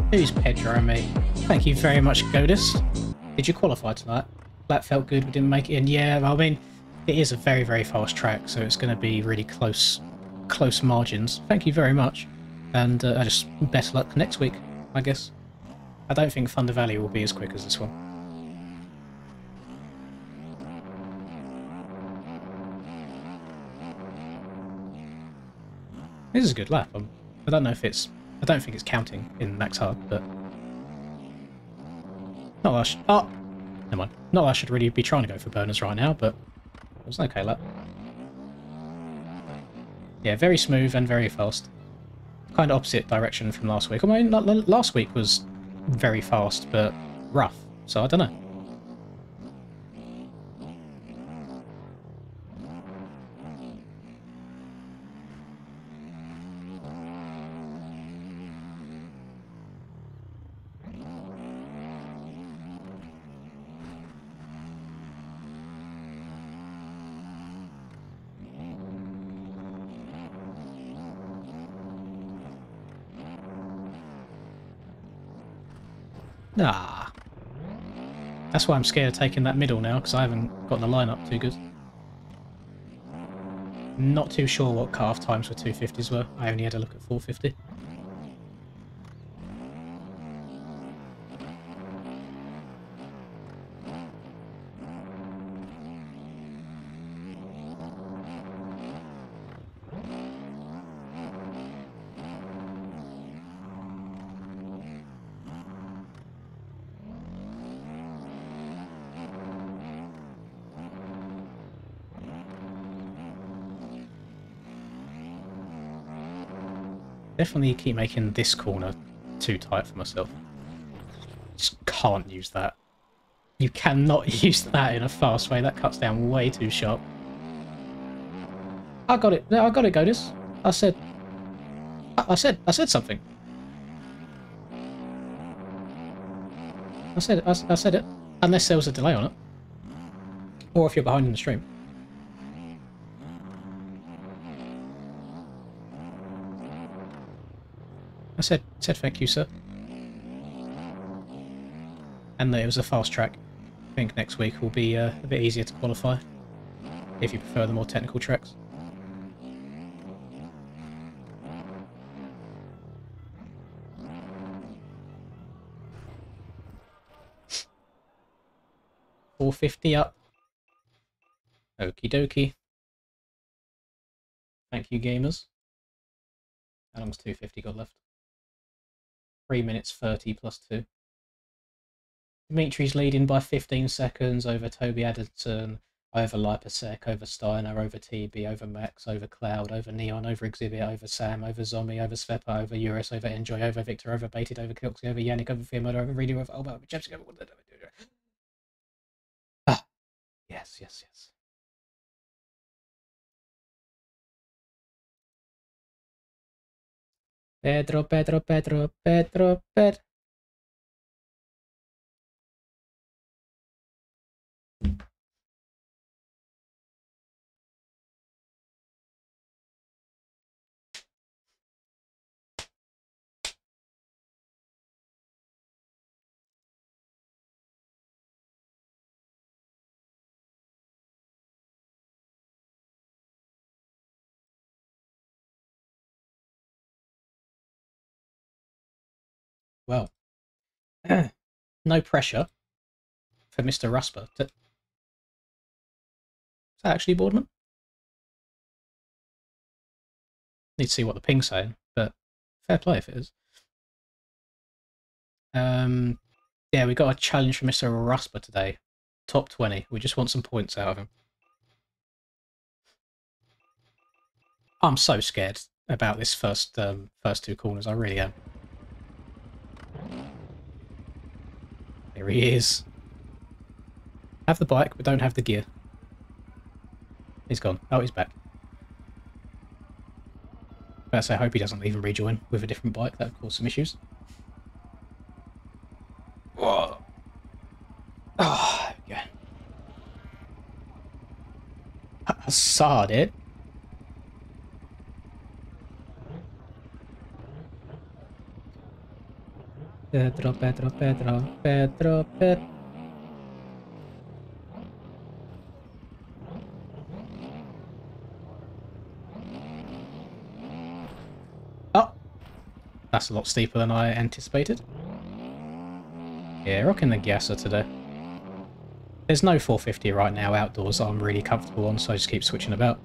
Who's Pedro, mate? Thank you very much, Godis. Did you qualify tonight? That felt good, we didn't make it in. Yeah, I mean, it is a very, very fast track, so it's going to be really close margins. Thank you very much. And I just best luck next week, I guess. I don't think Thunder Valley will be as quick as this one. This is a good lap. I don't know if it's... I don't think it's counting in max hard, but... Not that I should... Oh! Never mind. Not that I should really be trying to go for burners right now, but... It was an okay lap. Yeah, very smooth and very fast. Kind of opposite direction from last week. I mean, last week was very fast, but rough. So I don't know. Ah. That's why I'm scared of taking that middle now, because I haven't got the line up too good. Not too sure what cut-off times for 250s were. I only had a look at 450. Definitely keep making this corner too tight for myself. Just can't use that. You cannot use that in a fast way. That cuts down way too sharp. I got it. No, I got it, Godis. I said something. I said it. Unless there was a delay on it. Or if you're behind in the stream. I said thank you, sir. And that it was a fast track. I think next week will be a bit easier to qualify, if you prefer the more technical tracks. $450 up. Okie dokie. Thank you, gamers. How long's 250 got left? 3 minutes 30 plus 2. Dimitri's leading by 15 seconds over Toby Addison, over Lipasek, over Steiner, over TB, over Max, over Cloud, over Neon, over Exhibit, over Sam, over Zombie, over Svepa, over Eurus, over Enjoy, over Victor, over Baited, over Kilksy, over Yannick, over Firmo, over Reader, over Alba, over Chepsik, over... Ah, yes. Pedro. Well, no pressure for Mr. Rusper. Is that actually Boardman? Need to see what the ping's saying, but fair play if it is. Yeah, we got a challenge from Mr. Rusper today. Top 20. We just want some points out of him. I'm so scared about this first two corners. I really am. Here he is. Have the bike, but don't have the gear. He's gone. Oh, he's back. I hope he doesn't even rejoin with a different bike. That would cause some issues. Whoa. Oh, yeah. Assad it. Pedro. Oh, That's a lot steeper than I anticipated. Yeah, rocking the gasser today. There's no 450 right now outdoors that I'm really comfortable on, so I just keep switching about.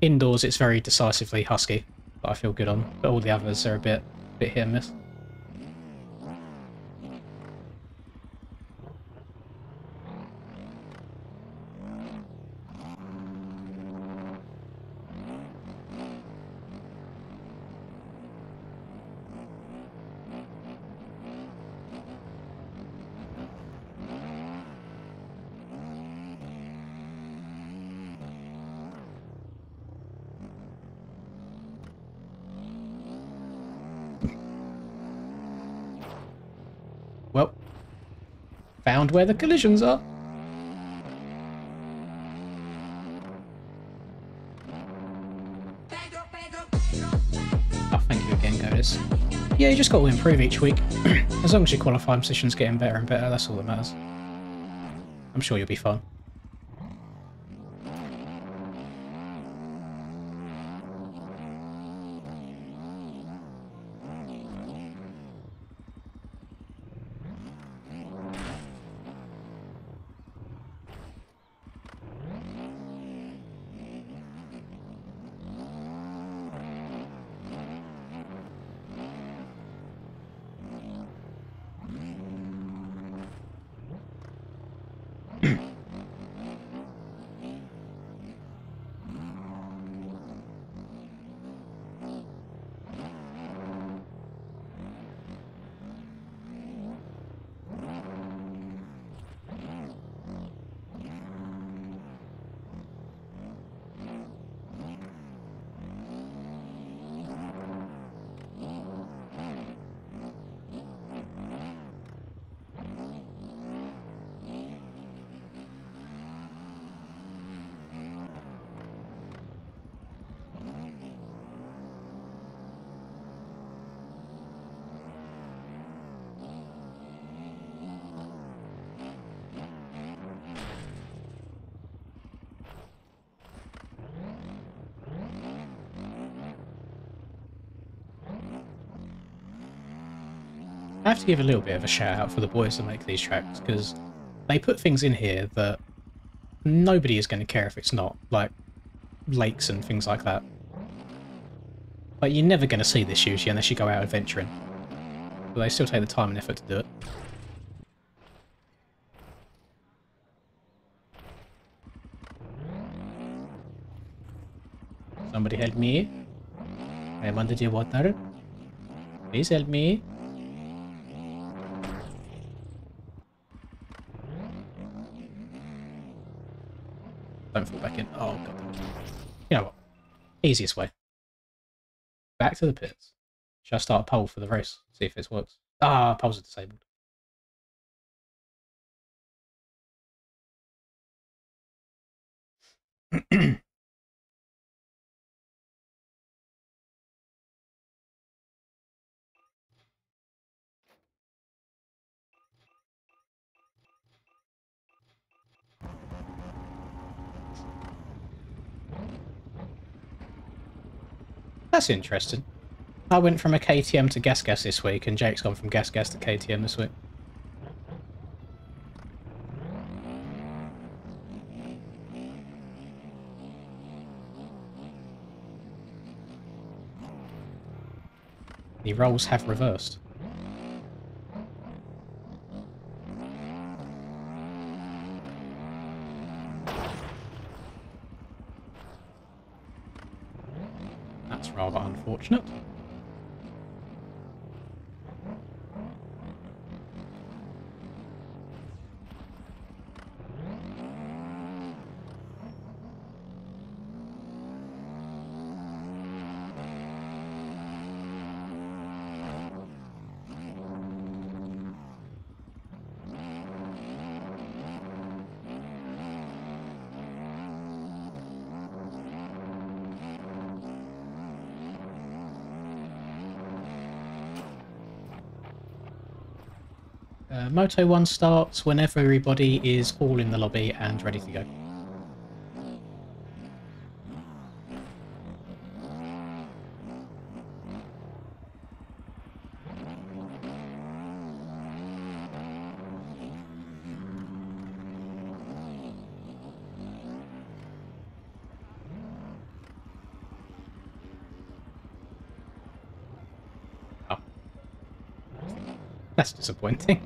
Indoors, it's very decisively husky, that I feel good on, but all the others are a bit hit and miss. Well, found where the collisions are. Oh, thank you again, guys. Yeah, you just got to improve each week. As long as your qualifying position's getting better and better, that's all that matters. I'm sure you'll be fine. I have to give a little bit of a shout out for the boys that make these tracks, because they put things in here that nobody is going to care if it's not, like lakes and things like that. Like, you're never going to see this usually unless you go out adventuring. But they still take the time and effort to do it. Somebody help me. I am under the water. Please help me. Don't fall back in. Oh, god damn it. You know what? Easiest way. Back to the pits. Should I start a poll for the race? See if this works. Ah, polls are disabled. That's interesting. I went from a KTM to gas this week, and Jake's gone from gas to KTM this week. The roles have reversed. That's rather unfortunate. Moto 1 starts whenever everybody is all in the lobby and ready to go. That's disappointing.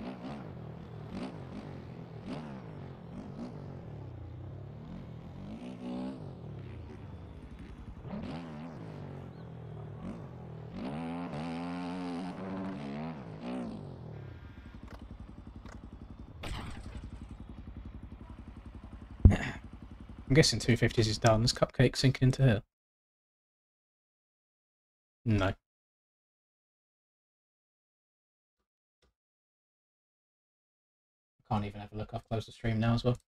I'm guessing 250s is done. Is Cupcake sinking into here? No. Can't even have a look. I've closed the stream now as well.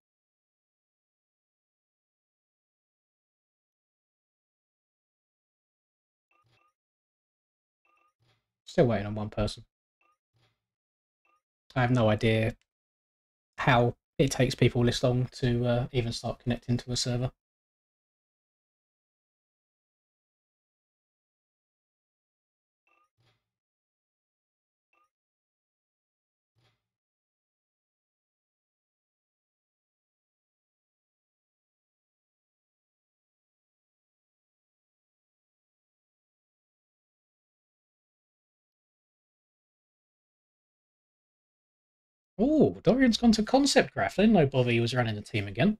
Still waiting on one person. I have no idea how it takes people this long to even start connecting to a server. Oh, Dorian's gone to Concept Graph. I didn't know Bobby was running the team again.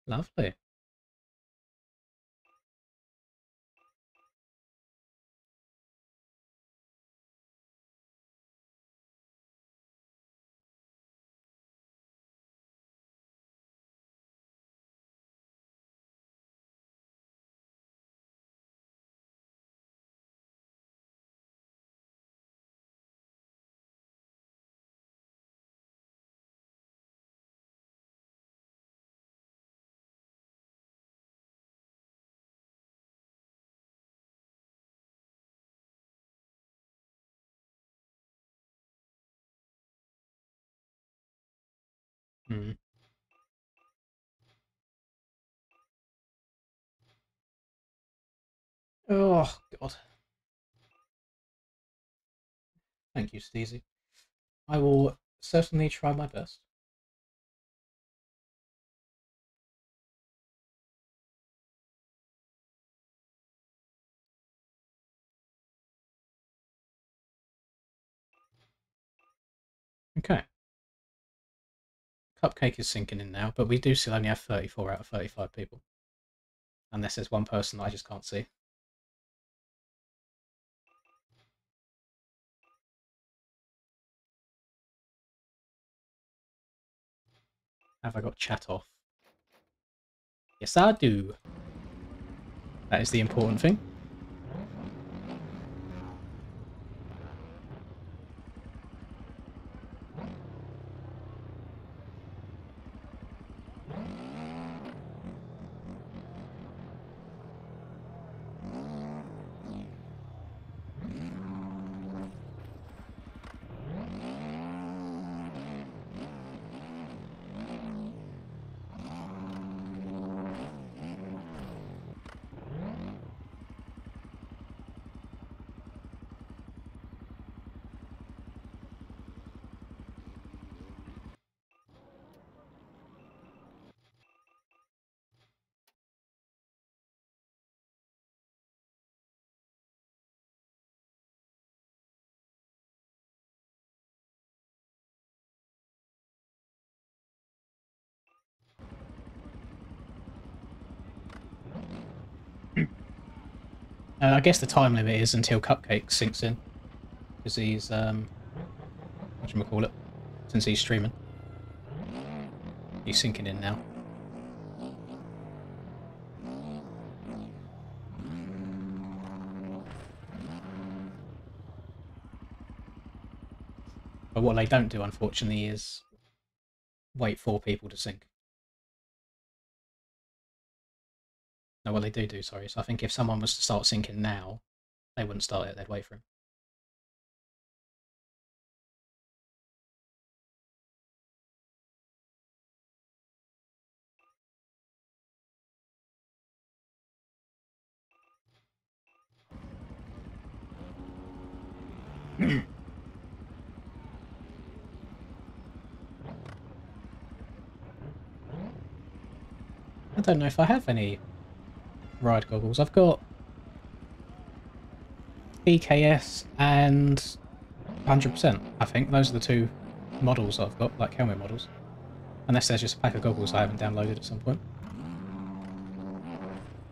Lovely. Hmm. Oh, God. Thank you, Steezy. I will certainly try my best. Okay. Cupcake is sinking in now, but we do still only have 34 out of 35 people. Unless there's one person that I just can't see. Have I got chat off? Yes, I do. That is the important thing. I guess the time limit is until Cupcake sinks in. Because he's, whatchamacallit, since he's streaming. He's sinking in now. But what they don't do, unfortunately, is wait for people to sink. No, what they do, sorry. So I think if someone was to start sinking now, they wouldn't start it, they'd wait for him. I don't know if I have any ride goggles. I've got BKS and 100%. I think those are the two models I've got, like helmet models. Unless there's just a pack of goggles I haven't downloaded at some point.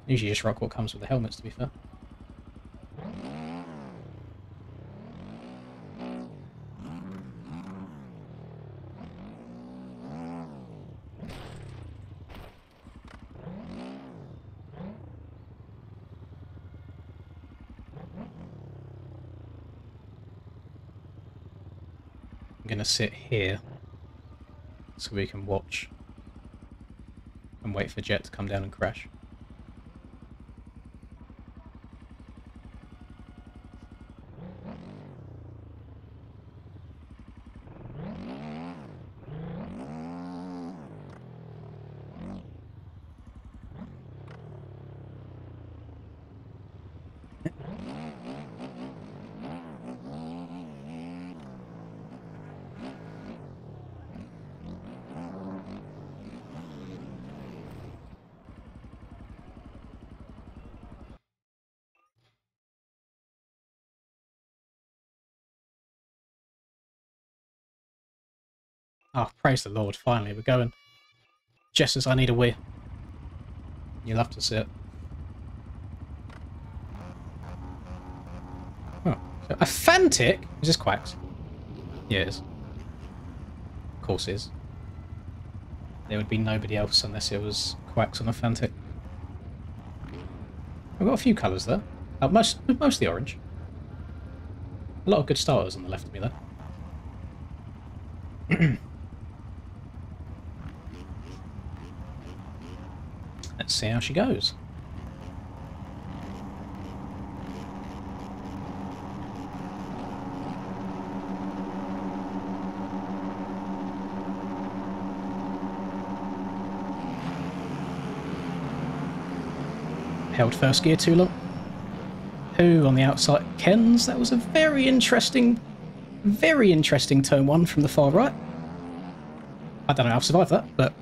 Usually just rock what comes with the helmets, to be fair. I'm going to sit here so we can watch and wait for Jet to come down and crash. Oh, praise the Lord, finally, we're going. Just as I need a wee. You'll have to see it. Oh, so a Fantic? Is this Quacks? Yeah, it is. Of course it is. There would be nobody else unless it was Quacks on a Fantic. I've got a few colours there. Mostly orange. A lot of good starters on the left of me there. Let's see how she goes. Held first gear too long. Who on the outside? Ken's. That was a very interesting turn one from the far right. I don't know how I've survived that, but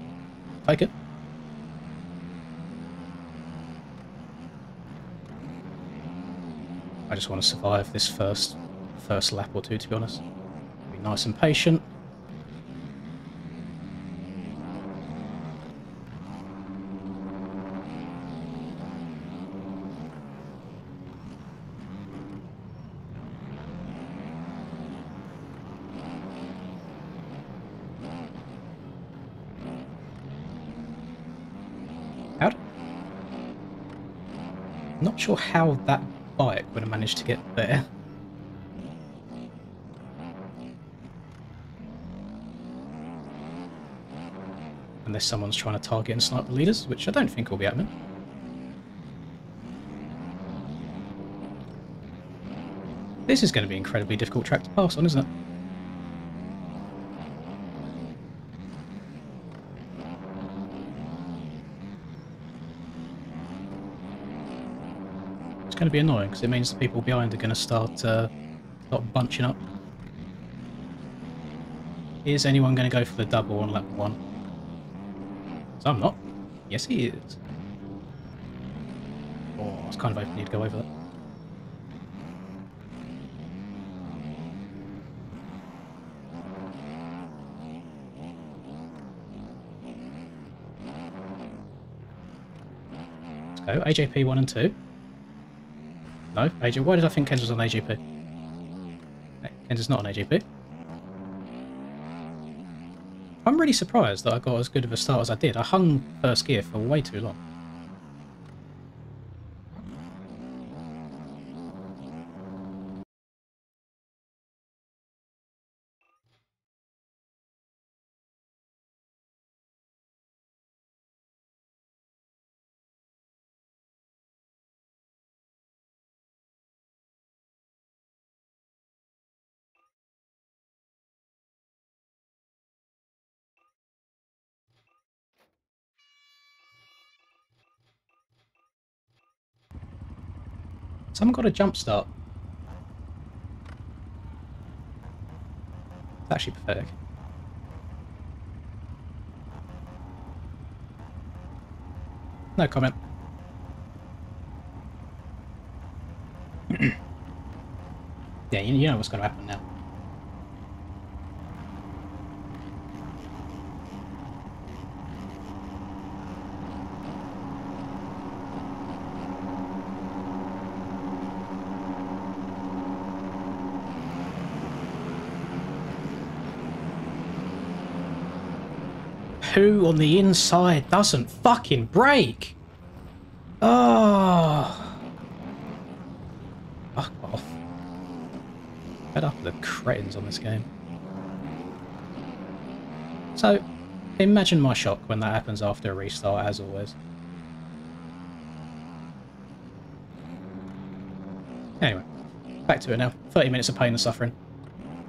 take it. I just want to survive this first lap or two, to be honest. Be nice and patient. Not sure how that bike would have managed to get there. Unless someone's trying to target and snipe the leaders, which I don't think will be happening. This is going to be an incredibly difficult track to pass on, isn't it? Going to be annoying because it means the people behind are going to start bunching up. Is anyone going to go for the double on lap 1? So I'm not. Yes, he is. Oh, I was kind of hoping he'd go over that. Let's go. AJP 1 and 2. No, AJ. Why did I think Ken's was on AGP? Ken's is not on AGP. I'm really surprised that I got as good of a start as I did. I hung first gear for way too long. Someone got a jump start. It's actually pathetic. No comment. Yeah, you know what's going to happen now. Who on the inside doesn't fucking brake? Oh. Fuck off. Fed up with the cretins on this game. So, imagine my shock when that happens after a restart, as always. Anyway, back to it now. 30 minutes of pain and suffering.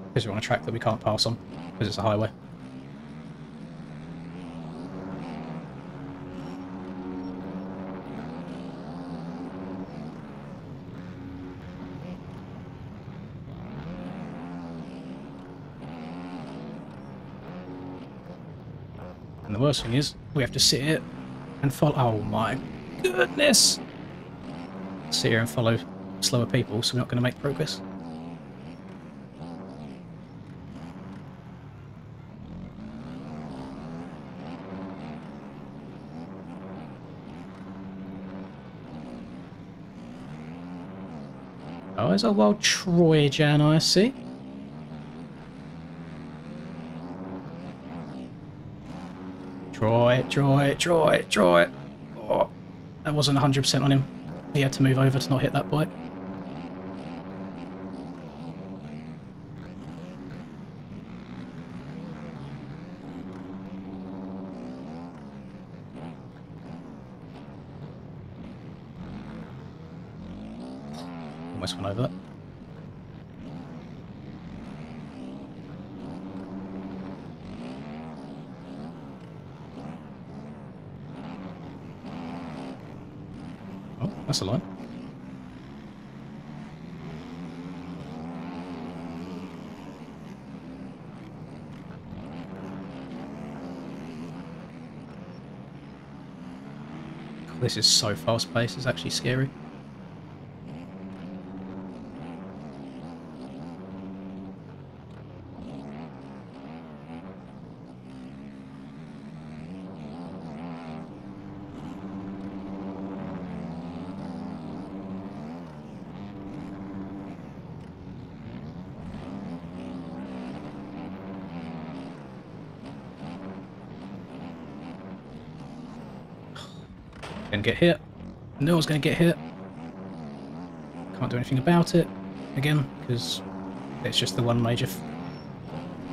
Because we're on a track that we can't pass on, because it's a highway. And the worst thing is, we have to sit here and follow. Oh my goodness! Sit here and follow slower people, so we're not going to make progress. Oh, there's a wild Troy Jan, I see. Troy. Oh, that wasn't 100% on him. He had to move over to not hit that bike. Almost went over that. Oh, that's a line. This is so fast paced, it's actually scary. Gonna get hit. No one's gonna get hit. Can't do anything about it. Again, because it's just the one major...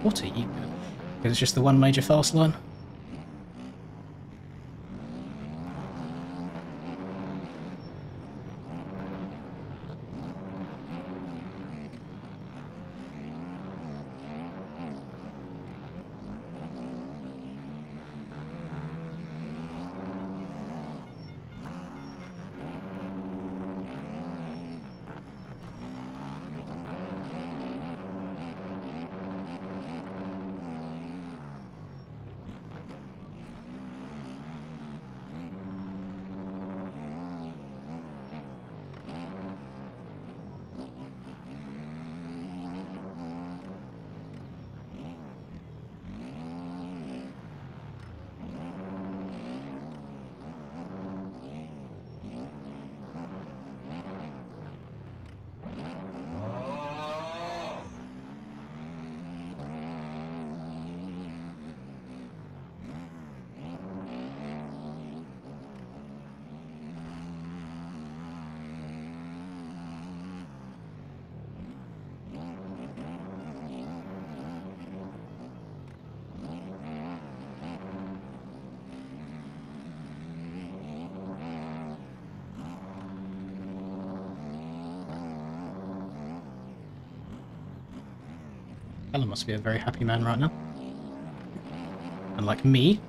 What are you doing? Because it's just the one major fast line. Alan must be a very happy man right now. And like me.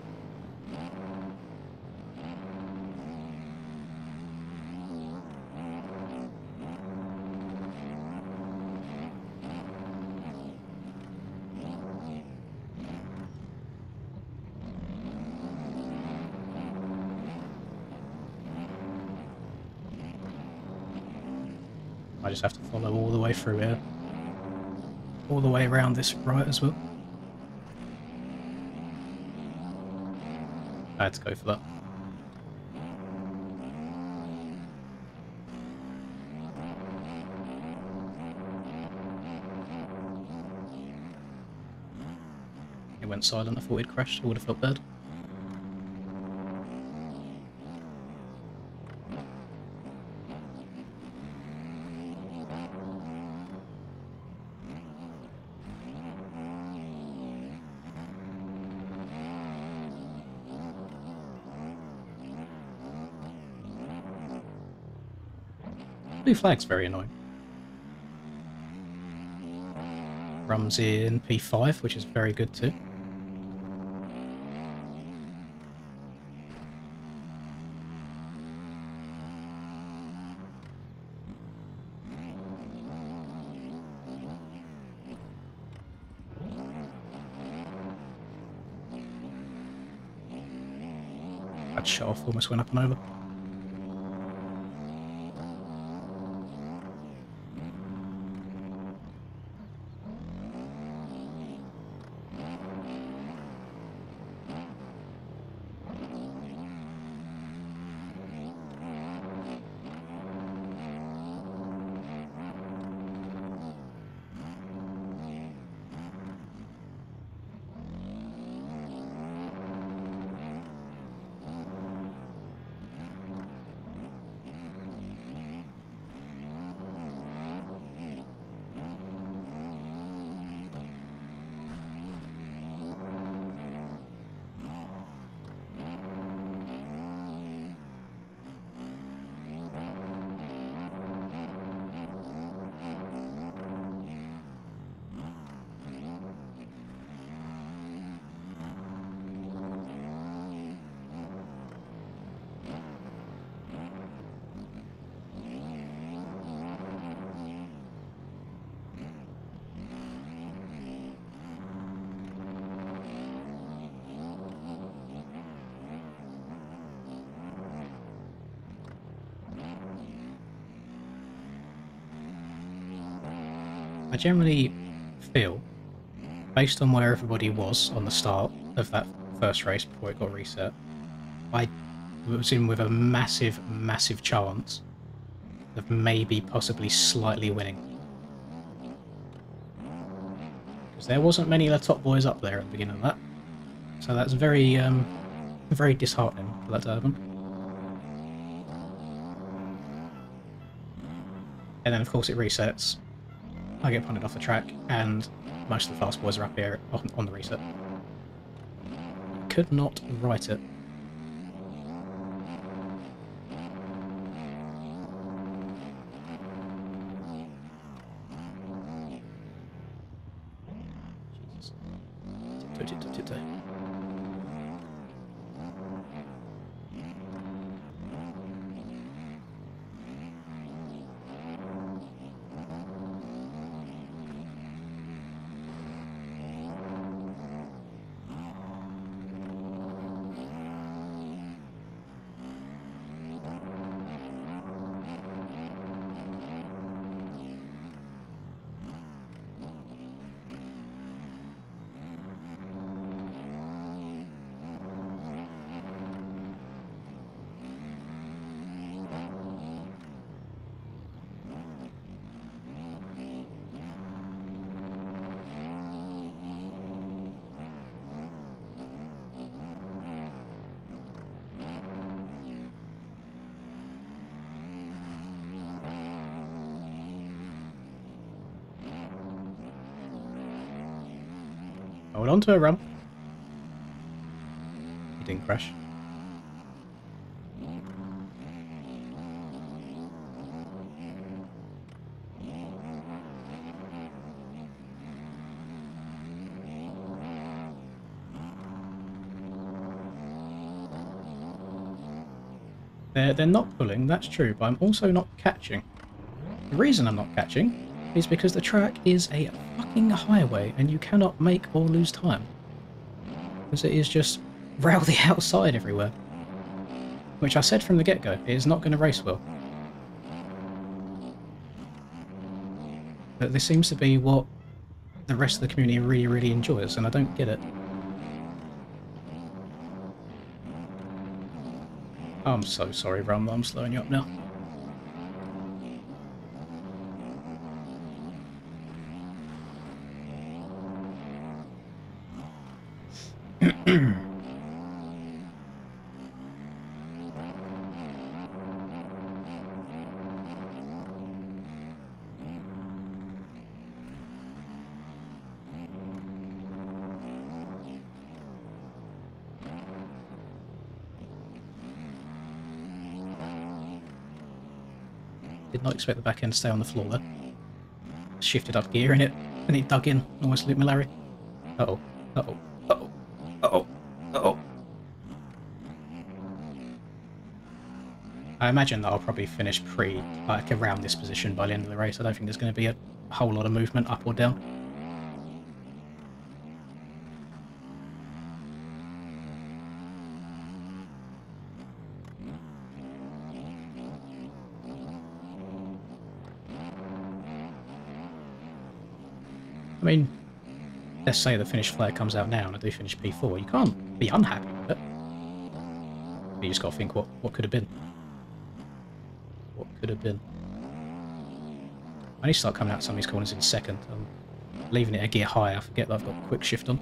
I just have to follow all the way through here. All the way around this right as well. I had to go for that. It went silent, I thought he'd crashed, I would have felt bad. Blue flag's very annoying. Rum's in P5, which is very good too. That shut off, almost went up and over. I generally feel, based on where everybody was on the start of that first race before it got reset, I was in with a massive, massive chance of maybe possibly slightly winning. Because there wasn't many of the top boys up there at the beginning of that. So that's very, very disheartening for that to happen. And then of course it resets. I get punted off the track, and most of the fast boys are up here on the reset. Could not write it. Jesus. Tiptoe. Hold on to a Rum. He didn't crash. They're not pulling, that's true, but I'm also not catching. The reason I'm not catching is because the track is a fucking highway and you cannot make or lose time. Because it is just rail the outside everywhere. Which I said from the get-go, it is not going to race well. But this seems to be what the rest of the community really, really enjoys, and I don't get it. I'm so sorry, Rum, I'm slowing you up now. Did not expect the back end to stay on the floor there. Shifted up gear in it, and it dug in. Almost looped me Larry. Uh-oh. Uh-oh. Uh-oh. Uh-oh. Uh-oh. I imagine that I'll probably finish like around this position by the end of the race. I don't think there's going to be a whole lot of movement up or down. I mean, let's say the finish flag comes out now and I do finish P4. You can't be unhappy with it. But you just got to think what could have been. What could have been. I need to start coming out some of these corners in second. I'm leaving it a gear higher. I forget that I've got quick shift on.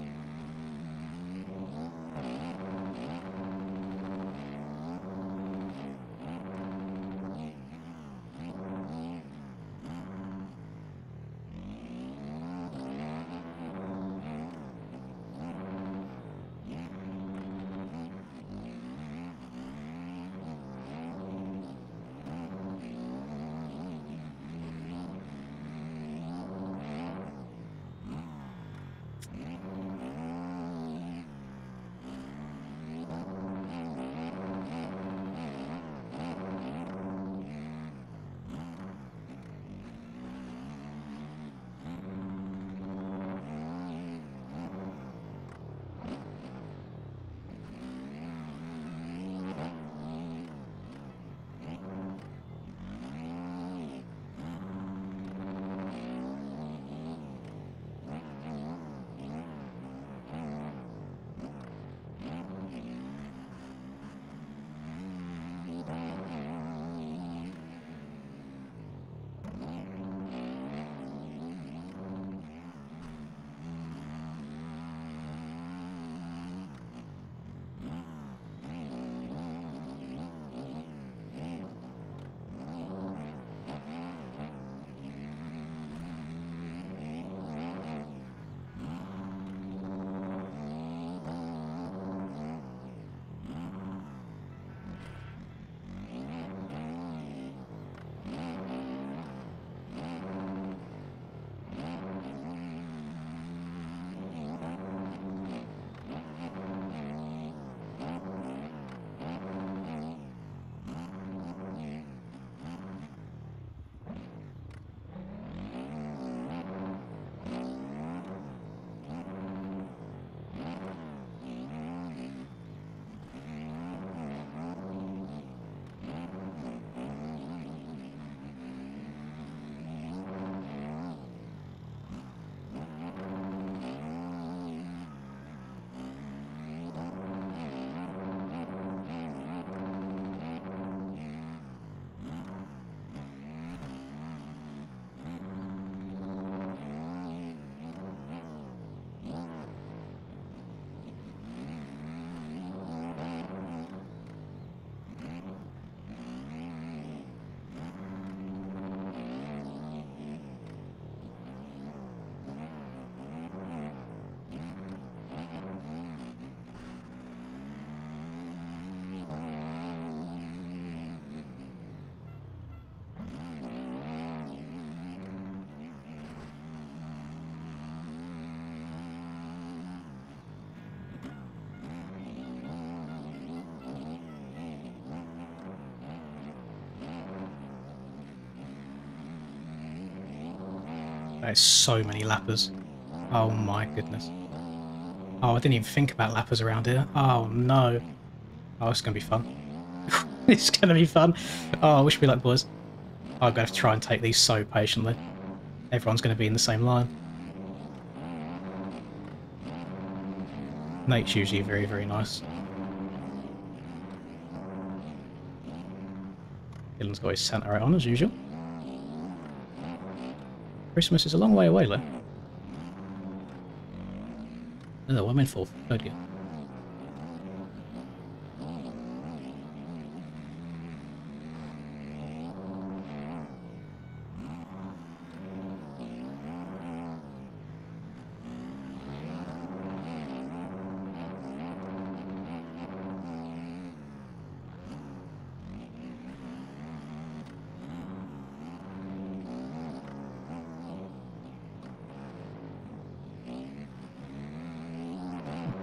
There's so many lappers. Oh my goodness. Oh, I didn't even think about lappers around here. Oh no. Oh, it's going to be fun. It's going to be fun. Oh, I wish we luck, boys. I'm going to have to try and take these so patiently. Everyone's going to be in the same line. Nate's usually very, very nice. Dylan's got his Santa out on as usual. Christmas is a long way away, though. No, I'm in fourth. Third gear.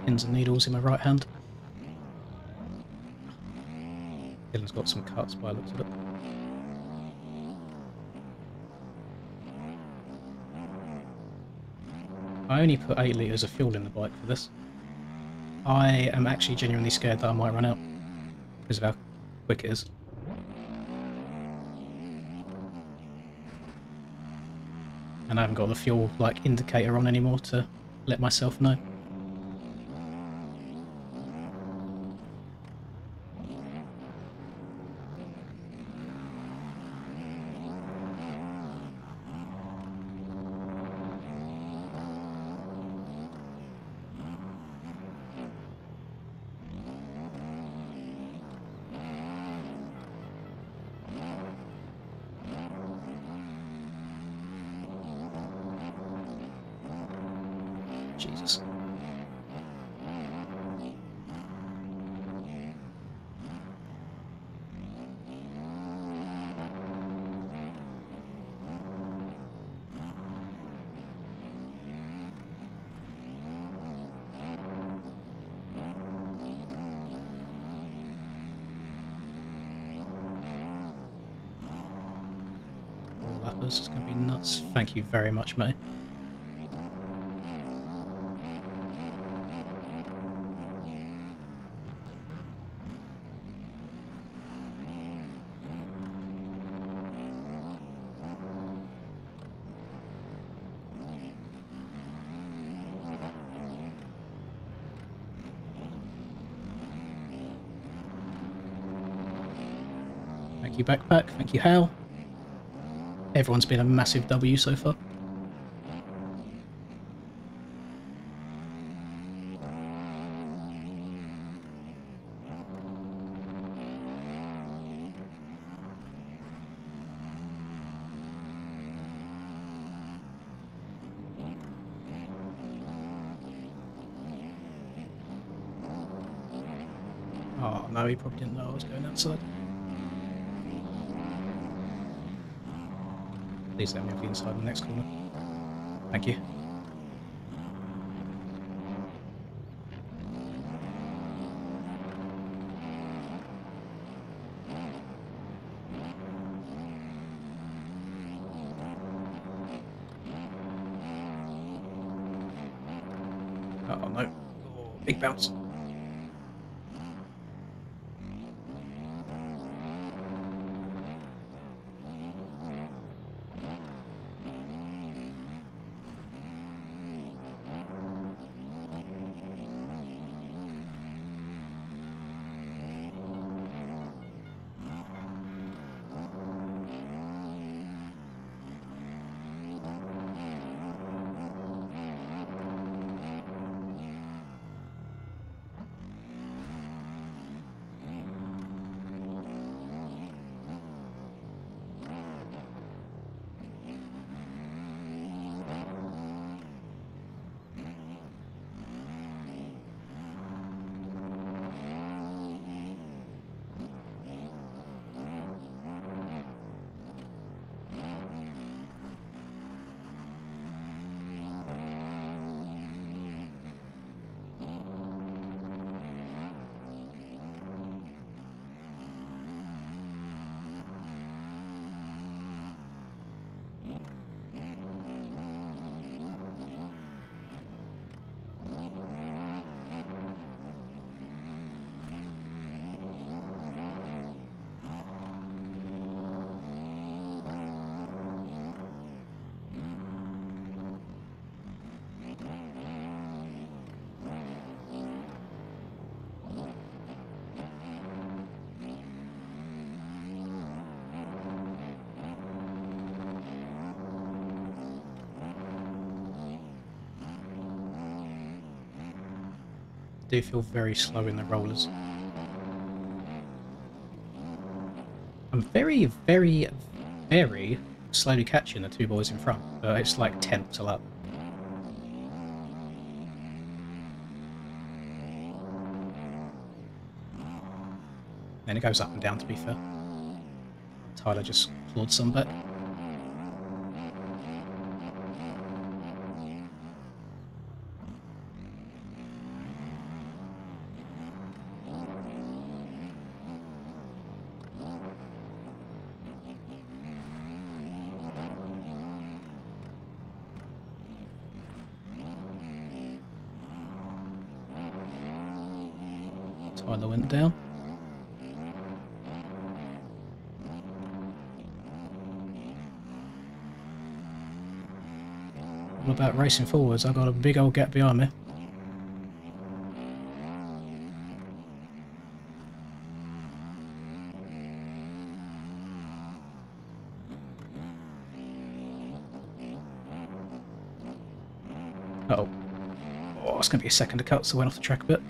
pins and needles in my right hand. Dylan's got some cuts by the looks of it. I only put 8 litres of fuel in the bike for this. I am actually genuinely scared that I might run out because of how quick it is. And I haven't got the fuel like indicator on anymore to let myself know. Jesus. Oh, that was going to be nuts. Thank you very much, mate. Thank you, Backpack. Thank you, Hal. Everyone's been a massive W so far. Oh no, he probably didn't know I was going outside. Please let me have the inside in the next corner. Thank you. Oh no. Oh, big bounce. Do feel very slow in the rollers. I'm very, very, very slowly catching the two boys in front. It's like 10 to lap. Then it goes up and down, to be fair. Tyler just clawed some back. Tyler went down. All about racing forwards. I've got a big old gap behind me. Uh-oh. Oh, it's going to be a second to cut, so I went off the track a bit.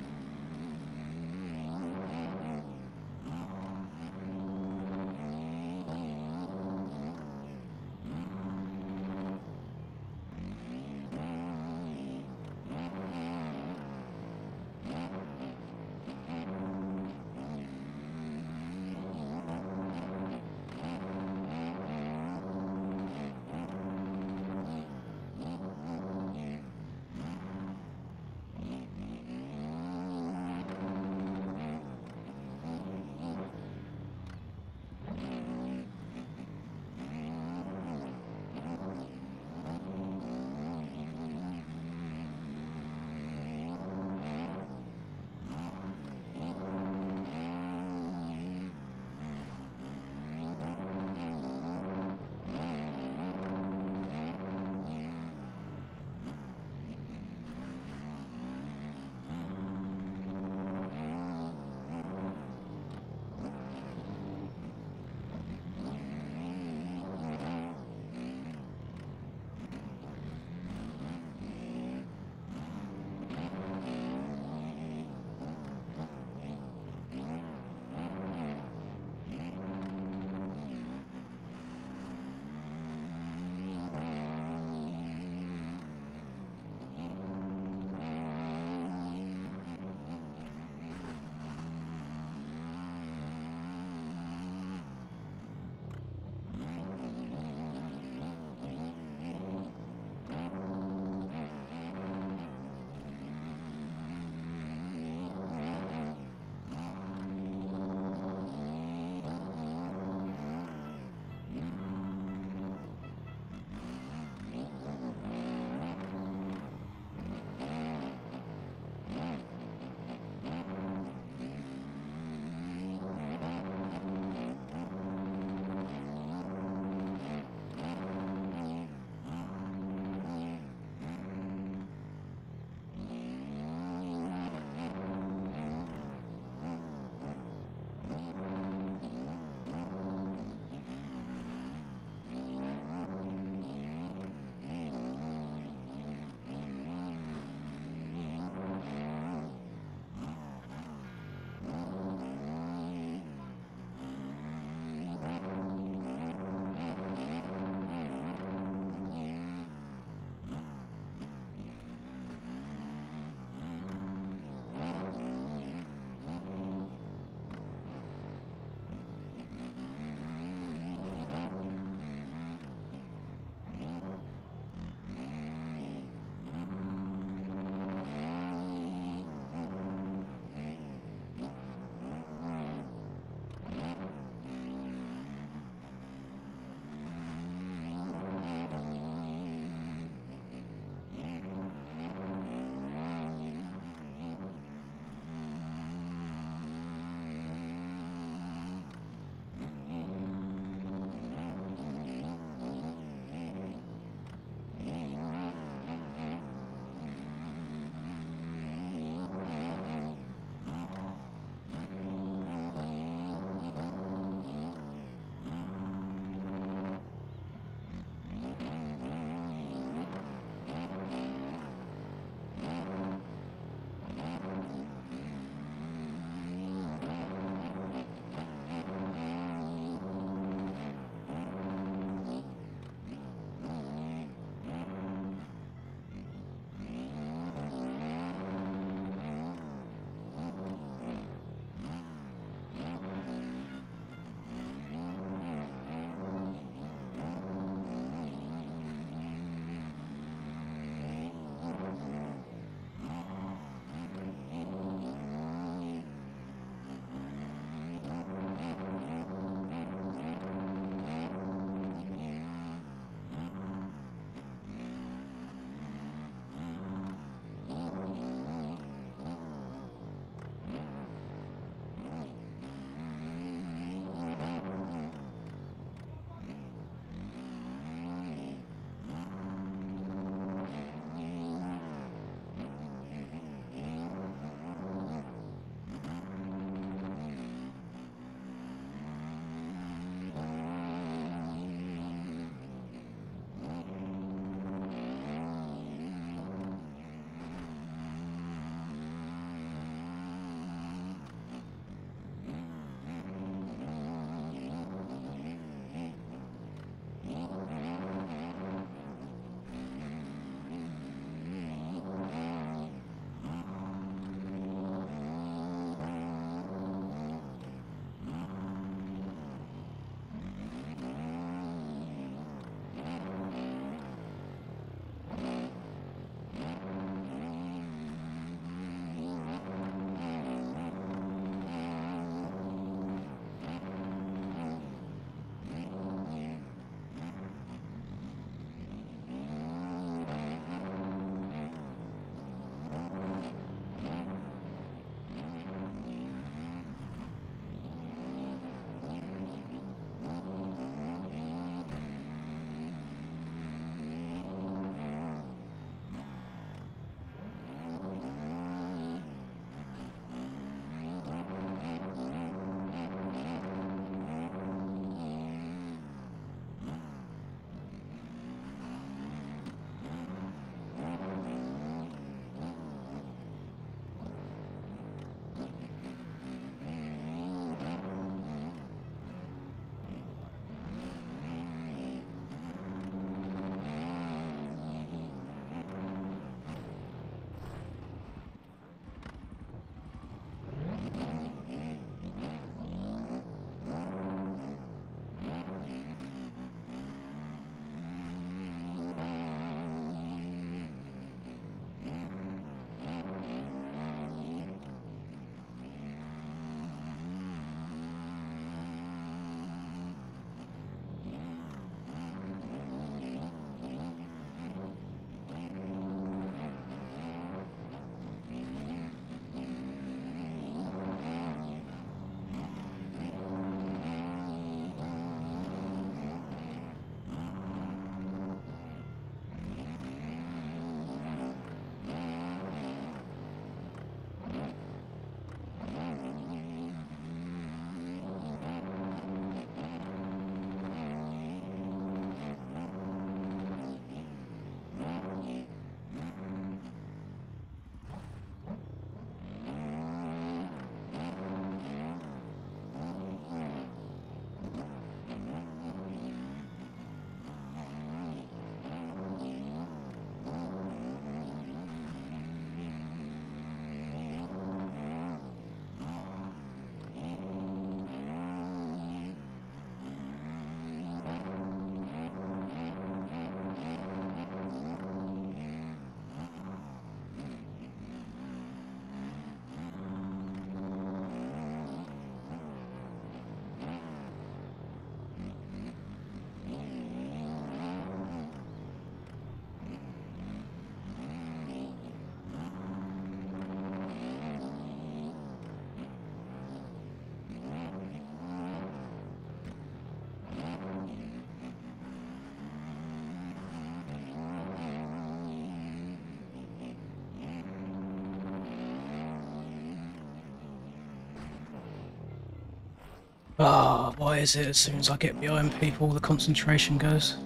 Ah, why is it as soon as I get behind people, the concentration goes?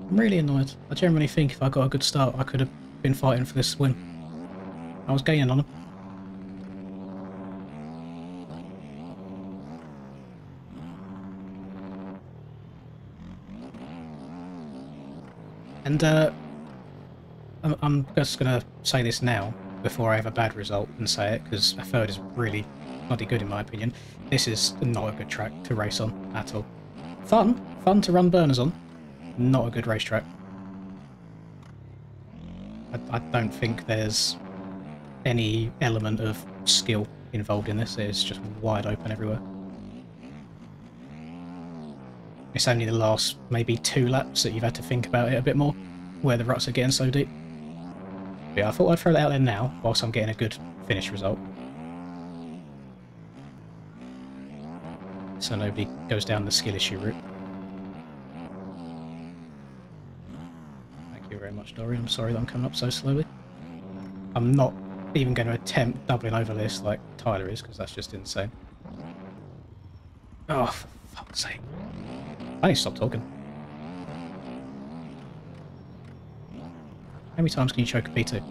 I'm really annoyed. I generally think if I got a good start, I could have been fighting for this win. I was gaining on them. And I'm just going to say this now, before I have a bad result and say it, because a third is really bloody good in my opinion. This is not a good track to race on at all. Fun to run burners on, not a good racetrack. I don't think there's any element of skill involved in this. It's just wide open everywhere. It's only the last maybe 2 laps that you've had to think about it a bit more, where the ruts are getting so deep. But yeah, I thought I'd throw that out there now, whilst I'm getting a good finish result. So nobody goes down the skill issue route. Thank you very much, Dorian. I'm sorry that I'm coming up so slowly. I'm not even going to attempt doubling over this like Tyler is, because that's just insane. Oh, for fuck's sake. I need to stop talking. How many times can you choke a P2?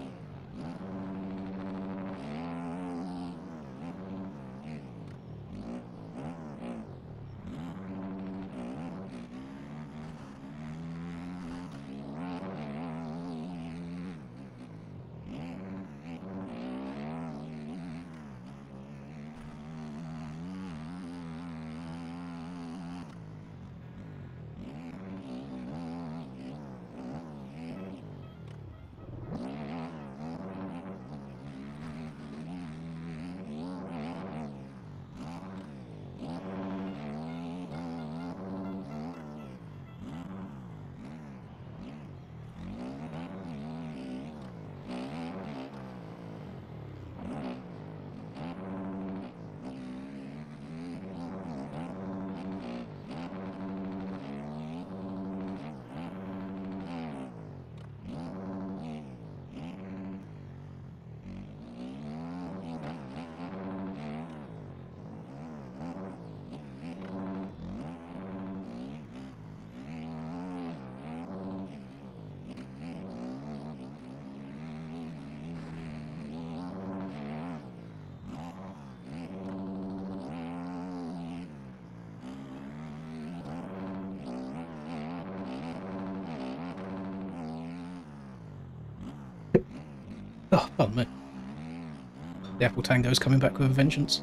Oh, pardon me. The Apple Tango's coming back with a vengeance.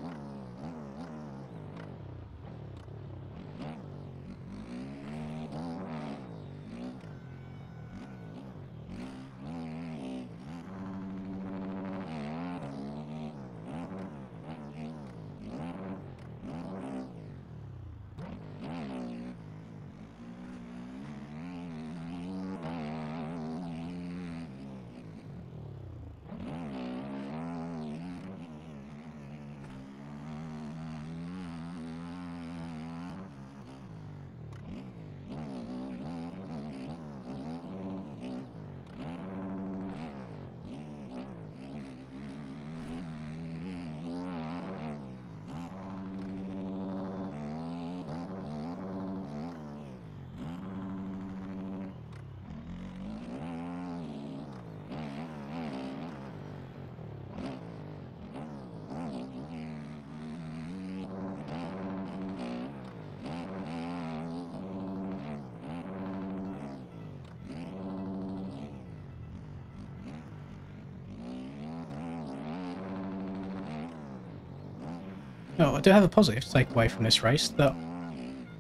Oh, I do have a positive to take away from this race, that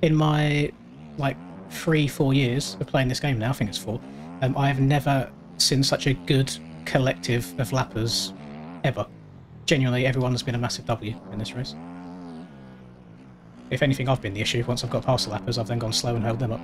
in my, like, 3-4 years of playing this game now, I think it's 4, I have never seen such a good collective of lappers ever. Genuinely, everyone has been a massive W in this race. If anything, I've been the issue. Once I've got past the lappers, I've then gone slow and held them up.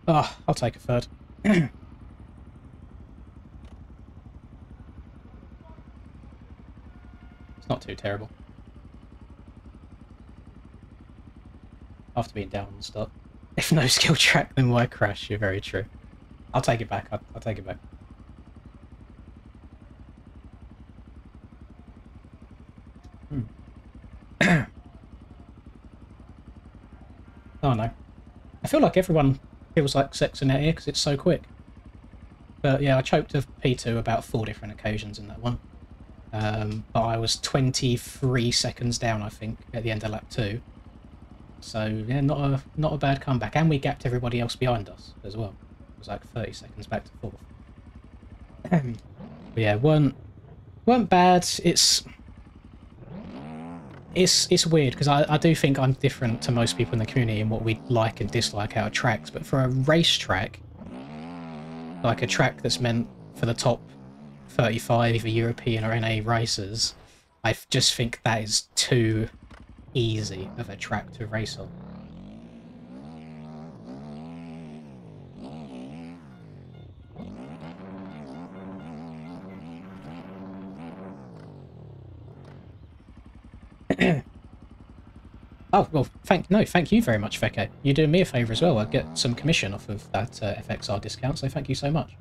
Oh, I'll take a third. It's not too terrible. After being down on the start. If no skill track, then why crash? You're very true. I'll take it back. I'll take it back. Oh no. I feel like everyone feels like sex in their ear because it's so quick. But yeah, I choked a P2 about 4 different occasions in that one. But I was 23 seconds down, I think, at the end of lap 2. So yeah, not a bad comeback. And we gapped everybody else behind us as well. It was like 30 seconds back to 4th. But yeah, weren't bad. It's weird because I do think I'm different to most people in the community in what we like and dislike out of tracks, but for a racetrack, like a track that's meant for the top 35 either European or NA racers, I just think that is too easy of a track to race on. Oh, well, thank you very much, Feke. You're doing me a favour as well. I'd get some commission off of that FXR discount, so thank you so much.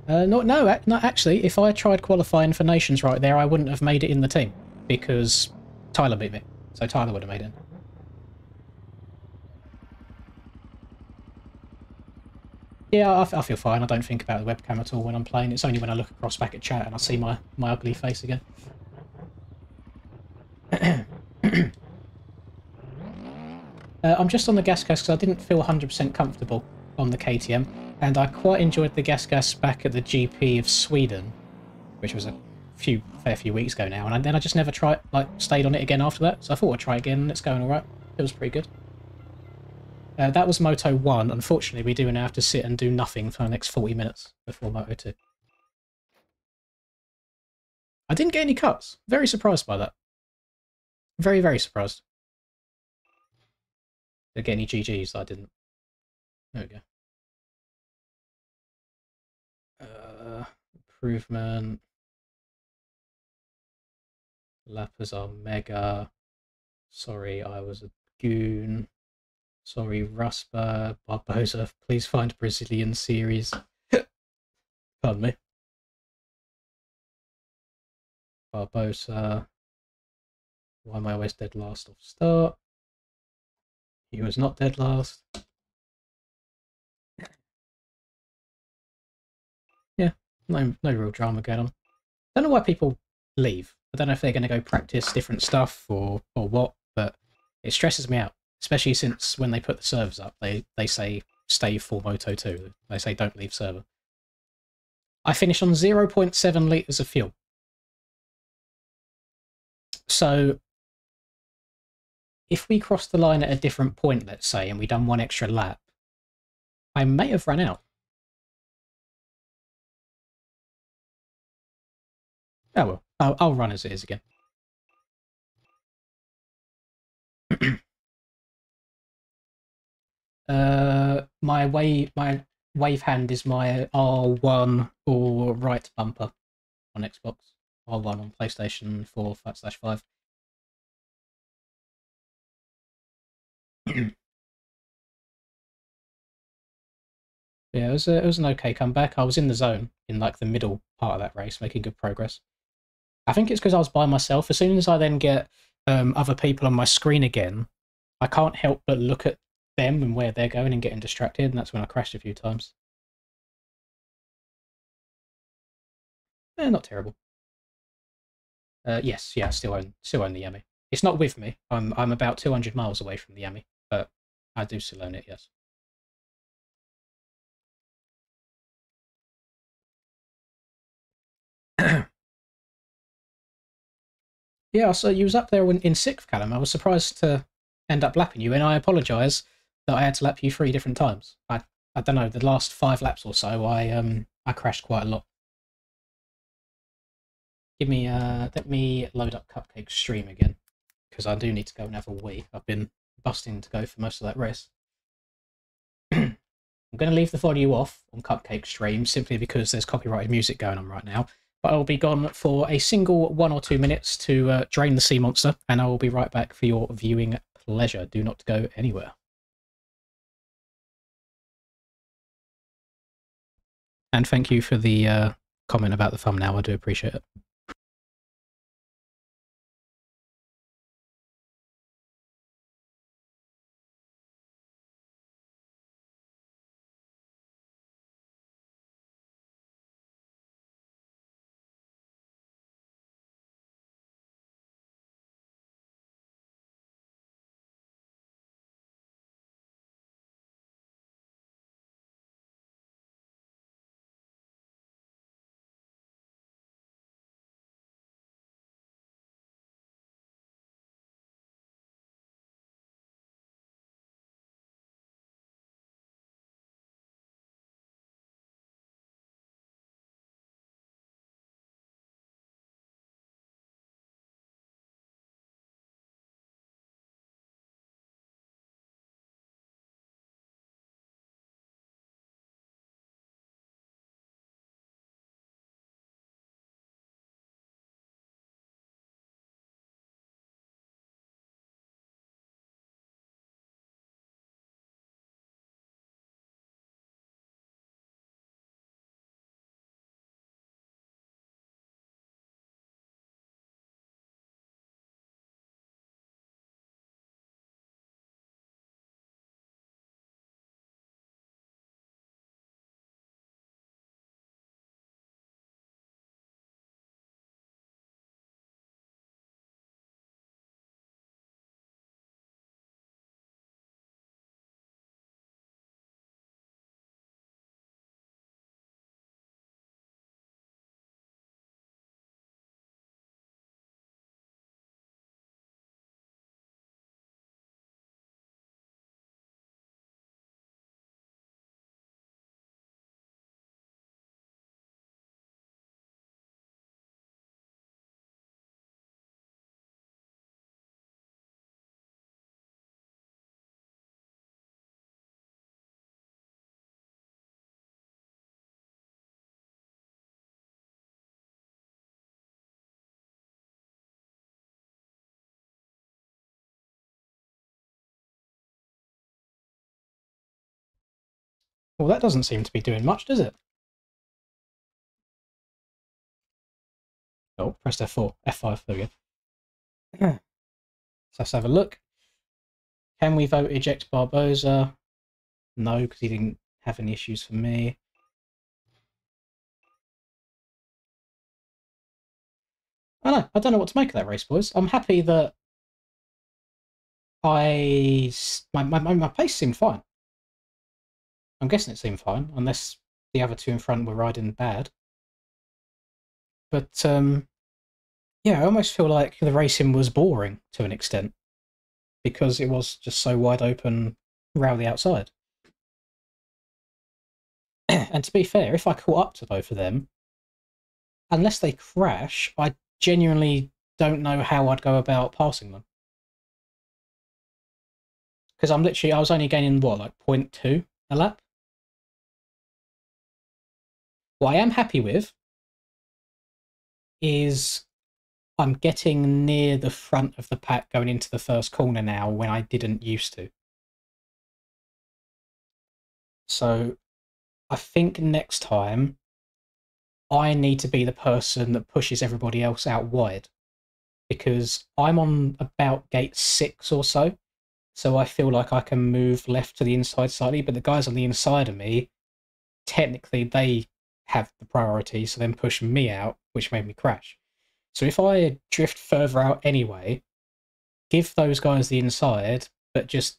No, actually, if I tried qualifying for Nations right there, I wouldn't have made it in the team, because Tyler beat me, so Tyler would have made it. Yeah, I feel fine. I don't think about the webcam at all when I'm playing. It's only when I look across back at chat and I see my ugly face again. I'm just on the gas because I didn't feel 100% comfortable on the KTM, and I quite enjoyed the gas back at the GP of Sweden, which was a fair few weeks ago now, and then I just never stayed on it again after that, so I thought I'd try again, and it's going alright. It was pretty good. That was Moto 1. Unfortunately, we do now have to sit and do nothing for the next 40 minutes before Moto 2. I didn't get any cuts. Very surprised by that. Very, very surprised. Did I get any GGs? I didn't. There we go. Improvement. Lappers are mega. Sorry, I was a goon. Sorry, Rusper. Barbosa, please find Brazilian series. Pardon me. Barbosa. Why am I always dead last off start? He was not dead last. Yeah, no real drama going on. Don't know why people leave. I don't know if they're going to go practice different stuff or what, but it stresses me out. Especially since when they put the servers up, they say stay for Moto 2. They say don't leave server. I finished on 0.7 litres of fuel. So if we crossed the line at a different point, let's say, and we done one extra lap, I may have run out. Oh well, I'll run as it is again. My wave hand is my R1 or right bumper on Xbox. R1 on PlayStation 4/5. Yeah, it was an okay comeback. I was in the zone in like the middle part of that race, making good progress. I think it's because I was by myself. As soon as I then get other people on my screen again, I can't help but look at them and where they're going and getting distracted, and that's when I crashed a few times. Not terrible. Yes, yeah, still own the Yami. It's not with me. I'm about 200 miles away from the Yami, but I do still own it. Yes. Yeah, so you was up there in 6th, Callum. I was surprised to end up lapping you, and I apologise that I had to lap you 3 different times. I don't know, the last 5 laps or so, I crashed quite a lot. Let me load up Cupcake's stream again, because I do need to go and have a wee. I've been busting to go for most of that race. I'm going to leave the volume off on Cupcake Stream simply because there's copyrighted music going on right now. But I'll be gone for a single 1 or 2 minutes to drain the sea monster, and I will be right back for your viewing pleasure. Do not go anywhere. And thank you for the comment about the thumbnail. I do appreciate it. Well, that doesn't seem to be doing much, does it? Oh, pressed F4. F5, there we go. So let's have a look. Can we vote eject Barbosa? No, because he didn't have any issues for me. I don't know what to make of that race, boys. I'm happy that my pace seemed fine. I'm guessing it seemed fine, unless the other two in front were riding bad. But yeah, I almost feel like the racing was boring to an extent because it was just so wide open around the outside. And to be fair, if I caught up to both of them, unless they crash, I genuinely don't know how I'd go about passing them. Because I was only gaining, what, like 0.2 a lap? What I am happy with is I'm getting near the front of the pack going into the first corner now when I didn't used to. So I think next time I need to be the person that pushes everybody else out wide, because I'm on about gate 6 or so. So I feel like I can move left to the inside slightly, but the guys on the inside of me, technically they have the priority, so then push me out, which made me crash. So if I drift further out anyway, give those guys the inside, but just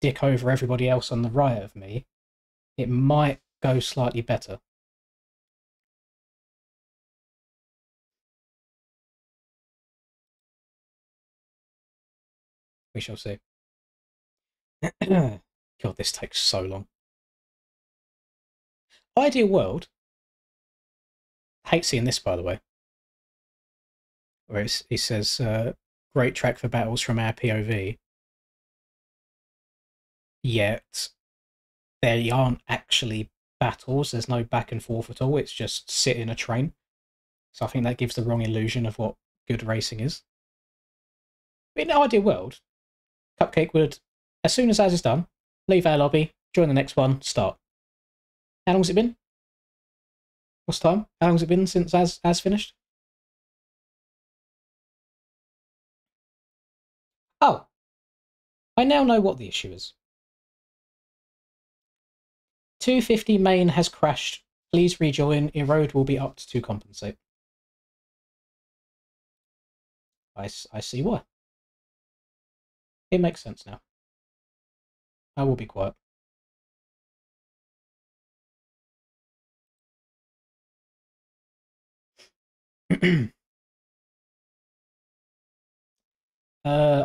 dick over everybody else on the right of me, it might go slightly better. We shall see. God, this takes so long. Ideal world. Hate seeing this, by the way. Where he says, great track for battles from our POV. Yet, they aren't actually battles. There's no back and forth at all. It's just sit in a train. So I think that gives the wrong illusion of what good racing is. But in an ideal world, Cupcake would, as soon as Az is done, leave our lobby, join the next one, start. How long's it been? What's the time? How long's it been since Az finished? Oh, I now know what the issue is. 250 main has crashed. Please rejoin. Erode will be up to compensate. I see why. It makes sense now. I will be quiet.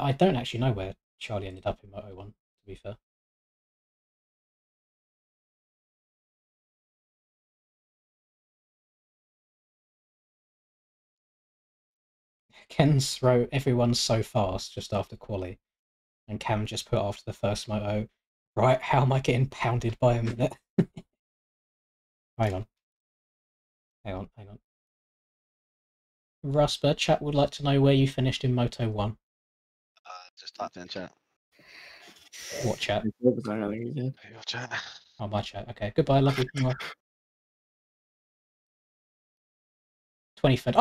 I don't actually know where Charlie ended up in Moto 1, to be fair. Ken's wrote, everyone's so fast just after quali. And Cam just put after the first moto, right, how am I getting pounded by a minute? Hang on. Rusper, chat would like to know where you finished in Moto 1. Just type in chat. What chat? Your chat. Oh, my chat. Okay, goodbye, love you. 23rd.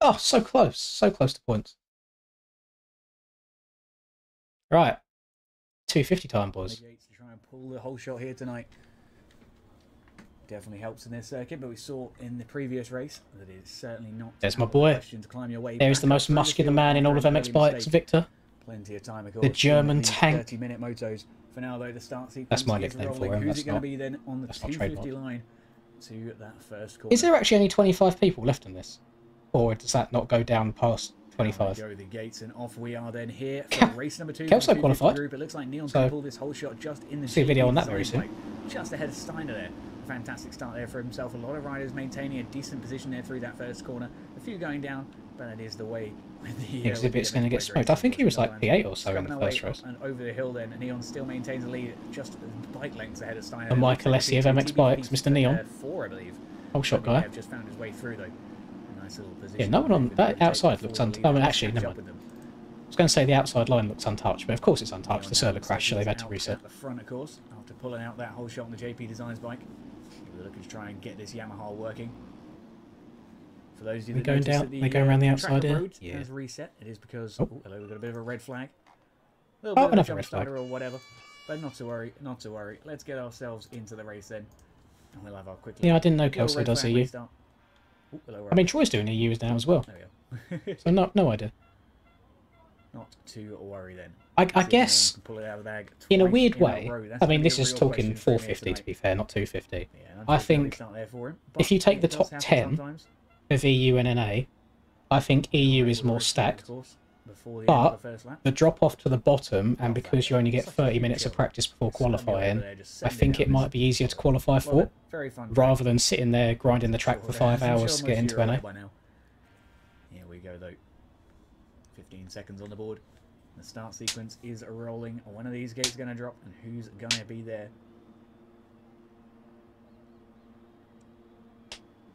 Oh, so close. So close to points. Right. 250 time, boys. To try and pull the whole shot here tonight. Definitely helps in this circuit, but we saw in the previous race that it's certainly not. There's my boy. There's the most muscular man in all of MX Bikes, Victor. Plenty of time, of course. The German tank. 30-minute motos. For now, though, the start sequence. That's my nickname for him. Who's it going to be then on the 250 line to that first corner? Is there actually only 25 people left in this? Or does that not go down past 25? Go the gates and off we are then here for race number 2. Kelso qualified. Group. It looks like Neon's going to pull this whole shot just in the see a video on that very soon. Just ahead of Steiner there. Fantastic start there for himself. A lot of riders maintaining a decent position there through that first corner. A few going down, but it is the way. The exhibit's going to get smoked. I think he was like P8 or so in the first race. And over the hill then, and Neon still maintains the lead, just bike lengths ahead of Steiner. And Michael Essie of MX Bikes, Mr. Neon. 4, I believe. Whole shot guy. Just found his way through though. A nice little position. Yeah, no one on that outside looks untouched. I mean, actually, never mind. I was going to say the outside line looks untouched, but of course it's untouched. The server crashed, so they've had to reset. At the front, of course, after pulling out that whole shot on the JP Designs bike. We're looking to try and get this Yamaha working. For those of you that going down, they go around the outside here. Yeah. Has reset. It is because oh, hello, we've got a bit of a red flag. A little bit another of a red flag or whatever. But not to worry, not to worry. Let's get ourselves into the race then, and we'll have our quick. Yeah, I didn't know Kelso does EU. I mean, Troy's doing EU now as well. There we go. So no idea. Not to worry then. I guess in a weird way. I mean, this is talking 450 to be fair, not 250. Yeah, I think if you take the top 10 of EU and NA, I think EU is more stacked. But the drop off to the bottom, and because you only get 30 minutes of practice before qualifying, I think it might be easier to qualify for, rather than sitting there grinding the track for 5 hours to get into NA. Here we go though. 15 seconds on the board. The start sequence is rolling. One of these gates going to drop, and who's going to be there?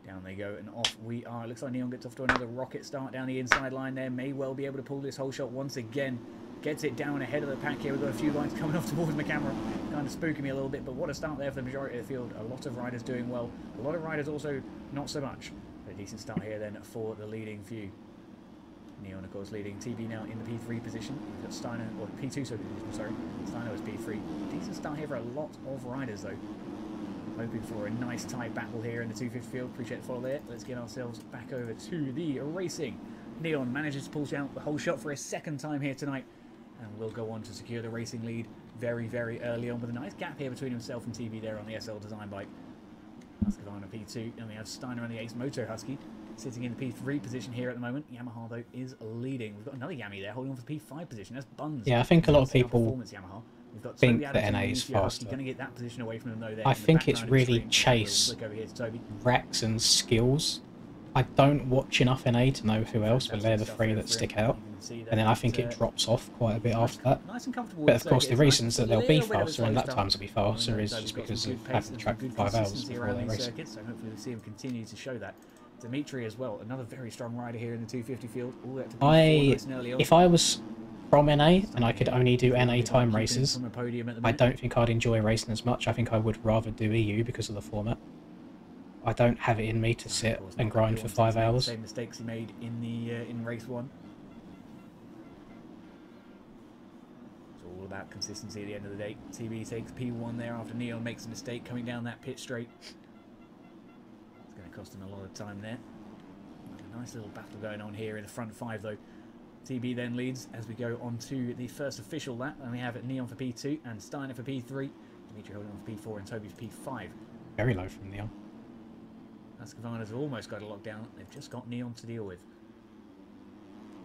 Down they go, and off we are. It looks like Neon gets off to another rocket start down the inside line there. May well be able to pull this whole shot once again. Gets it down ahead of the pack here. We've got a few lines coming off towards my camera. Kind of spooking me a little bit, but what a start there for the majority of the field. A lot of riders doing well. A lot of riders also not so much. A decent start here then for the leading few. Neon, of course, leading. TB now in the P3 position. We've got Steiner, or P2, sorry. Steiner was P3. Decent start here for a lot of riders, though. Hoping for a nice tight battle here in the 250 field. Appreciate the follow there. Let's get ourselves back over to the racing. Neon manages to pull out the whole shot for a second time here tonight, and will go on to secure the racing lead very, very early on, with a nice gap here between himself and TB there on the SL design bike. Husqvarna P2, and we have Steiner and the Ace Moto Husky sitting in the P3 position here at the moment. Yamaha, though, is leading. We've got another Yami there holding on for the P5 position. That's Buns. Yeah, I think a lot of people think that NA is You're faster. going to get that position away from them, though, there. I think it's really chase, racks and skills I don't watch enough NA to know who else, but they're the three that stick out. And then I think it drops off quite a bit after that. Nice and comfortable. But of course, the reasons that they'll be little bit of a faster and slow that start. times will be faster is just because of having the track for 5 hours before around they these race. circuits, so hopefully we'll see him continue to show that. Dimitri as well, another very strong rider here in the 250 field. All that to P4 nice and early on. If I was from NA and I could only do NA time races, From a podium at the I minute. don't think I'd enjoy racing as much. I think I would rather do EU because of the format. I don't have it in me to sit and grind for 5 hours. Same mistakes he made in the in race 1. It's all about consistency at the end of the day. TB takes P1 there after Neon makes a mistake coming down that pit straight. It's going to cost him a lot of time there. A nice little battle going on here in the front 5 though. TB then leads as we go on to the first official lap, and we have Neon for P2 and Steiner for P3. Dimitri holding on for P4 and Toby's P5. Very low from Neon. Husqvarna's have almost got it locked down. They've just got Neon to deal with.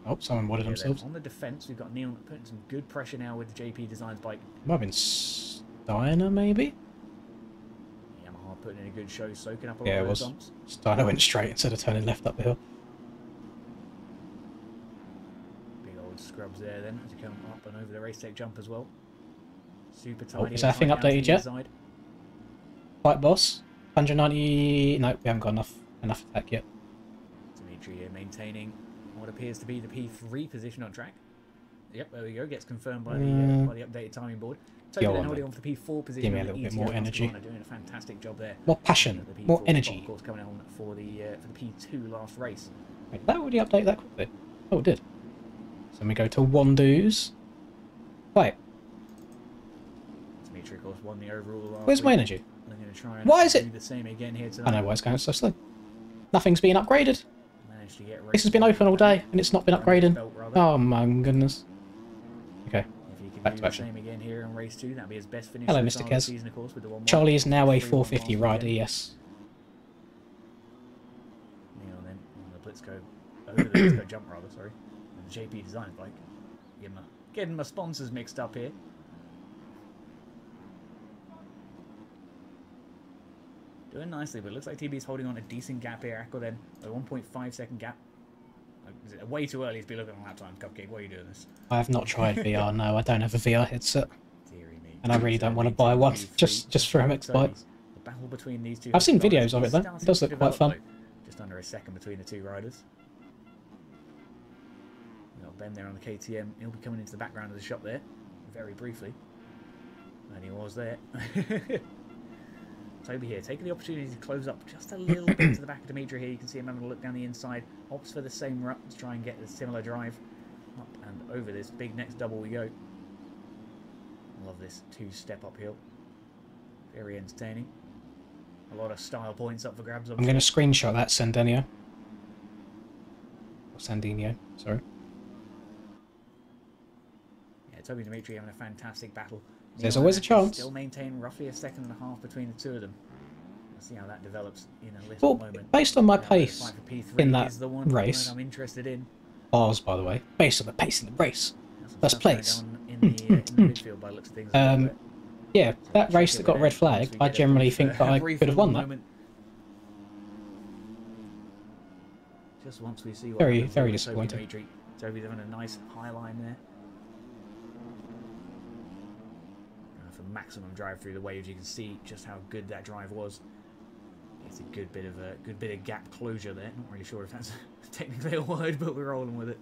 Oh, someone wadded themselves. On the defence, we've got Neon putting some good pressure now with the JP Designs bike. Might have been Steiner, maybe? Yamaha putting in a good show, soaking up a Yeah, lot it of was. those bumps. Steiner went straight instead of turning left up the hill. Big old scrubs there then as you come up and over the race tech jump as well. Super tiny. Is that thing updated yet? Fight boss? 190... No, we haven't got enough attack yet. Dimitri here maintaining what appears to be the P3 position on track. Yep, there we go. Gets confirmed by the updated timing board. Toby then holding on for the P4 position. Give me a little bit more energy. Doing a fantastic job there. More passion, more energy. Of course, coming on for the P2 last race. Wait, did that already update that quickly? Oh, it did. So we go to Wando's. Wait. Dimitri, of course, won the overall last Where's my week. energy? I'm going to try and Why is it? do the same again here tonight. I know why it's going so slow. Nothing's being upgraded. Managed to get This has been open all day and it's not been upgrading. Oh my goodness. Okay. If you can Back do to the action. same again here in race 2, that'd be his best finish Hello, so Mr. far this Kez. season, of course, with the 1-1. Charlie is now a 3-1 450 last rider, weekend. yes. Neon then on the Blitzco, over the Blitzco jump rather, sorry. And the JP Designs bike. Getting my sponsors mixed up here. Doing nicely, but it looks like TB's holding on a decent gap here. Aqua then, a 1.5 second gap. Is it way too early to be looking on lap time, Cupcake? Why are you doing this? I have not tried VR, no, I don't have a VR headset. Deary me. And I really don't want to buy one, just for MX bikes. The battle between these two. I've seen riders videos of is it though, starting it does to look quite develop, fun. though. Just under a second between the two riders. Ben there on the KTM, he'll be coming into the background of the shop there, very briefly. And he was there. Toby here, taking the opportunity to close up just a little bit to the back of Dimitri here. You can see him having a look down the inside. Opts for the same rut to try and get a similar drive. Up and over this big next double we go. Love this two-step uphill. Very entertaining. A lot of style points up for grabs. I'm going to screenshot that Sandinio. Or Sandinio, sorry. Yeah, Toby and Dimitri having a fantastic battle. There's always a chance. Still maintain roughly a second and a half between the two of them. Let's see how that develops in a little moment. Based on my That pace fight for P3 in that is the one race, I'm interested in. bars by the way, based on the pace in the race, first place. In the midfield by the looks of things. Yeah, that race that got red flagged, I generally think that I could have won that. Just once we see what Very, happens very with Toby disappointing. Dimitri. Toby's having a nice high line there. For maximum drive through the waves, you can see just how good that drive was. It's a good bit of gap closure there. Not really sure if that's technically a word, but we're rolling with it.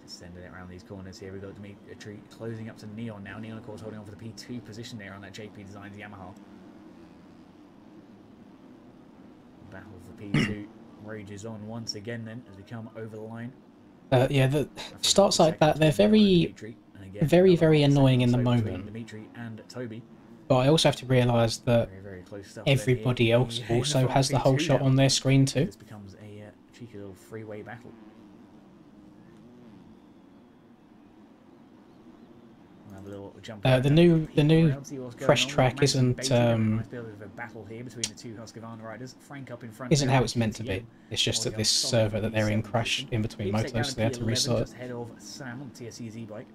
Just sending it around these corners here. We've got Dimitri closing up to Neon now. Neon, of course, holding on for the P2 position there on that JP Designs Yamaha. Battle for P2 rages on once again then as we come over the line. Yeah, the starts like that, they're very, very annoying in the moment. Dimitri and Toby. But I also have to realise that Very close stuff everybody there. else also has the whole shot on their screen too. This becomes a cheeky little freeway battle. We'll have a little jump The new fresh track isn't isn't how it's meant to be. It's just that this server that they're in crashed in between Moto, so they had to restart it. Ahead of Sam on TSE's e-bike.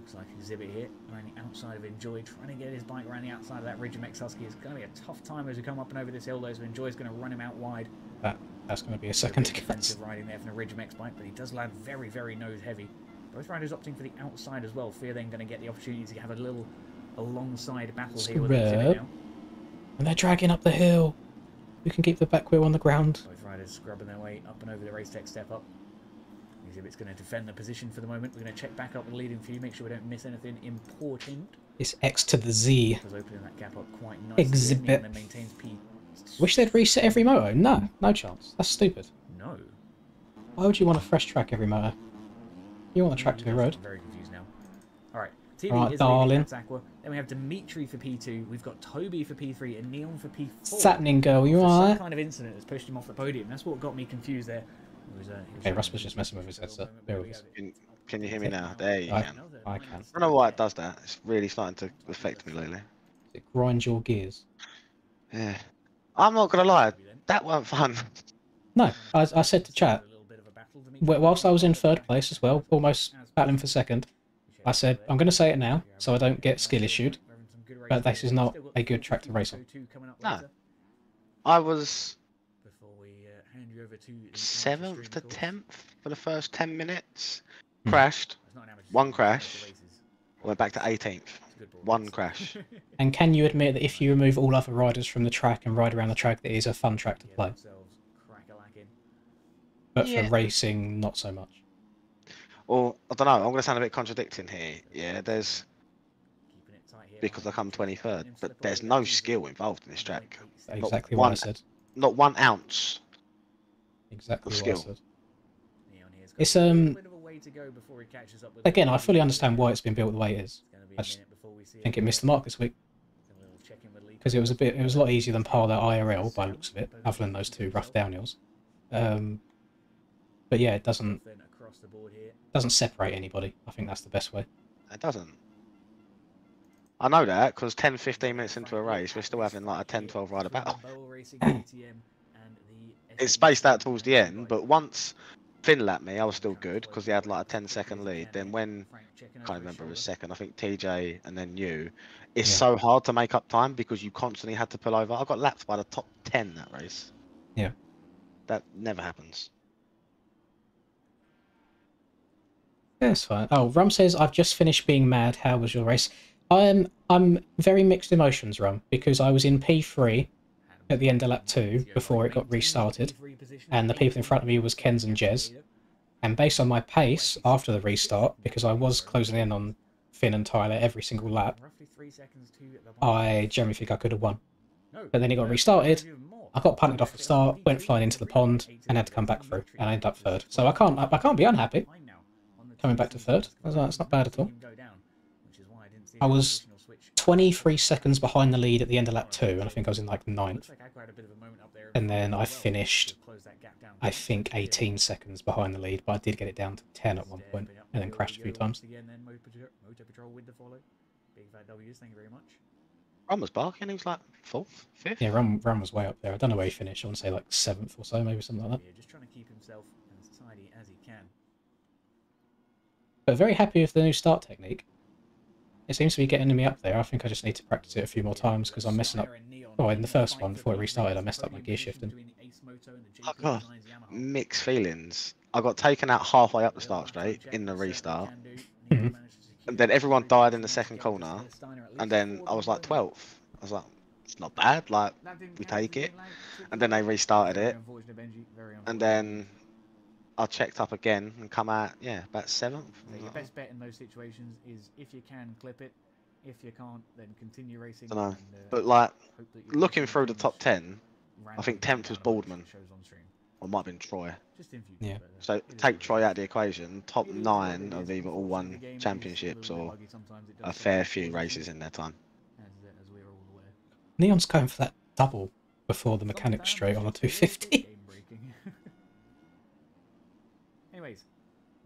Looks like Exhibit here, around the outside of Enjoy, trying to get his bike around the outside of that Ridgemex Husky. It's going to be a tough time as we come up and over this hill, though, so Enjoy's going to run him out wide. That's going to be a second to defensive riding there from the Ridgemex bike, but he does land very, very nose heavy. Both riders opting for the outside as well. Fear then going to get the opportunity to have a little alongside battle here with Exhibit now. And they're dragging up the hill. You can keep the back wheel on the ground. Both riders scrubbing their way up and over the race tech step up. Exhibit's going to defend the position for the moment. We're going to check back up the leading few, make sure we don't miss anything important. It's X to the Z. Opening that gap up quite nicely. Exhibit. And maintains P. Wish they'd reset every moto. No, no chance. That's stupid. No. Why would you want a fresh track every moto? You want the track to be road. I'm very confused now. Alright, TV Alright, is darling. That's Aqua. Then we have Dimitri for P2. We've got Toby for P3 and Neon for P4. What's happening, girl? You Some alright? kind of incident has pushed him off the podium. That's what got me confused there. Okay, Russ was just messing with his headset. Bear with us. Can you hear me now? There you can. I can. I don't know why it does that. It's really starting to affect me lately. It grinds your gears. Yeah. I'm not gonna lie, that weren't fun. No, I said to chat, whilst I was in third place as well, almost battling for second, I said, I'm going to say it now, so I don't get skill issued, but this is not a good track to race on. No. I was 7th to 10th for the first 10 minutes. Crashed. One crash. Went back to 18th. One crash. And can you admit that if you remove all other riders from the track and ride around the track, that it is a fun track to play? But for racing, not so much. Well, I don't know, I'm going to sound a bit contradicting here. Yeah, there's... Because I come 23rd, but there's no skill involved in this track. Exactly what I said. Not 1 ounce. Exactly what I said. It's, again, I fully understand why it's been built the way it is. I just think it missed the mark this week. Because it was a lot easier than par that IRL by the looks of it, other than those 2 rough downhills. But yeah, it doesn't separate anybody. I think that's the best way. It doesn't. I know that, because 10-15 minutes into a race, we're still having like a 10-12 rider battle. It's spaced out towards the end, but once Finn lapped me, I was still good, because he had like a 10-second lead. Then when, I can't remember his second, I think TJ and then you, it's so hard to make up time, because you constantly had to pull over. I got lapped by the top 10 that race. Yeah. That never happens. Yeah, it's fine. Oh, Rum says, I've just finished being mad. How was your race? I'm very mixed emotions, Rum, because I was in P3 at the end of lap 2 before it got restarted, and the people in front of me was Kenz and Jez. And based on my pace after the restart, because I was closing in on Finn and Tyler every single lap, I generally think I could have won. But then it got restarted, I got punted off the start, went flying into the pond, and had to come back through, and I ended up third. So I can't be unhappy coming back to third. That's not bad at all. I was 23 seconds behind the lead at the end of lap 2, and I think I was in like 9th. And then I finished, I think, 18 seconds behind the lead, but I did get it down to 10 at one point, and then crashed a few times. Rum was barking, he was like 4th, 5th? Yeah, Rum was way up there. I don't know where he finished. I want to say like 7th or so, maybe something like that. Yeah, just trying to keep himself as tidy as he can. But very happy with the new start technique. It seems to be getting me up there. I think I just need to practice it a few more times because I'm messing up. Oh, in the first one, before it restarted, I messed up my gear shifting. I got mixed feelings. I got taken out halfway up the start straight in the restart. And then everyone died in the second corner. And then I was like 12th. I was like, it's not bad. Like, we take it. And then they restarted it. And then I checked up again and come out, about 7th. Your best bet in those situations is if you can, clip it. If you can't, then continue racing. I don't know. But like, looking through the top 10, I think 10th was Boardman. Or it might have been Troy. Yeah. So take Troy out of the equation. Top 9 have either all won championships or a fair few races in their time. Neon's going for that double before the mechanics straight on a 250. Anyways,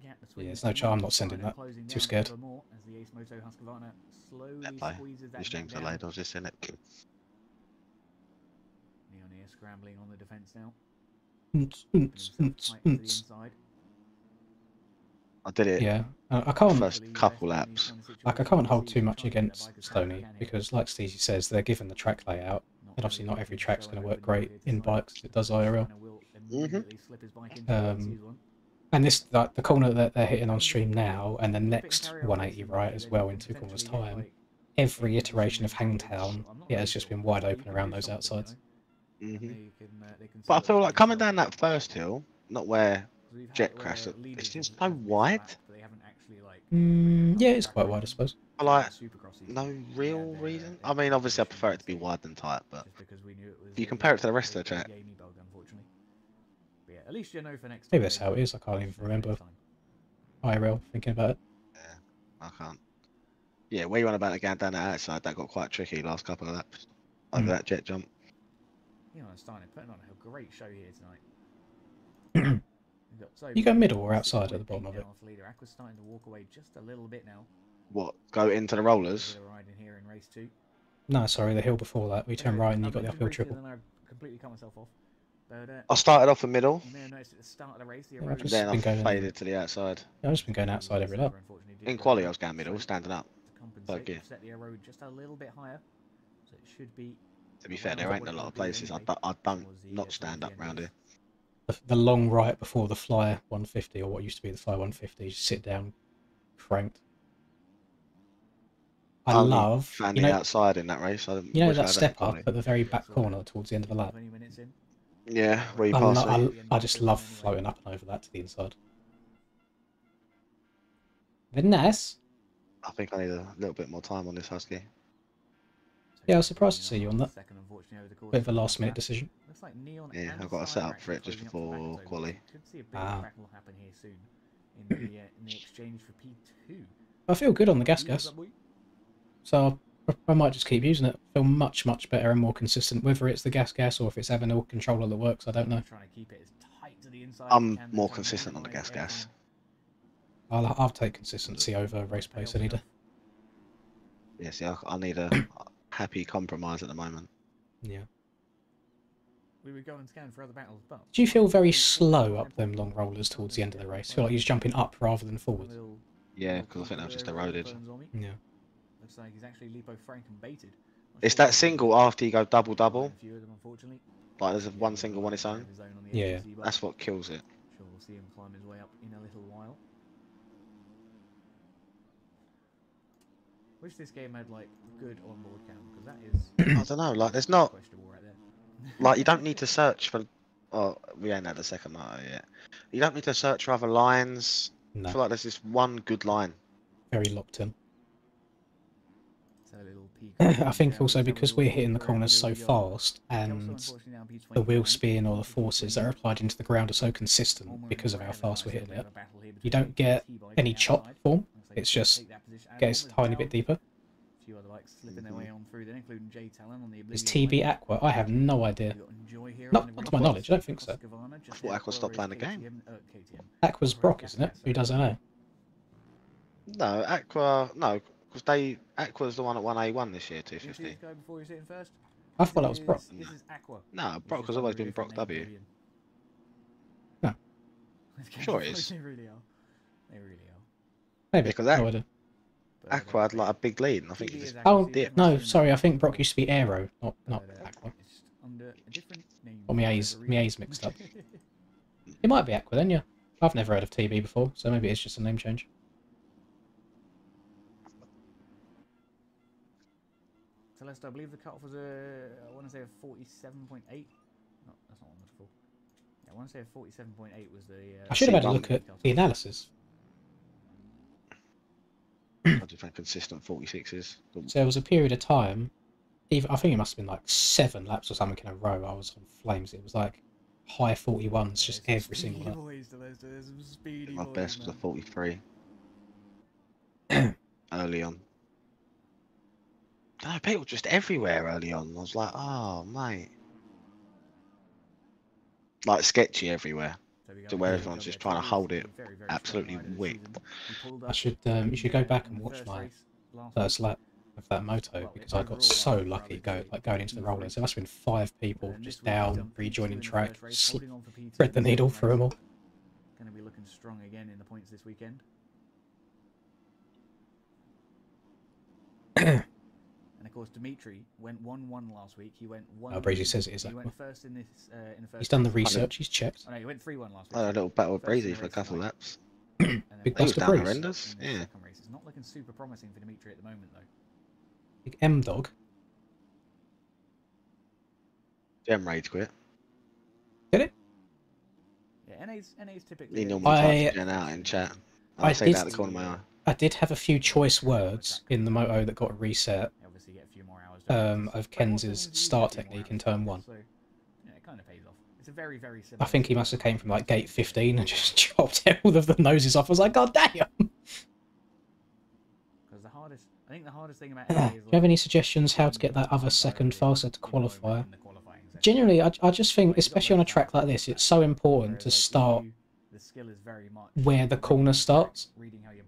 yeah, there's no charm. I'm not sending that. Too scared. That play. These streams are late. I was just in it. Neon here scrambling on the defence now. I did it Yeah, I the can't first couple laps. like I can't hold too much against Stoney because, like Steezy says, they're given the track layout, and obviously not every track's going to work great in bikes as it does IRL. And this, like the corner that they're hitting on stream now, and the next 180 right as well in 2 corners time, every iteration of Hangtown, it has just been wide open around those outsides. But I feel like coming down that first hill, not where Jet crashed, it's just so wide. Yeah, it's quite wide, I suppose. Like, no real reason. I mean, obviously, I prefer it to be wide than tight, but if you compare it to the rest of the track, Maybe that's how it is. I can't even remember IRL thinking about it. yeah, I can't. Yeah, where you on about again down that outside, that got quite tricky last couple of laps over that jet jump. You know, starting putting on a great show here tonight. You go middle or outside at the bottom of it? Aqua's starting to walk away just a little bit now. What? Go into the rollers? No, sorry, the hill before that. We turn right and you got the uphill triple. Completely cut myself off. But, I started off the middle, you may have noticed at the start of the race, the I've just then I been going. faded to the outside. I've just been going outside every lap. In quali, I was going middle, standing up. Third gear. Set the road just a little bit higher, so it should be. To be fair, there ain't a lot of places I don't not stand up round here. The long right before the Fly 150, or what used to be the Fly 150, you sit down, cranked. I love. Found the outside in that race. You know that step up at the very back corner towards the end of the lap. Yeah, where you pass it. I just love floating up and over that to the inside. Very nice. I think I need a little bit more time on this Husky. Yeah, I was surprised to see you on that. Bit of a last minute decision. Yeah, I've got to set up for it just before quali. I feel good on the gas, so I might just keep using it. I feel much better and more consistent. Whether it's the gas or if it's having a controller that works, I don't know. I'm more consistent on the gas. I'll take consistency over race pace any day. Yeah, see, I need a happy compromise at the moment. Yeah. We would go and scan for other battles, but Do you feel very slow up them long rollers towards the end of the race? Feel like you're jumping up rather than forward? Yeah, because I think that was just eroded. Yeah. Looks like he's actually Lipo Frank and baited. It's that single after you go double. Like there's one single on its own. Yeah. That's what kills it. Sure, we'll see him climb his way up in a little while. Wish this game had like good onboard cam because that is. I don't know. Like there's not. Questionable right there. Like you don't need to search for. Oh, we ain't had the second motor yet. You don't need to search for other lines. No. I feel like there's this one good line. Very locked in. So a little peek I think also because we're hitting the corners so fast and the wheel spin or the forces that are applied into the ground are so consistent because of how fast we're hitting it, you don't get any chop form. It's just gets a tiny bit deeper. Is TB Aqua? I have no idea. Not to my knowledge, I don't think so. I thought Aqua stopped playing the game. Aqua's Brock, isn't it? Who does I know? No, Aqua. No, because Aqua's the one at 1A1 this year, 250. I thought that was Brock. No, Brock has always been Brock W. No. Sure it is. They really are. They really are. Maybe. Because No idea. Aqua had like a big lead, and I think he just Oh, dipped. no, sorry, I think Brock used to be Aero, not Aqua. Or my A's mixed up. It might be Aqua then, yeah. I've never heard of TB before, so maybe it's just a name change. So Lester, I believe the cutoff was I want to say a 47.8. No, that's not wonderful. Yeah, I want to say a 47.8 was the. I should have had a look at the analysis. I do think consistent 46s. So there was a period of time, I think it must have been like 7 laps or something in a row, I was on flames. It was like high 41s just every single lap. My best was a 43. Early on. No, people just everywhere early on. I was like, oh, mate. Like sketchy everywhere. To where everyone's just trying to hold it absolutely whipped. I should, you should go back and watch my first lap of that Moto because I got so lucky going into the rollers. There must have been 5 people just down, rejoining track, thread the needle through them all. Going to be looking strong again in the points this weekend. And of course, Dimitri went 1-1 last week. He went 1. Oh, Breezy says it is He that went one. first in this. In the first. He's done the race. research. He's checked. Oh, no, he went 3-1 last week. I had a little battle with First in Breezy the for a race couple of tonight. laps. Big He was Buster down Breeze. horrendous. In the Yeah. second race. It's not looking super promising for Dimitri at the moment, though. Big M Dog. Gem Rage quit. Did it? Yeah, NA's typically. He normally types Jen out in chat. I say that out the corner of my eye. I did have a few choice words in the Moto that got reset Obviously, get a few more hours. of Kenz's start technique in turn 1. So, yeah, it kind of pays off. It's a very, very similar. I think he must have came from like gate 15 and just chopped all of the noses off. I was like, God damn! Because I think the hardest thing about Do you have any suggestions how to get that other second faster to qualify? Generally, I just think, especially on a track like this, it's so important to start where the corner starts.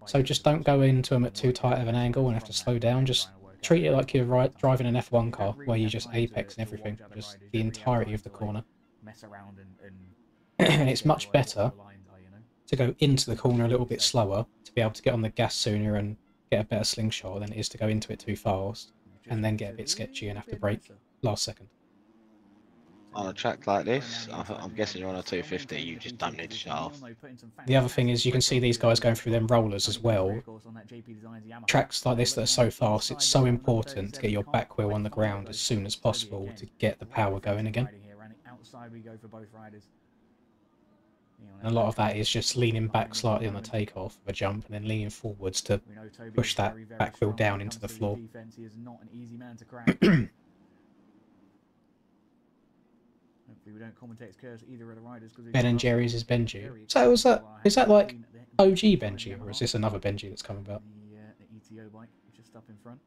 So just don't go into them at too tight of an angle and have to slow down. Just treat it like you're driving an F1 car where you just apex and everything, just the entirety of the corner. And it's much better to go into the corner a little bit slower to be able to get on the gas sooner and get a better slingshot than it is to go into it too fast and then get a bit sketchy and have to brake last second. On a track like this, I'm guessing you're on a 250, you just don't need to shut off. The other thing is you can see these guys going through them rollers as well. Tracks like this that are so fast, it's so important to get your back wheel on the ground as soon as possible to get the power going again. And a lot of that is just leaning back slightly on the takeoff of a jump and then leaning forwards to push that back wheel down into the floor. Ben and Jerry's is Benji. So is that like OG Benji, or is this another Benji that's coming about? The ETO bike just up in front.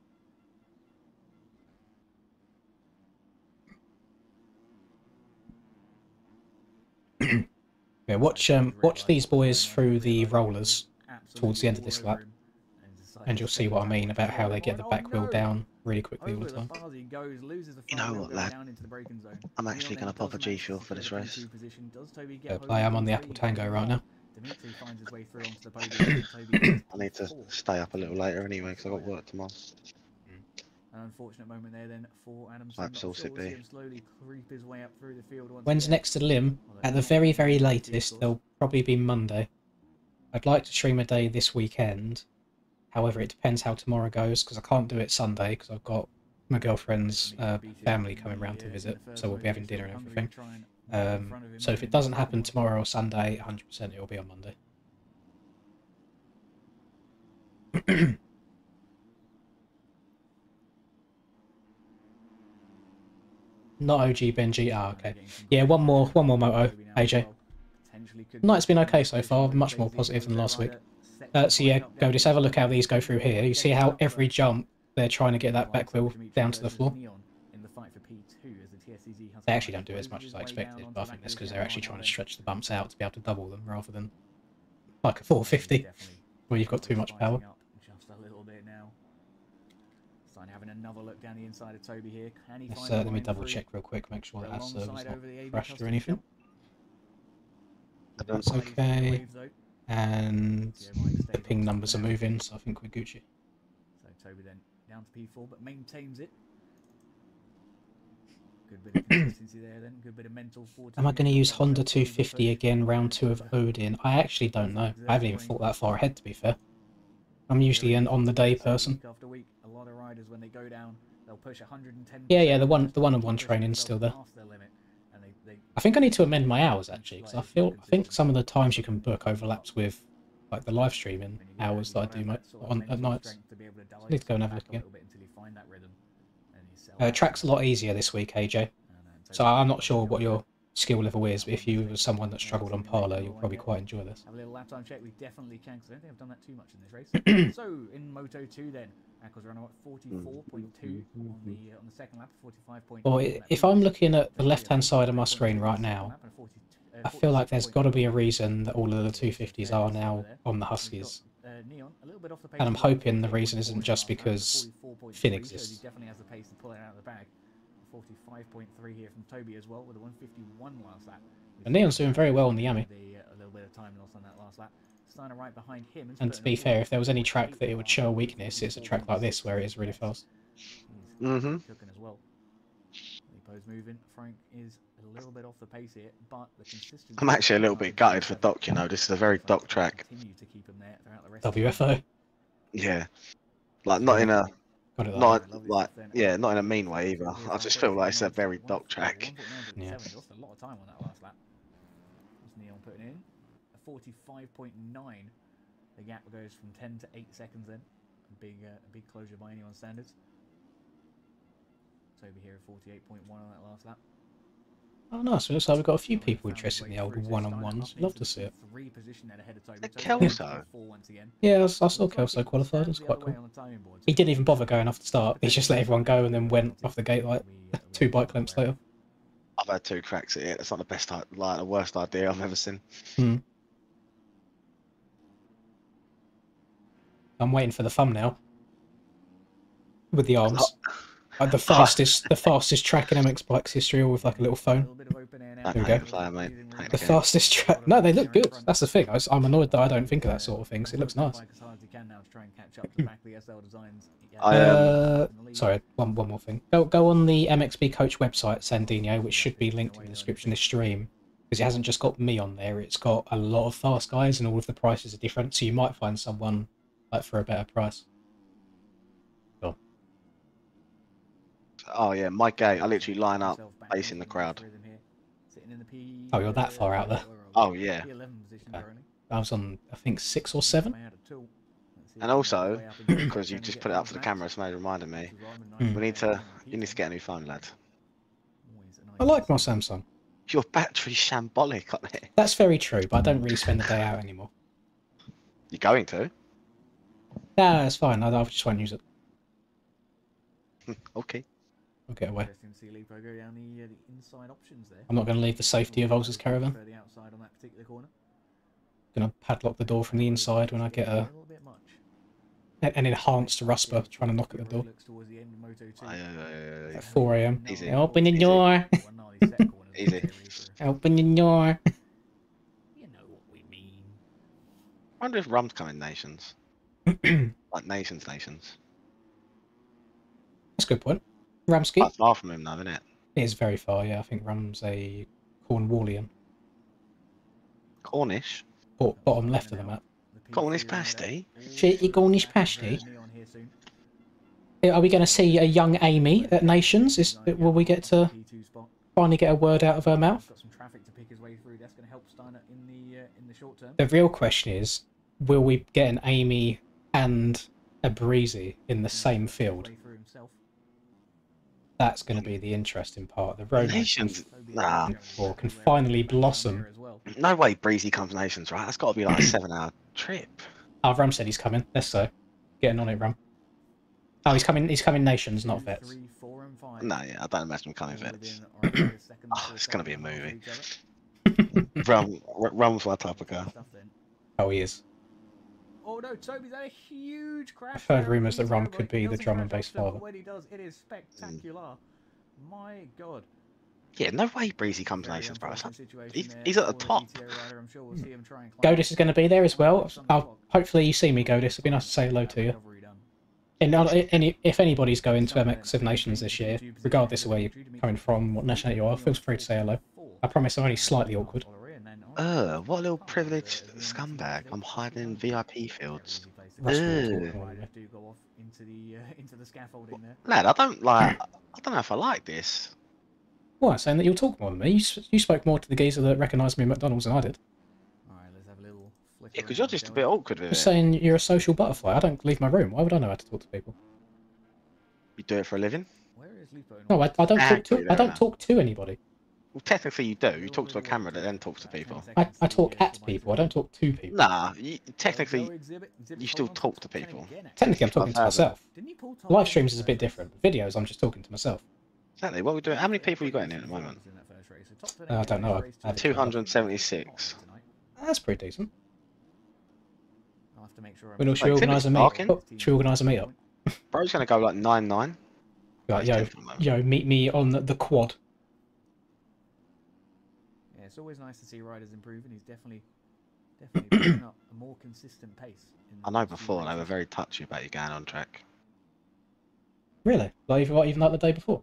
Yeah, watch these boys through the rollers towards the end of this lap, and you'll see what I mean about how they get the back wheel down really quickly all the time. You know what, lad? I'm actually going to pop a G Fuel for this race. I am on the Apple Tango right now. I need to stay up a little later anyway because I've got work tomorrow. An unfortunate moment there then for Adams. Slowly creep his way up through the field. When's next to Lim? At the very, very latest, they'll probably be Monday. I'd like to stream a day this weekend. However, it depends how tomorrow goes, because I can't do it Sunday, because I've got my girlfriend's family coming round to visit, so we'll be having dinner and everything. So if it doesn't happen tomorrow or Sunday, 100% it'll be on Monday. Not OG Benji. Ah, okay. Yeah, one more Moto, AJ. Night's been okay so far, much more positive than last week. So yeah, just have a look how these go through here. You see how every jump they're trying to get that back wheel down to the floor. They actually don't do it as much as I expected, but I think that's because they're actually trying to stretch the bumps out to be able to double them rather than like a 450 where you've got too much power. Just a little bit now. Starting having another look down the inside of Toby here. Let me double check real quick, make sure that server's not crashed or anything. That's okay. And the ping numbers are moving, so I think we're Gucci. So Toby then down to P4, but maintains it. Good bit of consistency there then. Good bit of mental fortitude. Am I going to use Honda 250 again, round 2 of Odin? I actually don't know. I haven't even thought that far ahead, to be fair. I'm usually an on-the-day person. After week, a lot of riders when they go down, they'll push 110. Yeah, the one-on-one training's still there. I think I need to amend my hours actually, because I think some of the times you can book overlaps with like the live streaming hours that I do at nights. I need to go and have a look again. Track's a lot easier this week, AJ. So I'm not sure what your skill level is, but if you were someone that struggled on parlour, you'll probably quite enjoy this. Have a little lap time check. We definitely can, because I don't think I've done that too much in this race. So in Moto 2 then, Ackles running at 44.2 on the second lap, 45.8. Well, if I'm looking at the left-hand side of my screen right now, I feel like there's got to be a reason that all of the 250s are now on the Huskies. And I'm hoping the reason isn't just because Finn exists. He definitely has the pace to pull it out of the bag. 45.3 here from Toby as well, with a 151 last lap. And Neon's doing very well on the Yami. A little bit of time lost on that last lap. Steiner right behind him. And to be fair, if there was any track that it would show a weakness, it's a track like this where it is really fast. Mm-hmm. Cooking as well. Lipo's moving. Frank is a little bit off the pace here, but the consistency. I'm actually a little bit gutted for Doc, you know. This is a very Doc track. Continue to keep him there throughout the rest of the WFO. Yeah. Like, not in a... Got it. Not like, yeah, not in a mean way either. I just feel like it's a very Doc track. Yeah. He lost a lot of time on that last lap. What's Neon putting in? A 45.9. The gap goes from 10 to 8 seconds then. A big closure by anyone's standards. Toby here at 48.1 on that last lap. Oh, nice. It looks like we've got a few people interested in the old one-on-ones. Love to see it. Kelso? Yeah, I saw Kelso qualified. It was quite cool. He didn't even bother going off the start. He just let everyone go and then went off the gate like 2 bike lengths later. I've had 2 cracks at it. It's not the best, like the worst idea I've ever seen. I'm waiting for the thumbnail with the arms. The fastest track in MX Bikes history, all with like a little phone. There we go. The fastest track. No, they look good. That's the thing. I'm annoyed that I don't think of that sort of thing. 'Cause it looks nice. Sorry, one more thing. Go on the MXB Coach website, Sandino, which should be linked in the description of the stream, because it hasn't just got me on there. It's got a lot of fast guys, and all of the prices are different. So you might find someone like for a better price. Cool. Oh yeah, my gate. I literally line up facing the crowd. Oh, you're that far out there. Oh yeah. Okay. I was on, I think, 6 or 7. And also, because you just put it up for the camera, somebody reminded me. You need to get a new phone, lad. I like my Samsung. Your battery's shambolic on it. That's very true, but I don't really spend the day out anymore. You're going to? Nah, it's fine. I just won't use it. Okay. I'll get away. I'm not going to leave the safety of Ols's caravan. Going to padlock the door from the inside when I get an enhanced Rusper trying to knock at the door. At 4 AM. Easy. Open the door. Easy. Open the door. You know what we mean. I wonder if Rum's coming nations. Like nations. That's a good point. Ramsky? Quite far from him though, isn't it? It is very far, yeah. I think Rum's a Cornwallian. Cornish? Bottom left of the map. Cornish pasty? Cheeky Cornish pasty? Are we going to see a young Amy at Nations? Will we get to finally get a word out of her mouth? The real question is, will we get an Amy and a Breezy in the same field? That's going to be the interesting part. The romance Nations? Nah. can finally blossom. No way Breezy comes nations, right? That's got to be like a 7-hour trip. Oh, Rum said he's coming. Let's so. Getting on it, Rum. Oh, he's coming nations, not vets. No, yeah, I don't imagine him coming vets. Oh, it's going to be a movie. Rum's my type of guy. Oh, he is. Oh no, Toby's had a huge crash. I've heard rumours that Rum could be the drum and bass father. When he does, it is spectacular. My God. Yeah, no way Breezy comes nations, bro. He's at the top. Godis is going to be there as well. Hopefully you see me, Godis. It'd be nice to say hello to you. And if anybody's going to MX of Nations this year, regardless of where you're coming from, what nationality you are, feel free to say hello. I promise I'm only slightly awkward. What a little privileged scumbag. I'm hiding in VIP fields. Lad, I don't know if I like this. What, saying that you'll talk more than me? You spoke more to the geezer that recognised me at McDonald's than I did. Yeah, because you're just a bit awkward with it. Just saying you're a social butterfly. I don't leave my room. Why would I know how to talk to people? You do it for a living? No, I don't talk to anybody. Well, technically you do. You talk to a camera that then talks to people. I talk at people. I don't talk to people. Nah, technically you still talk to people. Technically I'm talking to myself. Live streams is a bit different. Videos, I'm just talking to myself. Exactly. What are we doing? How many people are you got in here at the moment? I don't know. 276. That's pretty decent. Should we organise a meet? Should we organise a meet-up? Bro's gonna go like 9-9. Right, yo, meet me on the quad. Yeah, it's always nice to see riders improving. He's definitely Definitely picking up a more consistent pace. I know before they were very touchy about you going on track. Really? Like even like the day before?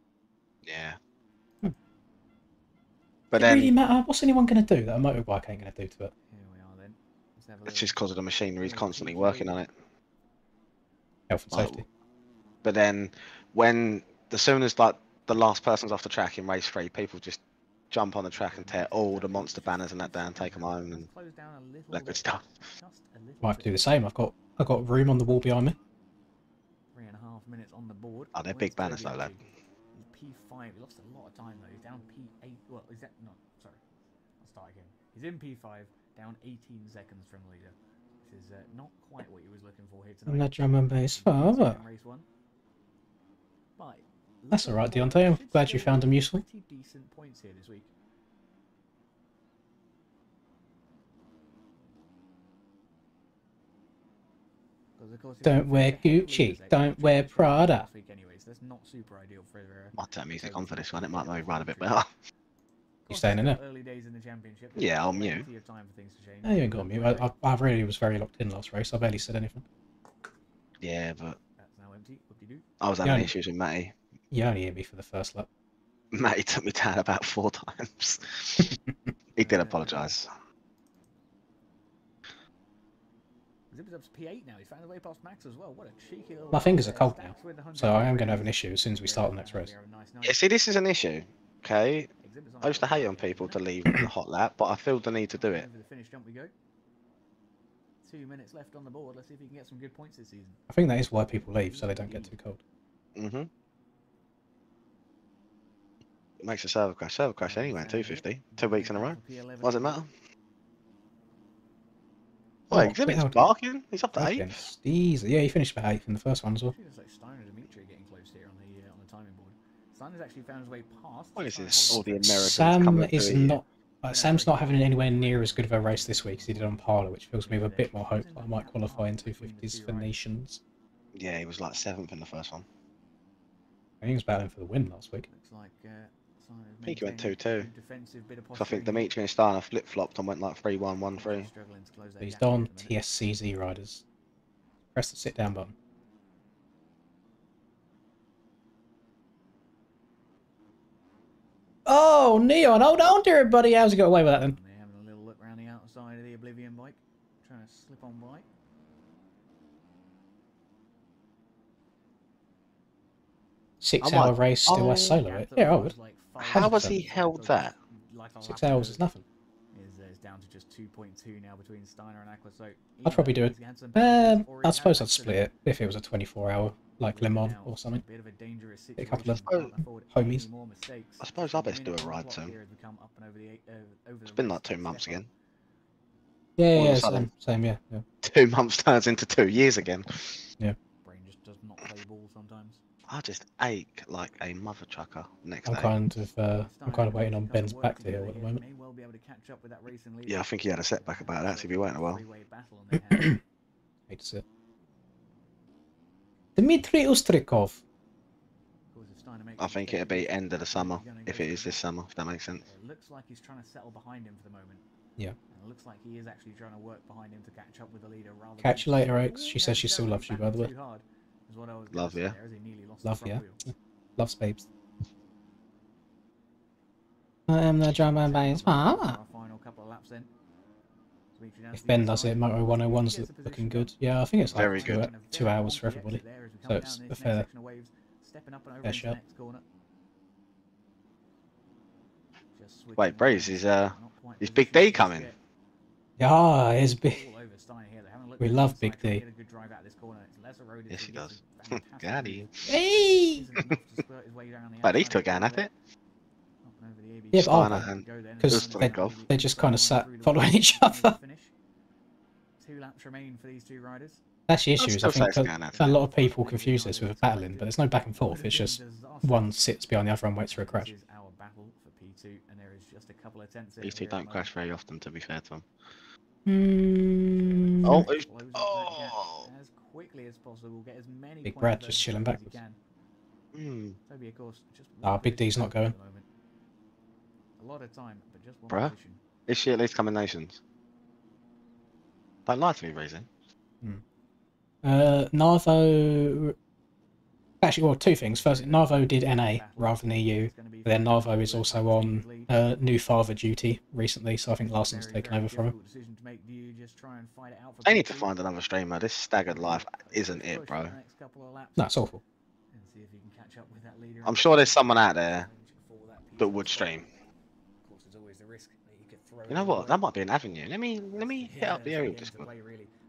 Yeah. Hmm. But Does it then really matter? What's anyone going to do that a motorbike ain't going to do to it? Here we are then. Let's have a it's little, just because of the machinery's little constantly peek working here. on it. Health and Like, safety. but then when as soon as like the last person's off the track in race 3, people just jump on the track and tear all the monster banners and that down, take them home, and Close down a little that good bit, stuff. just a little Might have to do bit. the same. I've got room on the wall behind me. 3.5 minutes on the board. Oh, they're Where's big banners Toby though, lad. up to? He's P5. He lost a lot of time though. He's down P8. Well, is that no? Sorry, I'll start again. He's in P5, down 18 seconds from the leader, which is not quite what he was looking for here tonight. I'm the drum and bass father. Race 1. But That's all right, Deontay. I'm glad you found him useful. pretty decent points here this week. Of course, Don't wear Gucci. Don't wear Prada. Last week anyways, that's not super ideal for Might turn music on for this one. It might maybe run a bit better. You staying in there? Early days in the championship. Yeah, I'll mute. Plenty of time for things to change. No, you ain't got me. I really was very locked in last race. I barely said anything. Yeah, but That's now empty. Whoop-de-doo. I was having issues with Matty. You only hear me for the first lap. Matty took me down about 4 times. He did apologise. Zippers up to P8 now. He's found his way past Max as well. What a cheeky little. My fingers are cold now, Stacks with the 100. so I am going to have an issue as soon as we start the next race. Yeah, see, this is an issue. Okay, Exhibits on I used to hate on people to leave the hot lap, but I feel the need to do it. Over the finish jump we go. 2 minutes left on the board. Let's see if he can get some good points this season. I think that is why people leave, so they don't get too cold. Mhm. It makes a server crash. Server crash anyway. 250. 2 weeks in a row. What does it matter? Oh, Well, Exhibit's barking. He's up to 8th. Easy. Yeah, he finished about 8th in the first one as well. Looks like Steiner and Dimitri are getting close here on the timing board. Steiner's actually found his way past. What is this? All the Americans Sam coming is through here. not. Sam's not having anywhere near as good of a race this week as he did on Parlour, which fills me with a bit more hope that I might qualify in 250s for Nations. Yeah, he was like 7th in the first one. I think he was battling for the win last week. Looks like I think he went 2-2. Defensive bit of So I think posturing. Dimitri and Steiner flip-flopped and went like 3-1, 1-3. Struggling to close that These gap Don at the minute. TSCZ riders. Press the sit down button. Oh, Neon, hold on to it, buddy. How's he got away with that then? And they're having a little look around the outside of the Oblivion bike, trying to slip on by. Six-hour race, still has solo it. Yeah, I would. How has he held that? 6 hours is nothing. Is down to just 2.2 now between Steiner and Aqua. So I'd probably do it. I suppose I'd split it if it was a 24-hour, like Le Mans or something. Bit of a dangerous A couple of situation, can't afford homies. any more mistakes. I suppose I best do a Minute on the ride clock soon. here as we come up and over the It's been race like 2 to months step up. again. Yeah, All of yeah, a sudden. same, yeah. 2 months turns into 2 years again. Brain just does not play ball sometimes. I just ache like a mother trucker next I'm day. I'm kind of waiting on Ben's back to heal at the moment. May well be able to catch up with that racing leader. Yeah, I think he had a setback about that, so he'll be waiting a while. Three-way battle on their hands. Hate to see it. Dmitry Ustrikov. Of course, if Steiner makes I a think mistake, it'll be he's end of the summer, gonna if go it is through this that. summer, if that makes sense. It looks like he's trying to settle behind him for the moment. Yeah. And it looks like he is actually trying to work behind him to catch up with the leader rather Catch than... you later, Oaks. She says she still necessarily loves you, by the way. battle too hard, is what I was gonna Love, say yeah. there, as he nearly lost Love, the front yeah. wheel. Loves babes. I am the drum and bass mama. Our final couple of laps then. Dimitri down If to the Ben inside. does it, Moto 101's Gets the looking position good. up. Yeah, I think it's like Very good. And a 2 very hours for wonky everybody. exit there as we So come it's down a this next fair section of waves, stepping up and over fair into the shout. next corner. Just switching Wait, Brace, lanes. is Not quite is Big D positioned just coming? yet. Yeah, it's big. All over Steiner here. They're having a look We to the love inside, Big trying to D. get a good drive out of this corner. It's lesser road, Yes, so he gets does. a fantastic Got move. him. Hey! Isn't enough to spurt his way down the But these outside two are going corner at there. it. Up and over the ABS. Yeah, but are Steiner they? and Go then, Because and they- then they just kind of sat through the following wall each to the other. finish. 2 laps remain for these 2 riders. That's the I'd issue. Is still I say think it's that going at a it. lot of people confuse this with battling, but there's no back and forth. It's just one sits behind the other and waits for a crash. This is our battle for P2, and there is just a couple of tenths in These two here at the don't crash moment. very often, to be fair to them. Mm. Oh, Close up that oh. gap as quickly as possible. Get as many Big points Brad of just those chilling as he backwards. can. Hmm. Toby, of course, just Ah, one Big D's position not going. at the moment. A lot of time, but just one Bruh. position. Is she at least coming nations? Don't lie to me, Reason. Narvo. Actually, well, two things. First, Narvo did NA rather than EU. But then Narvo is also on new father duty recently, so I think Larson's taken over from him. They need to find another streamer. This staggered life isn't it, bro. No, it's awful. I'm sure there's someone out there that would stream. You know what? That might be an avenue. Let me hit up the ARL Discord.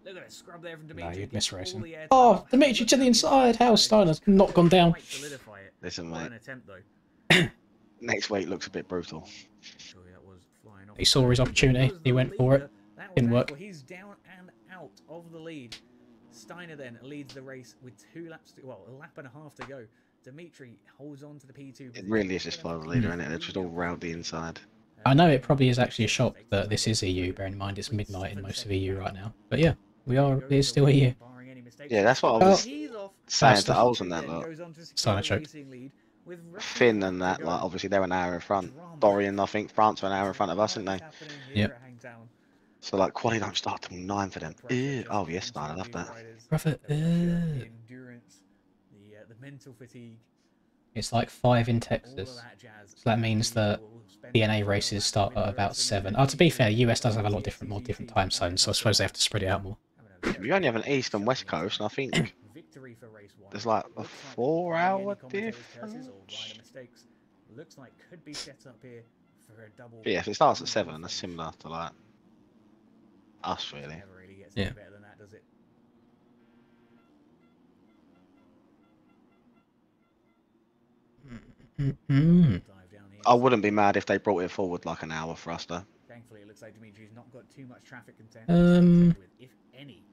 Look at it, scrub there from No, Dimitri. you'd miss racing. Oh, Dimitri to the inside. How Steiner's not gone down. Listen, mate. An attempt, though. Next week looks a bit brutal. He saw his opportunity. He went for it. Didn't work. He's down and out of the lead. Steiner then leads the race with 2 laps to, well, a lap and a half to go. Dimitri holds on to the P2. It really is just follow the leader, isn't it? They're just all round the inside. I know it probably is actually a shock that this is EU, bearing in mind it's midnight in most of EU right now. But yeah, it is still EU. Yeah, that's what I was saying to Ols and that lot. Steiner choke. Finn and that, like, obviously they're an hour in front. Dorian, I think, France are an hour in front of us, aren't they? Yep. So, like, quali don't start till 9 for them. Ew. Oh, yes, Steiner, I love that. Brother, the endurance, the mental fatigue. It's like 5 in Texas. So that means that the NA races start at about 7. Oh, to be fair, US does have a lot more different time zones, so I suppose they have to spread it out more. We only have an east and west coast, and I think there's like a 4-hour difference. Looks like could be set up here for a double. But yeah, if it starts at 7, that's similar to like us, really. Never really gets Yeah. any better than that, does it? Dive down here. I wouldn't be mad if they brought it forward like an hour for us, though. Thankfully, it looks like Dimitri's not got too much traffic content, with, if any,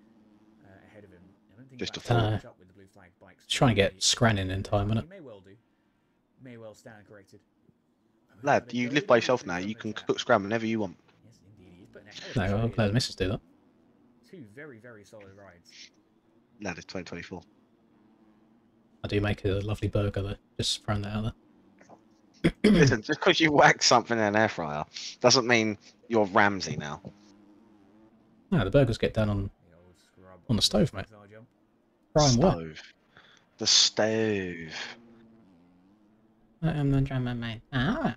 ahead of him. I don't think Just he'll a actually fall. catch up with the blue flag bikes. Trying to get Scrannin in time, isn't He it? may well do. May well stand corrected. Lad, you live by yourself now. You can cook scram whenever you want. Yes, indeed, he is putting ahead of No, himself I'll here. let the missus do that. 2 very, very solid rides. Lad, it's 2024. I do make a lovely burger though, just throwing that out there. Listen, just because you whack something in an air fryer doesn't mean you're Ramsey now. No, the burgers get done on The old scrub On the stove, mate. bizarre jump. prime what? Stove. The stove. I am the drummer, mate. Ah.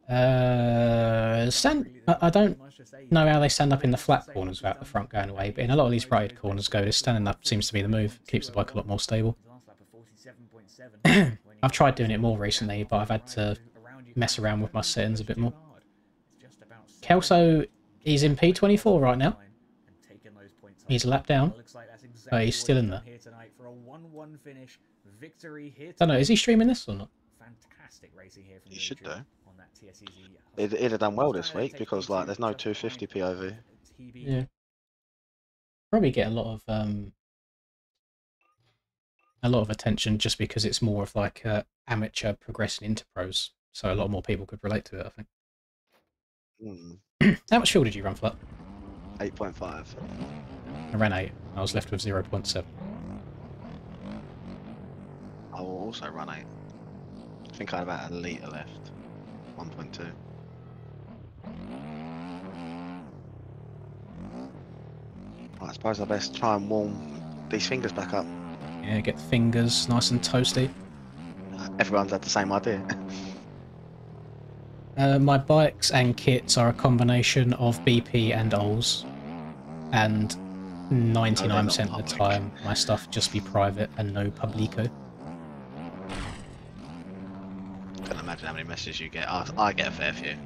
I don't know how they stand up in the flat corners without the front going away, but in a lot of these righted corners, this standing up seems to be the move. Keeps the bike a lot more stable. I've tried doing it more recently, but I've had to mess around with my settings a bit more. Kelso is in P24 right now. He's a lap down, but he's still in there. Don't know, is he streaming this or not? Fantastic racing here from You should Dimitri do. on that TSEZ. It'd have done well this week because like there's no 250 POV. Yeah. Probably get a lot of attention just because it's more of like amateur progressing into pros, so a lot more people could relate to it, I think. How much fuel did you run for that? 8.5. I ran 8. I was left with 0.7. I will also run 8. I think I had about a litre left. 1.2. I suppose I best try and warm these fingers back up. Yeah, get the fingers nice and toasty. Everyone's had the same idea. My bikes and kits are a combination of BP and OLS, and 99% of the time my stuff just be private and no publico. I can't imagine how many messages you get. I get a fair few.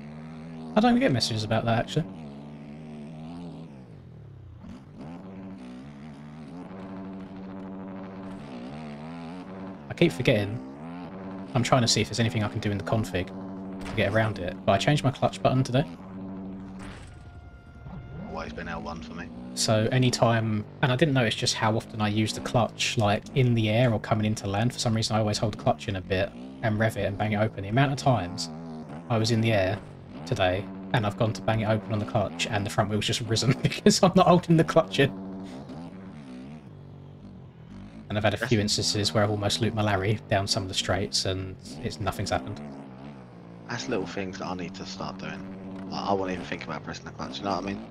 I don't get messages about that actually. I keep forgetting. I'm trying to see if there's anything I can do in the config to get around it, but I changed my clutch button today. Always been L1 for me. So anytime, and I didn't notice just how often I use the clutch, like in the air or coming into land. For some reason I always hold the clutch in a bit and rev it and bang it open. The amount of times I was in the air today and I've gone to bang it open on the clutch and the front wheel's just risen because I'm not holding the clutch in. And I've had a few instances where I've almost looped my Larry down some of the straights and nothing's happened. That's little things that I need to start doing. Like, I won't even think about pressing the clutch, you know what I mean?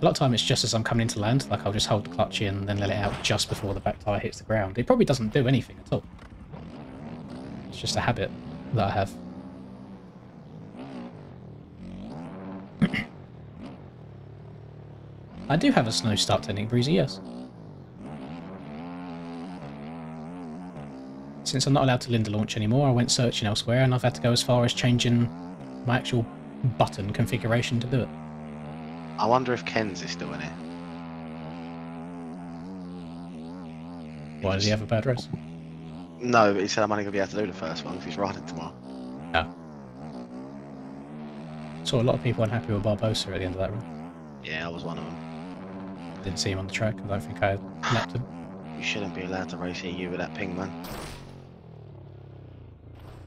A lot of time it's just as I'm coming into land, like I'll just hold the clutch in and then let it out just before the back tyre hits the ground. It probably doesn't do anything at all. It's just a habit that I have. I do have a snow start technique, Breezy, yes. Since I'm not allowed to Linda launch anymore, I went searching elsewhere and I've had to go as far as changing my actual button configuration to do it. I wonder if Ken's is still in it. Why does he have a bad race? No, but he said I'm only going to be able to do the first one if he's riding tomorrow. Oh. Saw a lot of people unhappy with Barbosa at the end of that run. Yeah, I was one of them. Didn't see him on the track. I don't think I lapped him. You shouldn't be allowed to race EU with that ping, man.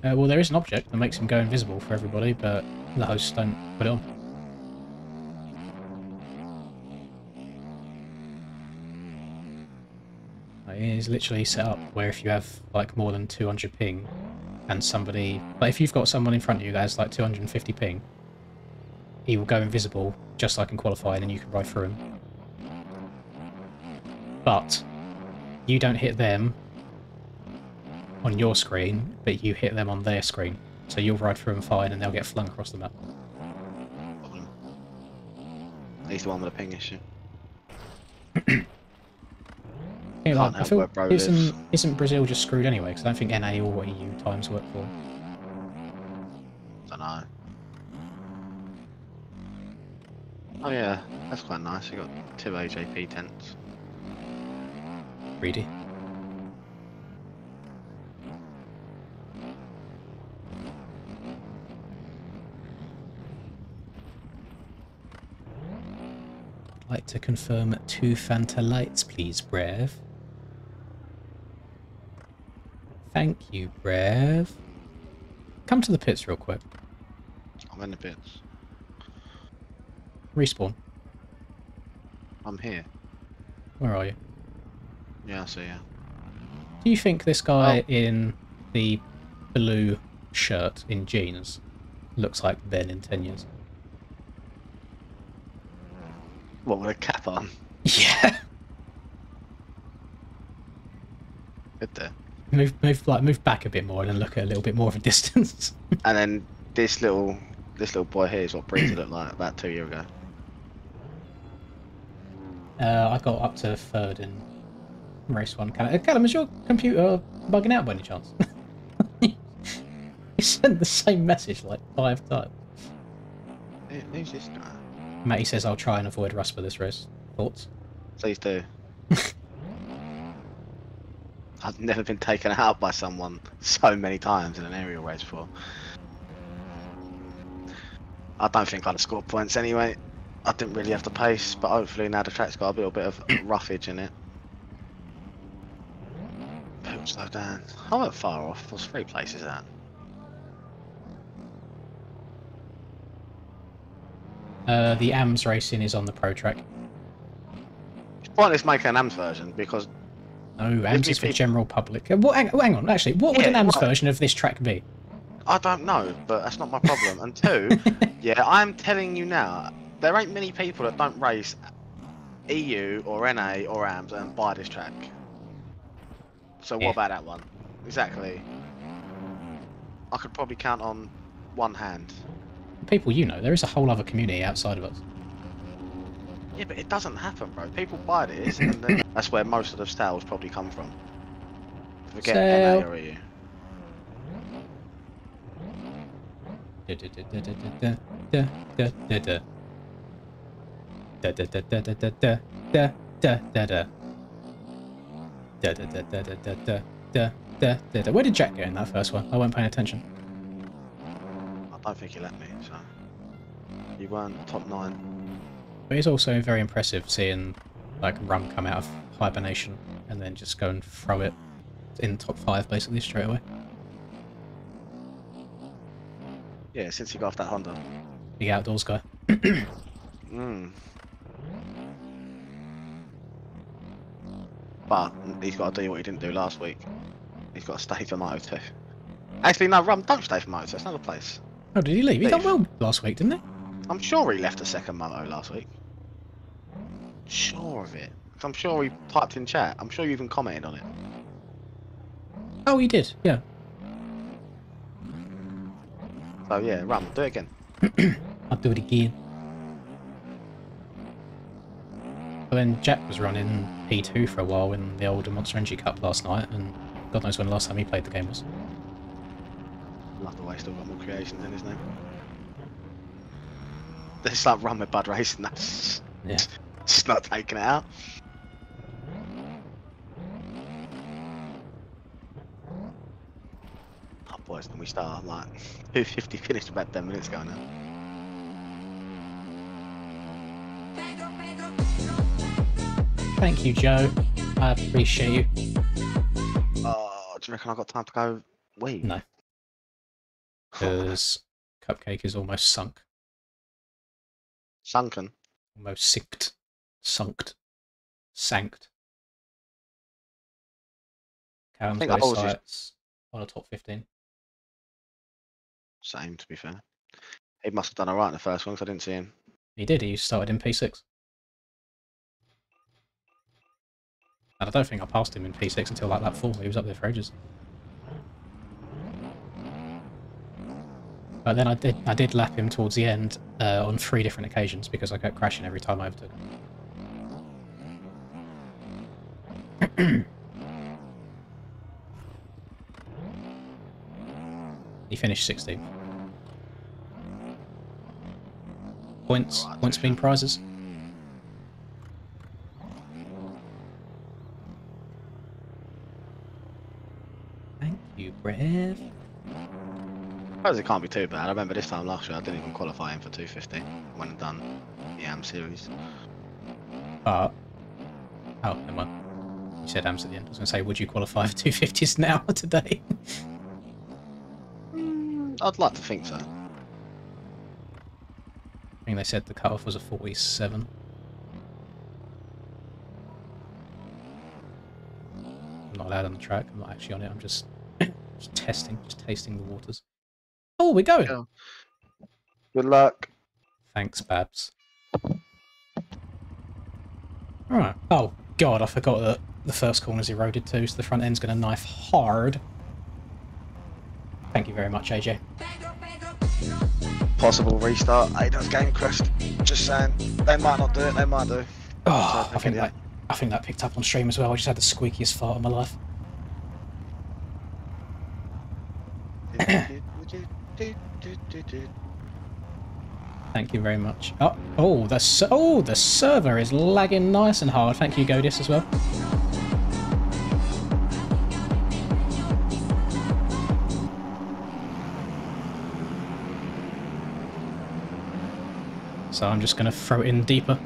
Well, there is an object that makes him go invisible for everybody, but the hosts don't put it on. It is literally set up where if you have like more than 200 ping and somebody, like if you've got someone in front of you that has like 250 ping, he will go invisible just like in qualifying and you can ride through him. But you don't hit them on your screen, but you hit them on their screen. So you'll ride through them fine and they'll get flung across the map. He's the one with a ping issue. Yeah, like, I feel bro isn't Brazil just screwed anyway? Because I don't think NA or EU times work for. Don't know. Oh yeah, that's quite nice. You got 2 AJP tents. Greedy. I'd like to confirm 2 Fanta Lights, please, Brev. Thank you, Brev. Come to the pits real quick. I'm in the pits. Respawn. I'm here. Where are you? Yeah, I see ya. Do you think this guy in the blue shirt in jeans looks like Ben in 10 years? What, with a cap on? Yeah. Good there. Move back a bit more and then look at a little bit more of a distance. And then this little boy here is what Breezy looked like about 2 years ago. I got up to 3rd in race 1. Callum, is your computer bugging out by any chance? He sent the same message like 5 times. Who's this guy? Matty says I'll try and avoid Rust for this race. Thoughts? Please do. I've never been taken out by someone so many times in an aerial race before. I don't think I'd have scored points anyway. I didn't really have the pace, but hopefully now the track's got a little bit of roughage in it. People slow down. I went far off. There's 3 places out. The AMS racing is on the pro track. It's pointless making an AMS version because... No, AMS is for general public. Hang on, actually, what would an AMS version of this track be? I don't know, but that's not my problem. And 2, yeah, I'm telling you now, there ain't many people that don't race EU or NA or AMS and buy this track. So what about that one? Exactly. I could probably count on one hand. People you know, there is a whole other community outside of us. Yeah, but it doesn't happen, bro. People buy this, and then that's where most of the sales probably come from. Forget NA or EU. Where did Jack go in that first one? I weren't paying attention. I don't think he let me, so... You weren't top 9. But it's also very impressive seeing like Rum come out of hibernation and then just go and throw it in top 5 basically straight away. Yeah, since he got off that Honda. Big outdoors guy. But he's got to do what he didn't do last week. He's got to stay for Moto 2. Actually, no, Rum, don't stay for Moto 2. It's another place. Oh, did he leave? He done well last week, didn't he? I'm sure he left a second Moto last week. sure of it. 'Cause I'm sure he typed in chat. I'm sure you even commented on it. Oh, he did. Yeah. So yeah, run, do it again. I'll do it again. But then Jack was running P2 for a while in the old Monster Energy Cup last night, and God knows when the last time he played the game was. Love the way he's still got more creations in his name. It's like run with Bud Racing. That's Yeah. just not taking it out. Oh boys, then we start like 250 finished about 10 minutes ago now. Thank you, Joe. I appreciate you. Oh, do you reckon I've got time to go wee? No. Because Cupcake is almost sunk. Sunken. Almost sinked. Sunked. Sanked. Callum's think got I his was just- sights on a top 15. Same, to be fair. He must have done alright in the first one because I didn't see him. He did, he started in P6. And I don't think I passed him in P6 until like lap 4. He was up there for ages. But then I did lap him towards the end on 3 different occasions because I kept crashing every time I overtook him. He finished 16th. Points being prizes. Thank you, Brev. I suppose it can't be too bad. I remember this time last year I didn't even qualify him for 250 when I done the AM series. But oh, never mind. You said AMS at the end. I was going to say, would you qualify for 250s now today? I'd like to think so. I think they said the cutoff was a 47. I'm not allowed on the track. I'm not actually on it. I'm just testing, just tasting the waters. Oh, we're going. Yeah. Good luck. Thanks, Babs. Alright. Oh, God, I forgot that the first corner's eroded too, so the front end's going to knife hard. Thank you very much, AJ. Possible restart. Aiden's game crashed. Just saying. They might not do it, they might do. Oh, So I think that picked up on stream as well. I just had the squeakiest fart of my life. Thank you very much. Oh, the server is lagging nice and hard. Thank you, Godis, as well. So I'm just going to throw it in deeper.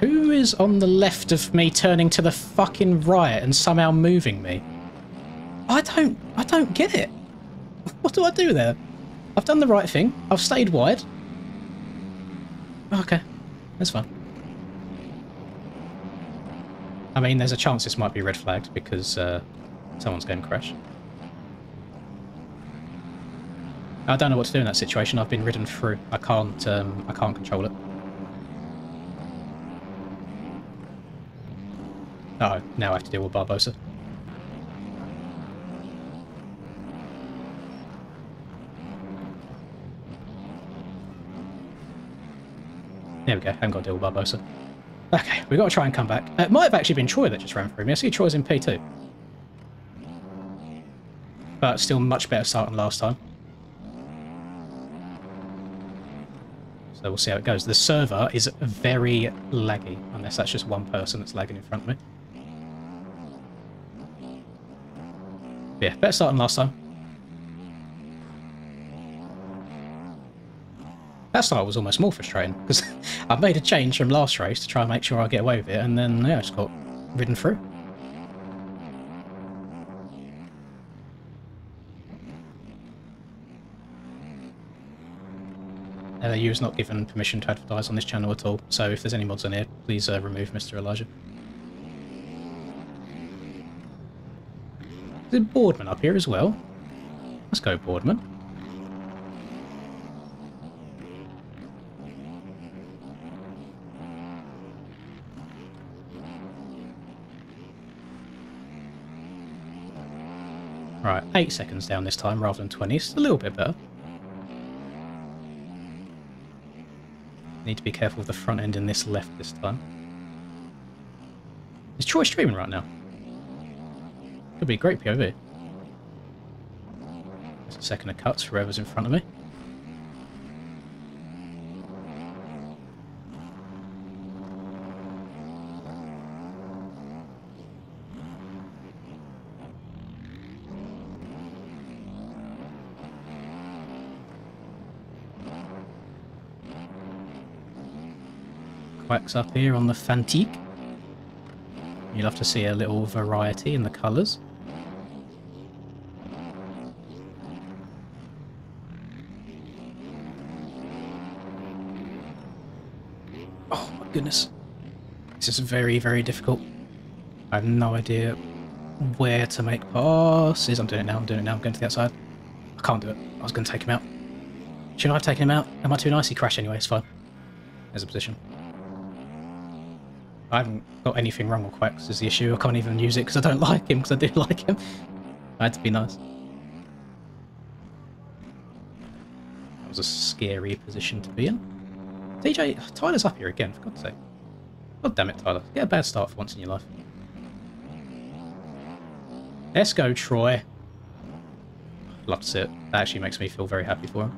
Who is on the left of me turning to the fucking right and somehow moving me? I don't get it. What do I do there? I've done the right thing. I've stayed wide. Okay, that's fine. I mean, there's a chance this might be red flagged because someone's going to crash. I don't know what to do in that situation. I've been ridden through. I can't control it. Oh, now I have to deal with Barbosa. There we go, I haven't got to deal with Barbosa. Okay, we've got to try and come back. It might have actually been Troy that just ran through me. I see Troy's in P2. But still much better start than last time. So we'll see how it goes. The server is very laggy, unless that's just one person that's lagging in front of me. Yeah, better start than last time. That start was almost more frustrating, because I made a change from last race to try and make sure I get away with it, and then, yeah, I just got ridden through. LAU is not given permission to advertise on this channel at all, so if there's any mods on here, please remove Mr. Elijah. Is Boardman up here as well? Let's go, Boardman. Right, 8 seconds down this time rather than 20. It's a little bit better. Need to be careful with the front end in this left this time. Is Troy streaming right now? Could be a great POV. Just a second of cuts for whoever's in front of me. Quacks up here on the Fantique. You'll have to see a little variety in the colours. Oh my goodness. This is very, very difficult. I have no idea where to make passes. I'm doing it now, I'm doing it now, I'm going to the outside. I can't do it. I was going to take him out. Shouldn't I have taken him out? Am I too nice? He crashed anyway, it's fine. There's a position. I haven't got anything wrong with Quacks is the issue. I can't even use it because I don't like him, because I do like him. I had to be nice. That was a scary position to be in. DJ, Tyler's up here again, for God's sake. God damn it, Tyler. Get a bad start for once in your life. Let's go, Troy. Love to see it. That actually makes me feel very happy for him.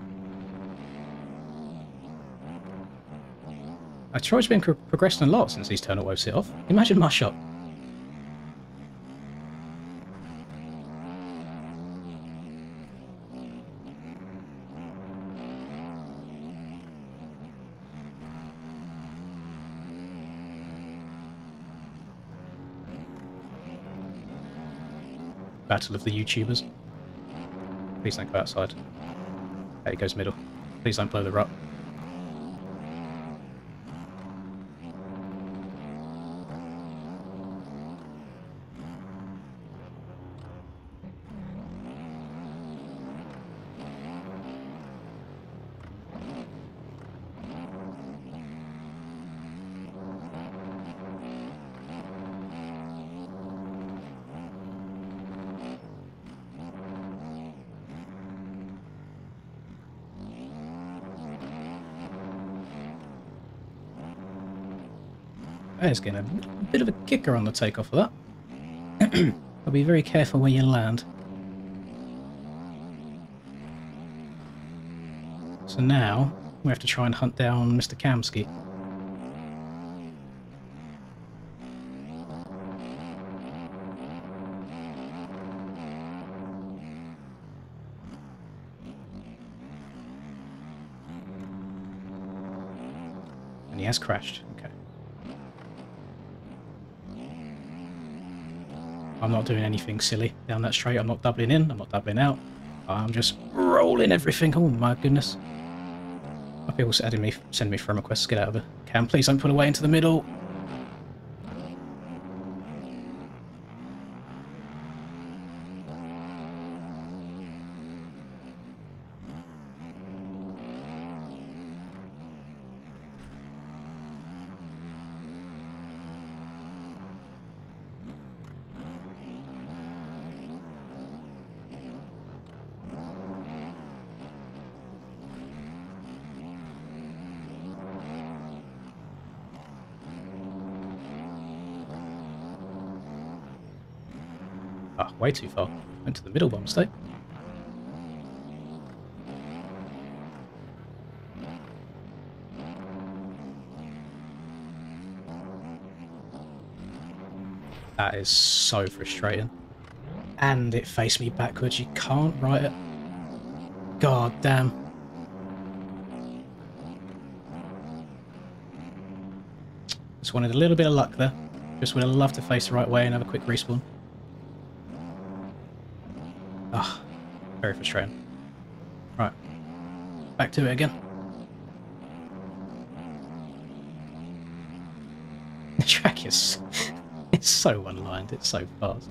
Troy's been progressing a lot since he's turned auto sit off. Imagine my shot. Battle of the YouTubers. Please don't go outside. There he goes middle. Please don't blow the rut. There's getting a bit of a kicker on the takeoff of that. I'll be very careful where you land. So now we have to try and hunt down Mr. Kamsky. And he has crashed. Okay. I'm not doing anything silly down that straight. I'm not doubling in. I'm not doubling out. I'm just rolling everything. Oh my goodness. People sending me friend requests to get out of it. Cam, please don't pull away into the middle. Ah, way too far. Went to the middle by mistake. That is so frustrating. And it faced me backwards. You can't write it. God damn. Just wanted a little bit of luck there. Just would have loved to face the right way and have a quick respawn. Ah, very frustrating. Right, back to it again. The track is it's so one-lined, it's so fast.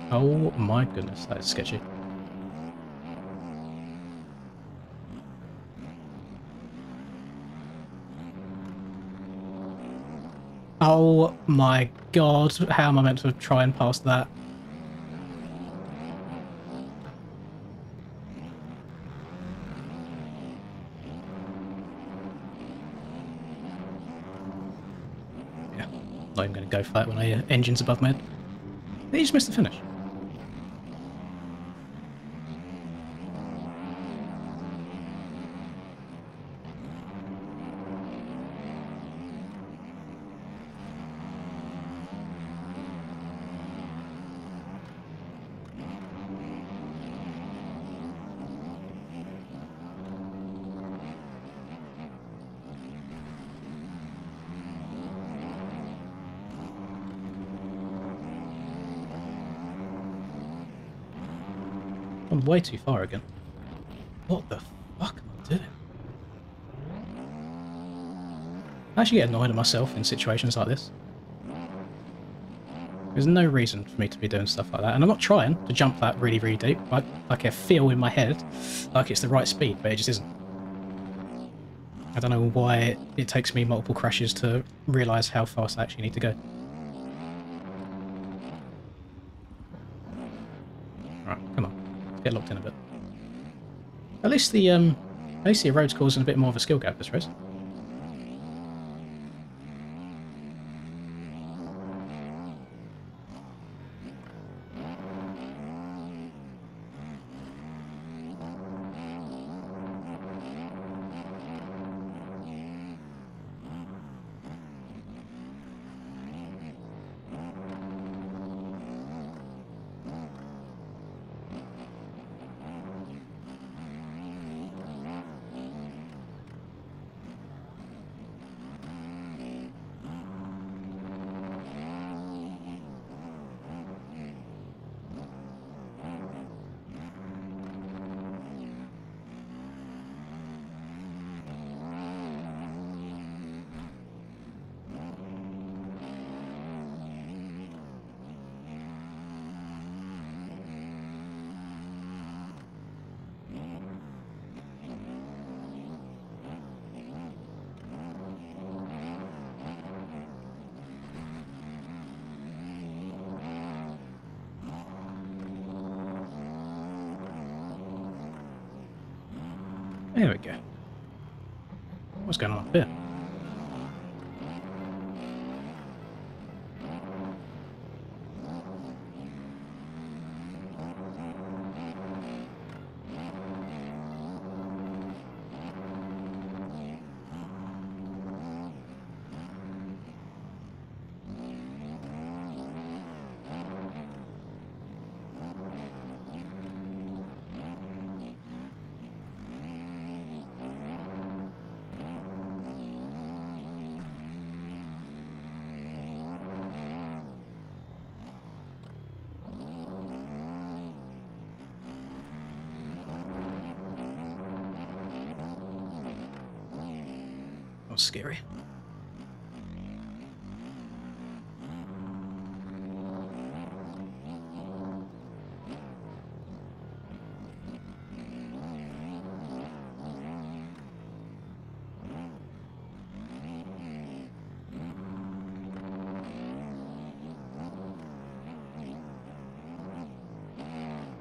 Oh my goodness, that is sketchy. Oh my god, how am I meant to try and pass that? Yeah, not even going to go for that when I hear engines above my head. They just missed the finish. I'm way too far again. What the fuck am I doing? I actually get annoyed at myself in situations like this. There's no reason for me to be doing stuff like that, and I'm not trying to jump that really, really deep. Like I feel in my head like it's the right speed, but it just isn't. I don't know why it takes me multiple crashes to realise how fast I actually need to go. Right, come on, let's get locked in a bit. At least the road's causing a bit more of a skill gap this race. There we go. What's going on up here? That was scary.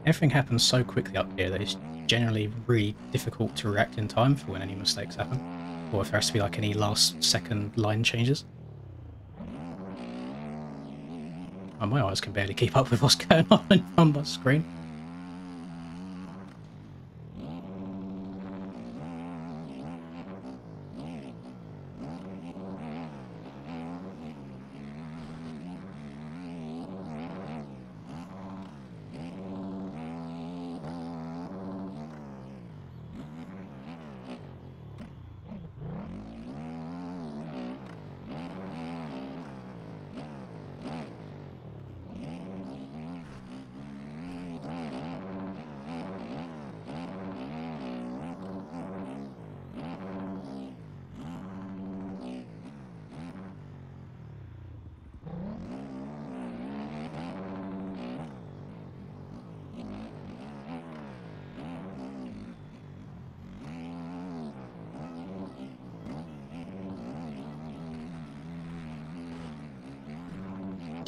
Everything happens so quickly up here that it's generally really difficult to react in time for when any mistakes happen, or if there has to be like any last second line changes. Oh, my eyes can barely keep up with what's going on the screen.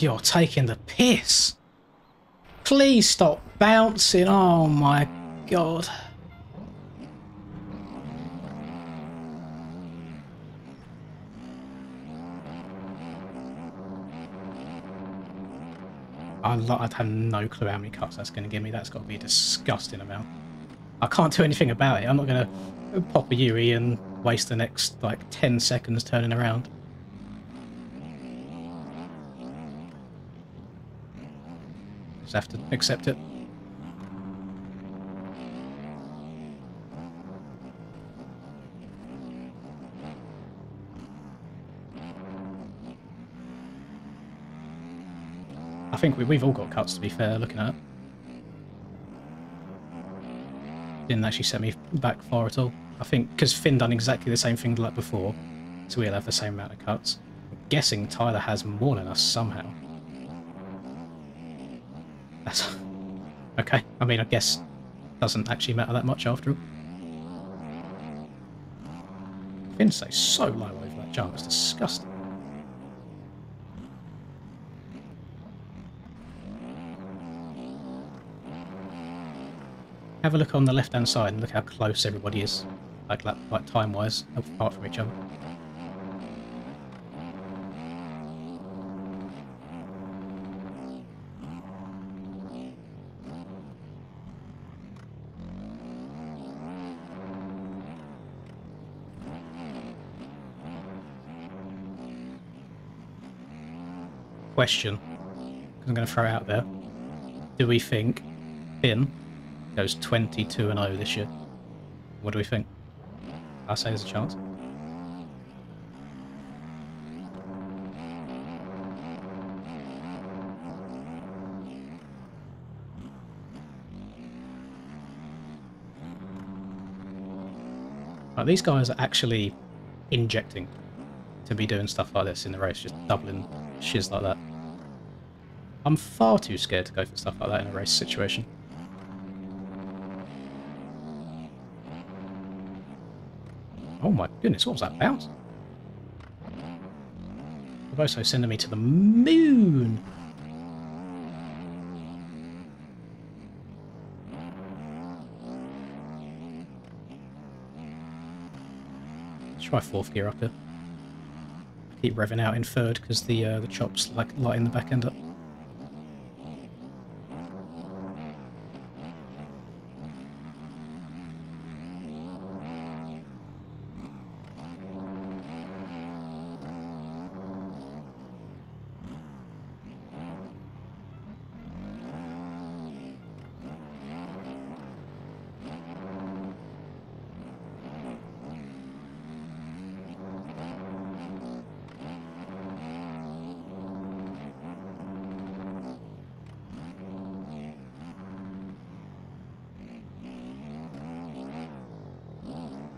You're taking the piss. Please stop bouncing. Oh my god. I'd have no clue how many cuts that's going to give me. That's got to be a disgusting amount. I can't do anything about it. I'm not going to pop a UE and waste the next like 10 seconds turning around. Just have to accept it. I think we've all got cuts, to be fair, looking at it. Didn't actually set me back far at all. I think because Finn done exactly the same thing like before, so we'll have the same amount of cuts. I'm guessing Tyler has more than us somehow. That's okay. I mean, I guess doesn't actually matter that much after all. Finn stays so low over that jump, it's disgusting. Have a look on the left-hand side and look how close everybody is, like time-wise, apart from each other. Question, because I'm going to throw it out there. Do we think Finn goes 22-0 this year? What do we think? I say there's a chance. Like, these guys are actually injecting to be doing stuff like this in the race, just doubling shiz like that. I'm far too scared to go for stuff like that in a race situation. Oh my goodness, what was that bounce? They're also sending me to the moon! Let's try fourth gear up here. Keep revving out in third because the chop's like lighting the back end up.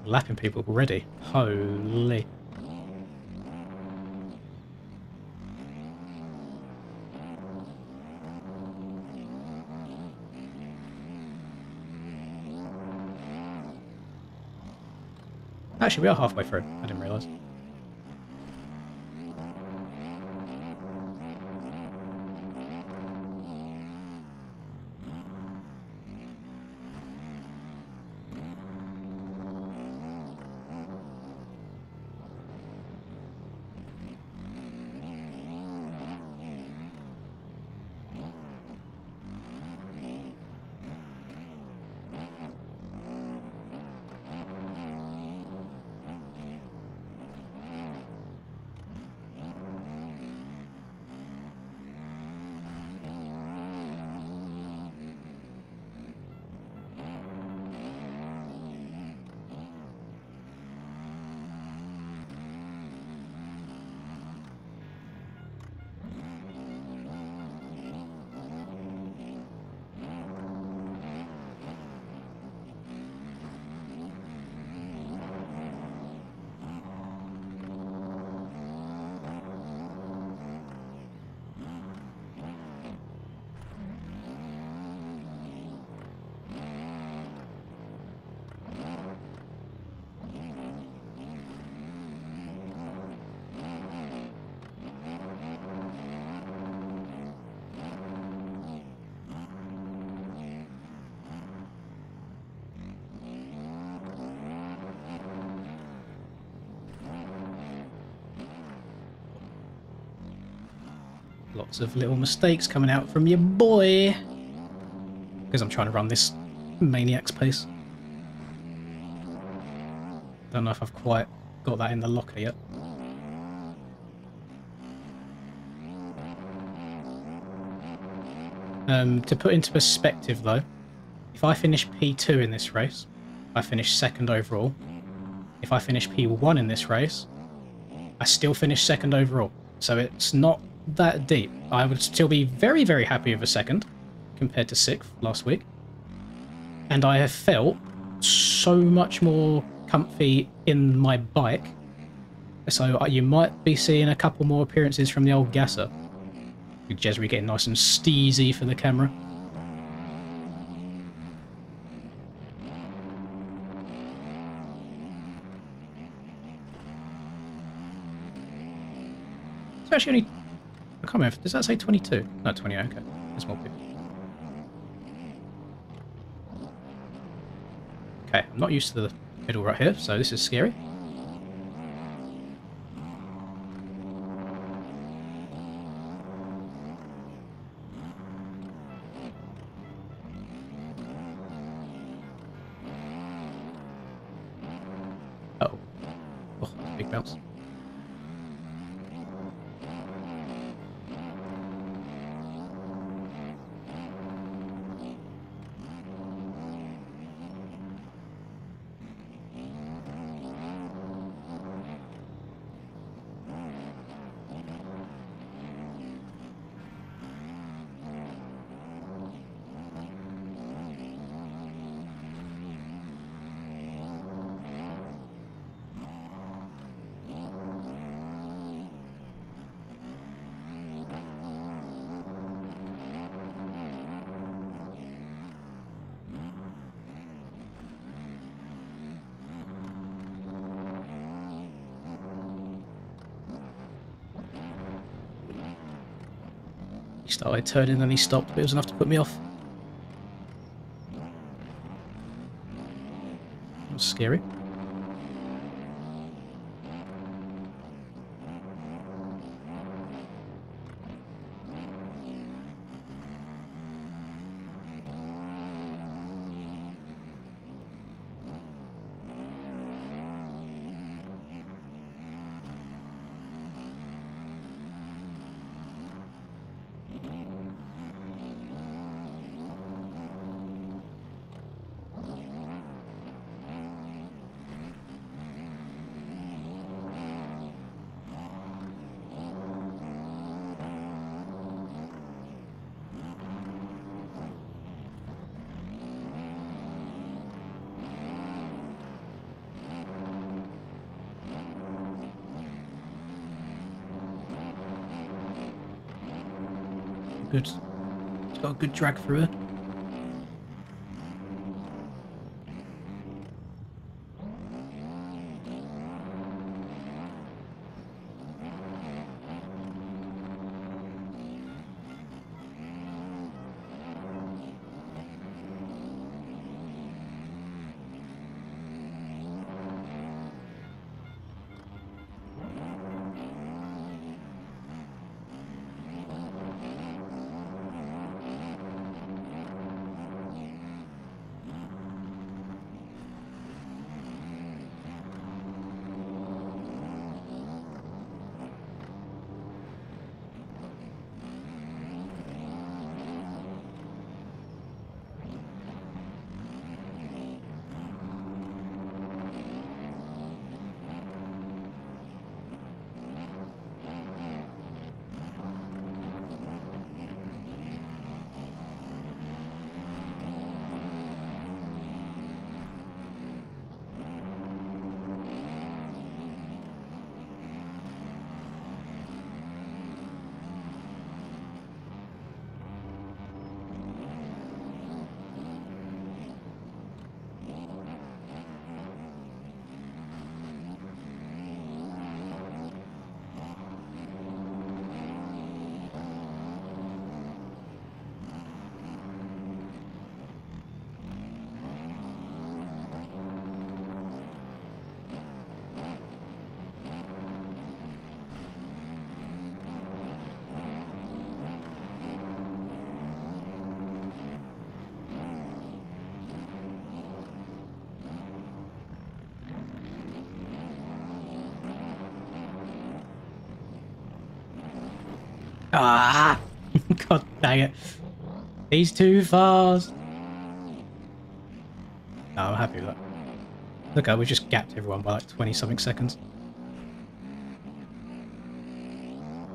Lapping people already. Holy. Actually, we are halfway through. I didn't realise. Lots of little mistakes coming out from your boy. Because I'm trying to run this maniac's pace. Don't know if I've quite got that in the locker yet. To put into perspective though, if I finish P2 in this race, I finish second overall. If I finish P1 in this race, I still finish second overall. So it's not that deep. I would still be very, very happy with a second compared to 6th last week. And I have felt so much more comfy in my bike. So you might be seeing a couple more appearances from the old gasser. With Jezri getting nice and steezy for the camera. It's actually only... I can't remember. Does that say 22? No, 20. Okay. There's more people. Okay, I'm not used to the middle right here, so this is scary. Uh-oh. Oh, big bounce. He started turning and he stopped, but it was enough to put me off. That was scary. Good. It's got a good drag through it. Ah! God dang it. He's too fast. No, I'm happy with that. Look, we just gapped everyone by like 20 something seconds.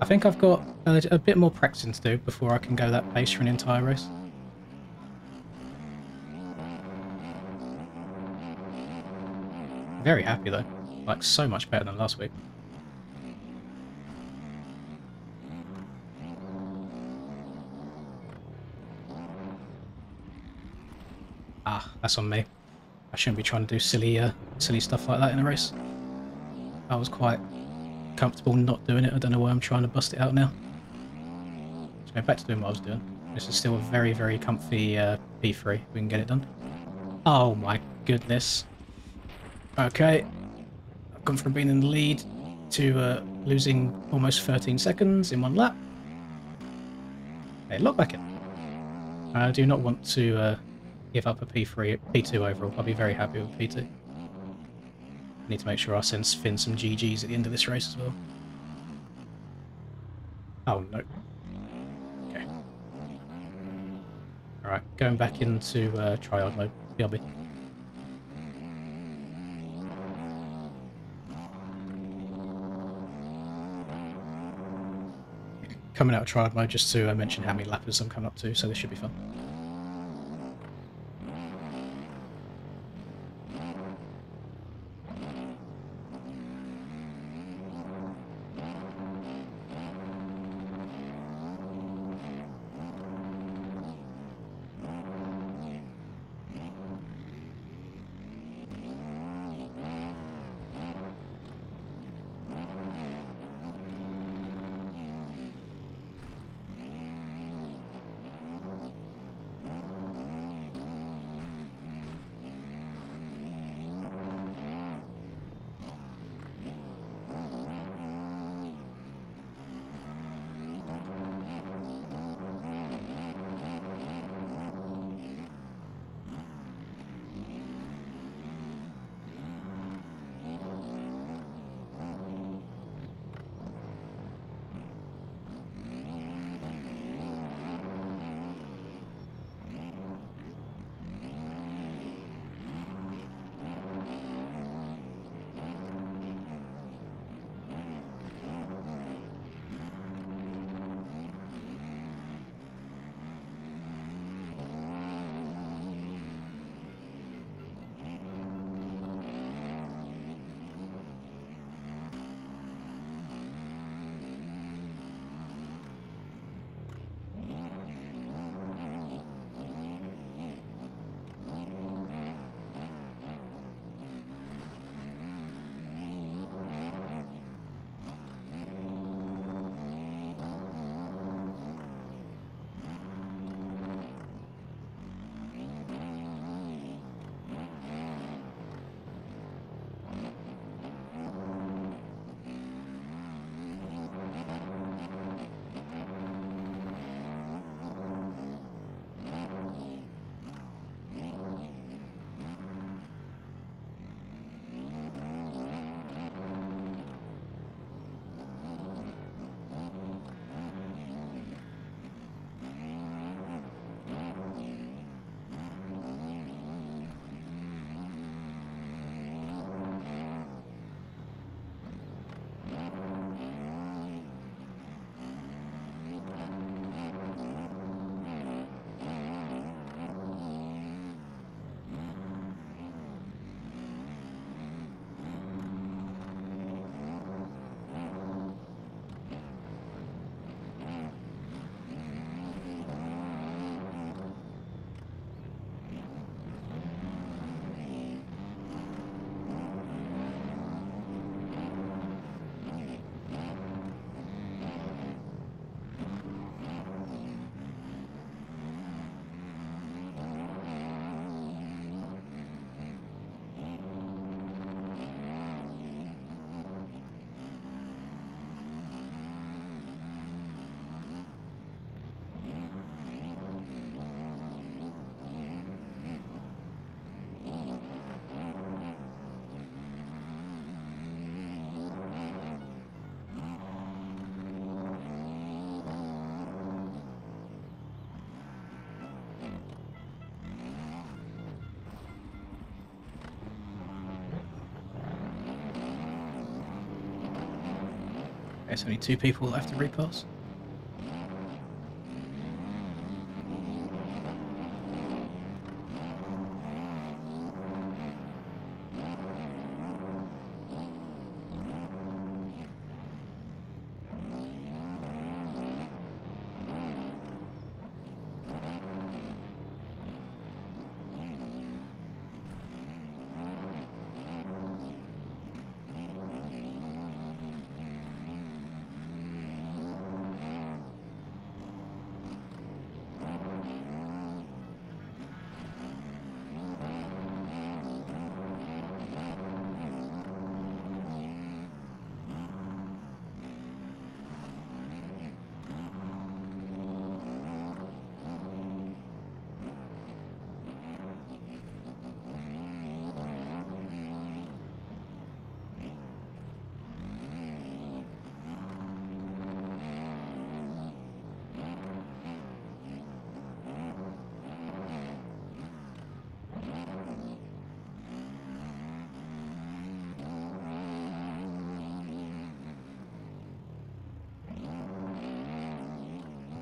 I think I've got a bit more practicing to do before I can go that pace for an entire race. Very happy though. Like so much better than last week. Ah, that's on me. I shouldn't be trying to do silly stuff like that in a race. I was quite comfortable not doing it. I don't know why I'm trying to bust it out now. Let's go back to doing what I was doing. This is still a very, very comfy P3. We can get it done. Oh my goodness. Okay. I've gone from being in the lead to losing almost 13 seconds in one lap. Okay, lock back in. I do not want to give up a P2 overall. I'll be very happy with P2. Need to make sure I send Finn some GGs at the end of this race as well. Oh no. Okay. Alright, going back into triad mode. BRB. Coming out of triad mode just to mention how many lappers I'm coming up to, so this should be fun. there's only 2 people left to repass.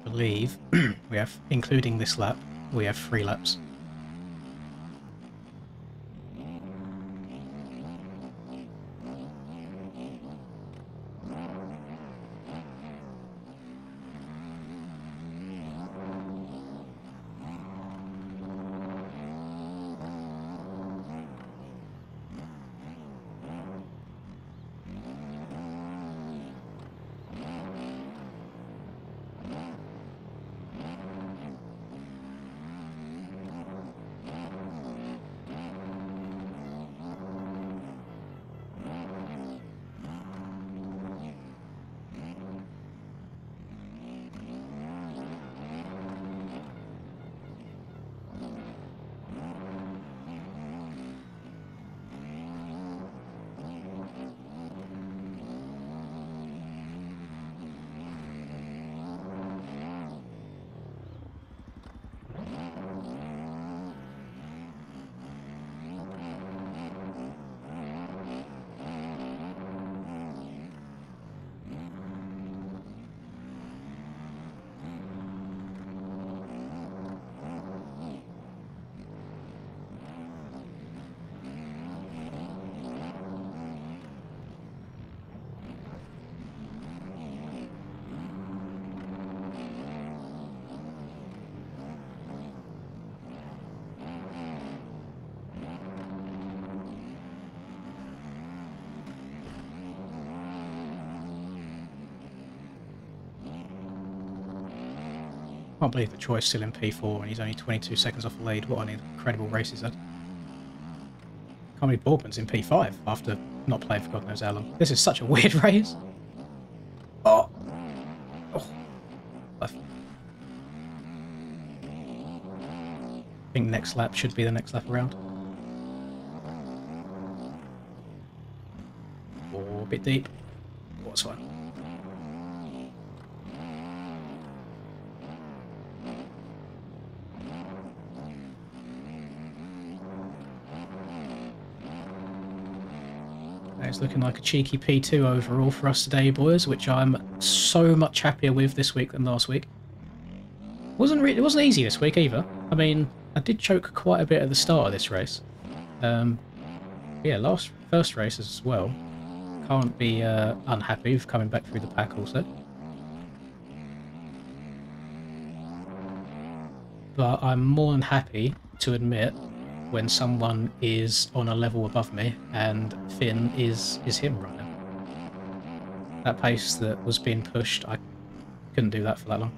I believe we have, including this lap, we have 3 laps. I can't believe that Troy's still in P4 and he's only 22 seconds off the lead. What an incredible race is that. Can't believe Boardman's in P5 after not playing for God knows how long. This is such a weird race. Oh! Oh. I think next lap should be the next lap around. Or a bit deep. What's fine. It's looking like a cheeky P2 overall for us today, boys, which I'm so much happier with this week than last week. It wasn't easy this week either. I mean, I did choke quite a bit at the start of this race. Yeah, first race as well. Can't be unhappy with coming back through the pack also. But I'm more than happy to admit when someone is on a level above me, and Finn is him right now. That pace that was being pushed, I couldn't do that for that long.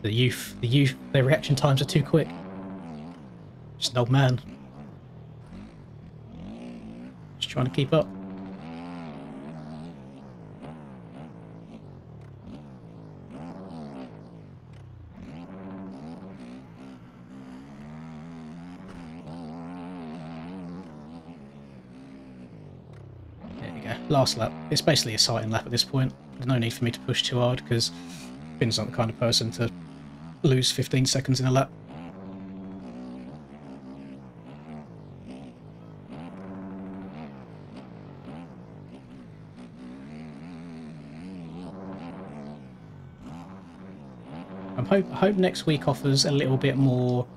The youth, their reaction times are too quick. Just an old man. Just trying to keep up. Last lap. It's basically a sighting lap at this point. There's no need for me to push too hard because Finn's not the kind of person to lose 15 seconds in a lap. I hope next week offers a little bit more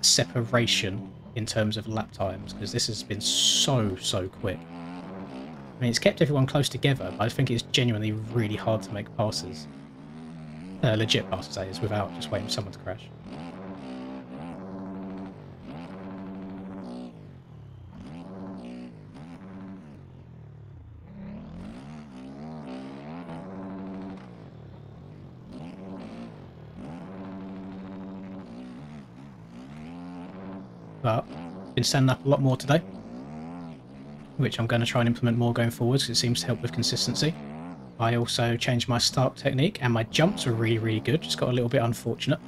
separation in terms of lap times, because this has been so quick. I mean, it's kept everyone close together, but I think it's genuinely really hard to make passes. Legit passes, that is, without just waiting for someone to crash. But been standing up a lot more today, which I'm going to try and implement more going forwards because it seems to help with consistency. I also changed my start technique, and my jumps were really good, just got a little bit unfortunate.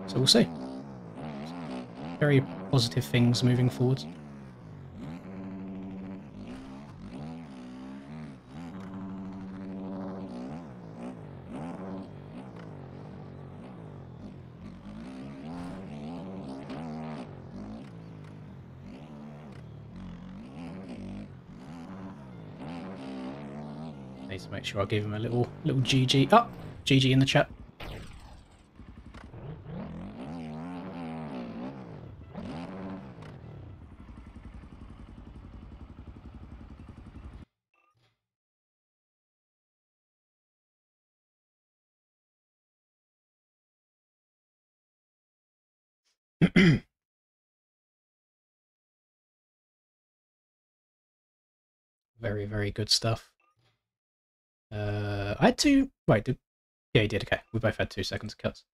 So we'll see. Very positive things moving forwards. Need to make sure I give him a little GG. Oh, GG in the chat. Very good stuff. I had two. Wait, yeah, he did. Okay, we both had 2 seconds of cuts.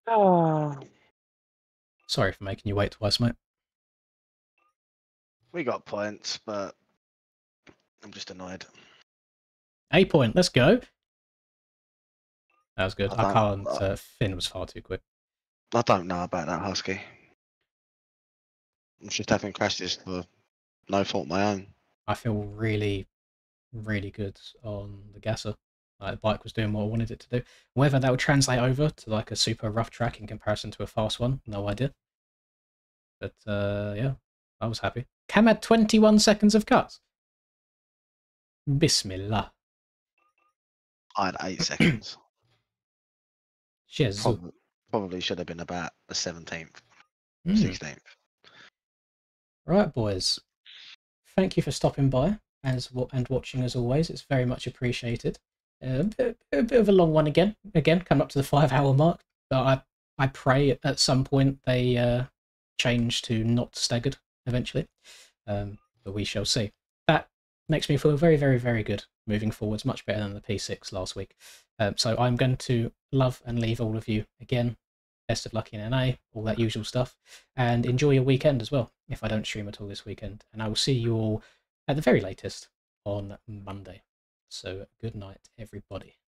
Oh. Sorry for making you wait twice, mate. We got points, but I'm just annoyed. A point. Let's go. That was good. I don't- can't. Finn was far too quick. I don't know about that Husky. I'm just having crashes for no fault of my own. I feel really good on the gasser. Like, the bike was doing what I wanted it to do. Whether that would translate over to like a super rough track in comparison to a fast one, no idea. But yeah, I was happy. Cam had 21 seconds of cuts. Bismillah. I had 8 seconds. Jezu. Probably should have been about the 17th, Mm. 16th. Right, boys. Thank you for stopping by and watching as always. It's very much appreciated. A bit of a long one again. Coming up to the 5-hour mark. But I pray at some point they change to not staggered eventually. But we shall see. That makes me feel very good moving forwards. Much better than the P6 last week. So I'm going to love and leave all of you again. Best of luck in NA, all that usual stuff. And enjoy your weekend as well, if I don't stream at all this weekend. And I will see you all at the very latest on Monday. So good night, everybody.